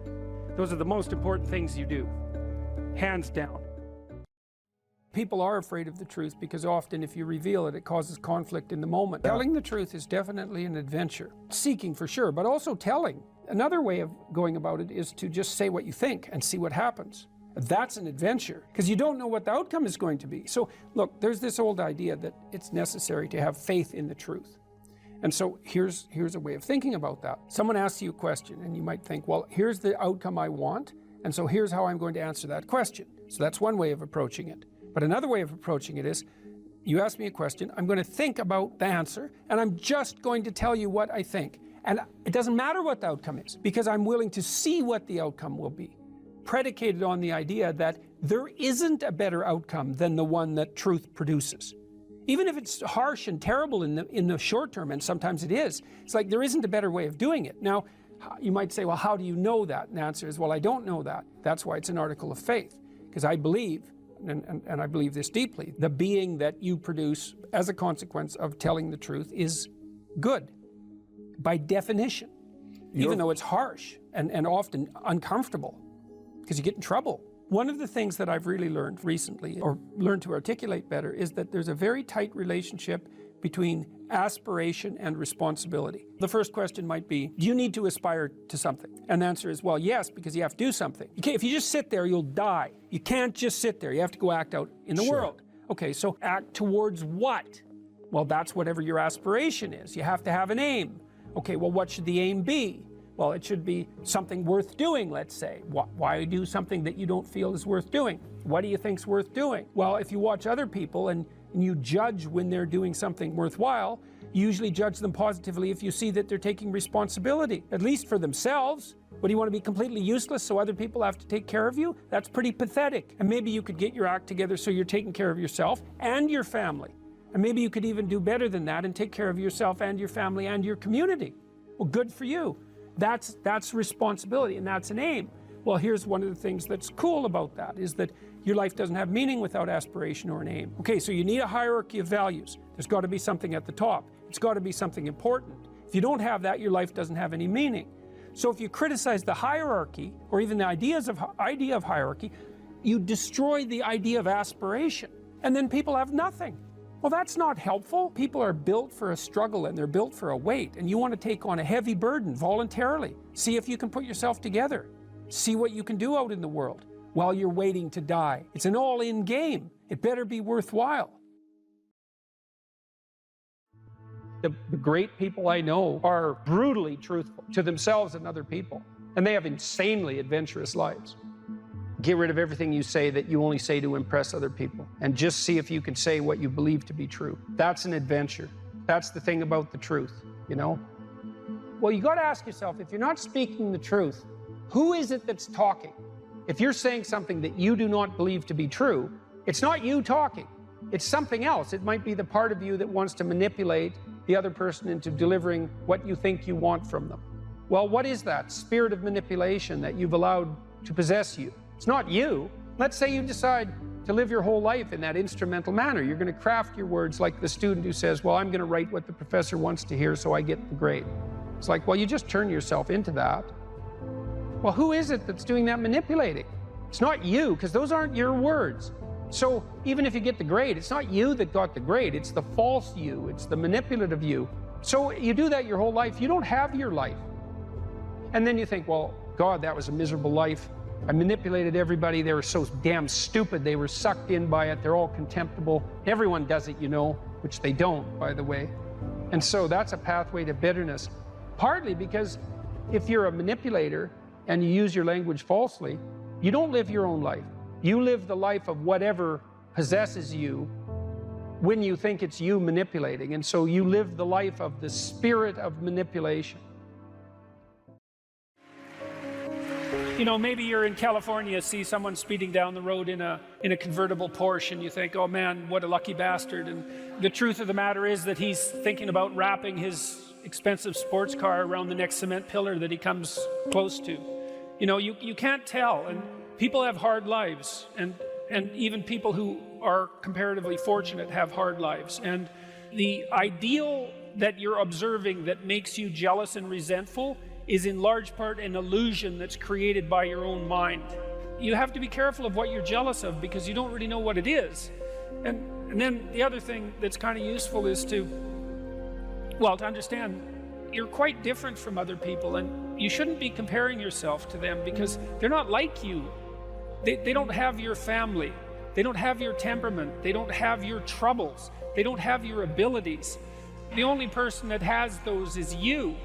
D: those are the most important things you do, hands down.
A: People are afraid of the truth because often if you reveal it, it causes conflict in the moment. Telling the truth is definitely an adventure. Seeking for sure, but also telling. Another way of going about it is to just say what you think and see what happens. That's an adventure because you don't know what the outcome is going to be. So look, there's this old idea that it's necessary to have faith in the truth. And so here's a way of thinking about that. Someone asks you a question and you might think, well, here's the outcome I want, and so here's how I'm going to answer that question. So that's one way of approaching it. But another way of approaching it is, you ask me a question, I'm going to think about the answer, and I'm just going to tell you what I think. And it doesn't matter what the outcome is, because I'm willing to see what the outcome will be, predicated on the idea that there isn't a better outcome than the one that truth produces. Even if it's harsh and terrible in the short term, and sometimes it is, it's like there isn't a better way of doing it. Now, you might say, well, how do you know that? And the answer is, well, I don't know that. That's why it's an article of faith, because I believe, and I believe this deeply, the being that you produce as a consequence of telling the truth is good, by definition, even though it's harsh and often uncomfortable, because you get in trouble. One of the things that I've really learned recently, or learned to articulate better, is that there's a very tight relationship between aspiration and responsibility. The first question might be, do you need to aspire to something? And the answer is, well, yes, because you have to do something. If you just sit there, you'll die. You can't just sit there. You have to go act out in the world. Okay, so act towards what? Well, that's whatever your aspiration is. You have to have an aim. Okay, well, what should the aim be? Well, it should be something worth doing, let's say. Why do something that you don't feel is worth doing? What do you think's worth doing? Well, if you watch other people and you judge when they're doing something worthwhile, you usually judge them positively if you see that they're taking responsibility, at least for themselves. What, do you want to be completely useless so other people have to take care of you? That's pretty pathetic. And maybe you could get your act together so you're taking care of yourself and your family. And maybe you could even do better than that and take care of yourself and your family and your community. Well, good for you. That's responsibility, and that's an aim. Well, here's one of the things that's cool about that, is that your life doesn't have meaning without aspiration or an aim. Okay, so you need a hierarchy of values. There's got to be something at the top. It's got to be something important. If you don't have that, your life doesn't have any meaning. So if you criticize the hierarchy, or even the idea of hierarchy, you destroy the idea of aspiration, and then people have nothing. Well, that's not helpful. People are built for a struggle and they're built for a weight, and you want to take on a heavy burden voluntarily. See if you can put yourself together. See what you can do out in the world while you're waiting to die. It's an all-in game. It better be worthwhile. The great people I know are brutally truthful to themselves and other people, and they have insanely adventurous lives. Get rid of everything you say that you only say to impress other people, and just see if you can say what you believe to be true. That's an adventure. That's the thing about the truth, you know? Well, you got to ask yourself, if you're not speaking the truth, who is it that's talking? If you're saying something that you do not believe to be true, it's not you talking. It's something else. It might be the part of you that wants to manipulate the other person into delivering what you think you want from them. Well, what is that spirit of manipulation that you've allowed to possess you? It's not you. Let's say you decide to live your whole life in that instrumental manner. You're going to craft your words like the student who says, well, I'm going to write what the professor wants to hear so I get the grade. It's like, well, you just turn yourself into that. Well, who is it that's doing that manipulating? It's not you, because those aren't your words. So even if you get the grade, it's not you that got the grade. It's the false you. It's the manipulative you. So you do that your whole life. You don't have your life. And then you think, well, God, that was a miserable life. I manipulated everybody. They were so damn stupid. They were sucked in by it. They're all contemptible. Everyone does it, you know, which they don't, by the way. And so that's a pathway to bitterness. Partly because if you're a manipulator and you use your language falsely, you don't live your own life. You live the life of whatever possesses you when you think it's you manipulating. And so you live the life of the spirit of manipulation. You know, maybe you're in California, see someone speeding down the road in a convertible Porsche, and you think, oh man, what a lucky bastard. And the truth of the matter is that he's thinking about wrapping his expensive sports car around the next cement pillar that he comes close to. You know, you can't tell. And people have hard lives, and even people who are comparatively fortunate have hard lives. And the ideal that you're observing that makes you jealous and resentful is in large part an illusion that's created by your own mind. You have to be careful of what you're jealous of, because you don't really know what it is. And then the other thing that's kind of useful is to understand you're quite different from other people, and you shouldn't be comparing yourself to them, because they're not like you. They don't have your family. They don't have your temperament. They don't have your troubles. They don't have your abilities. The only person that has those is you.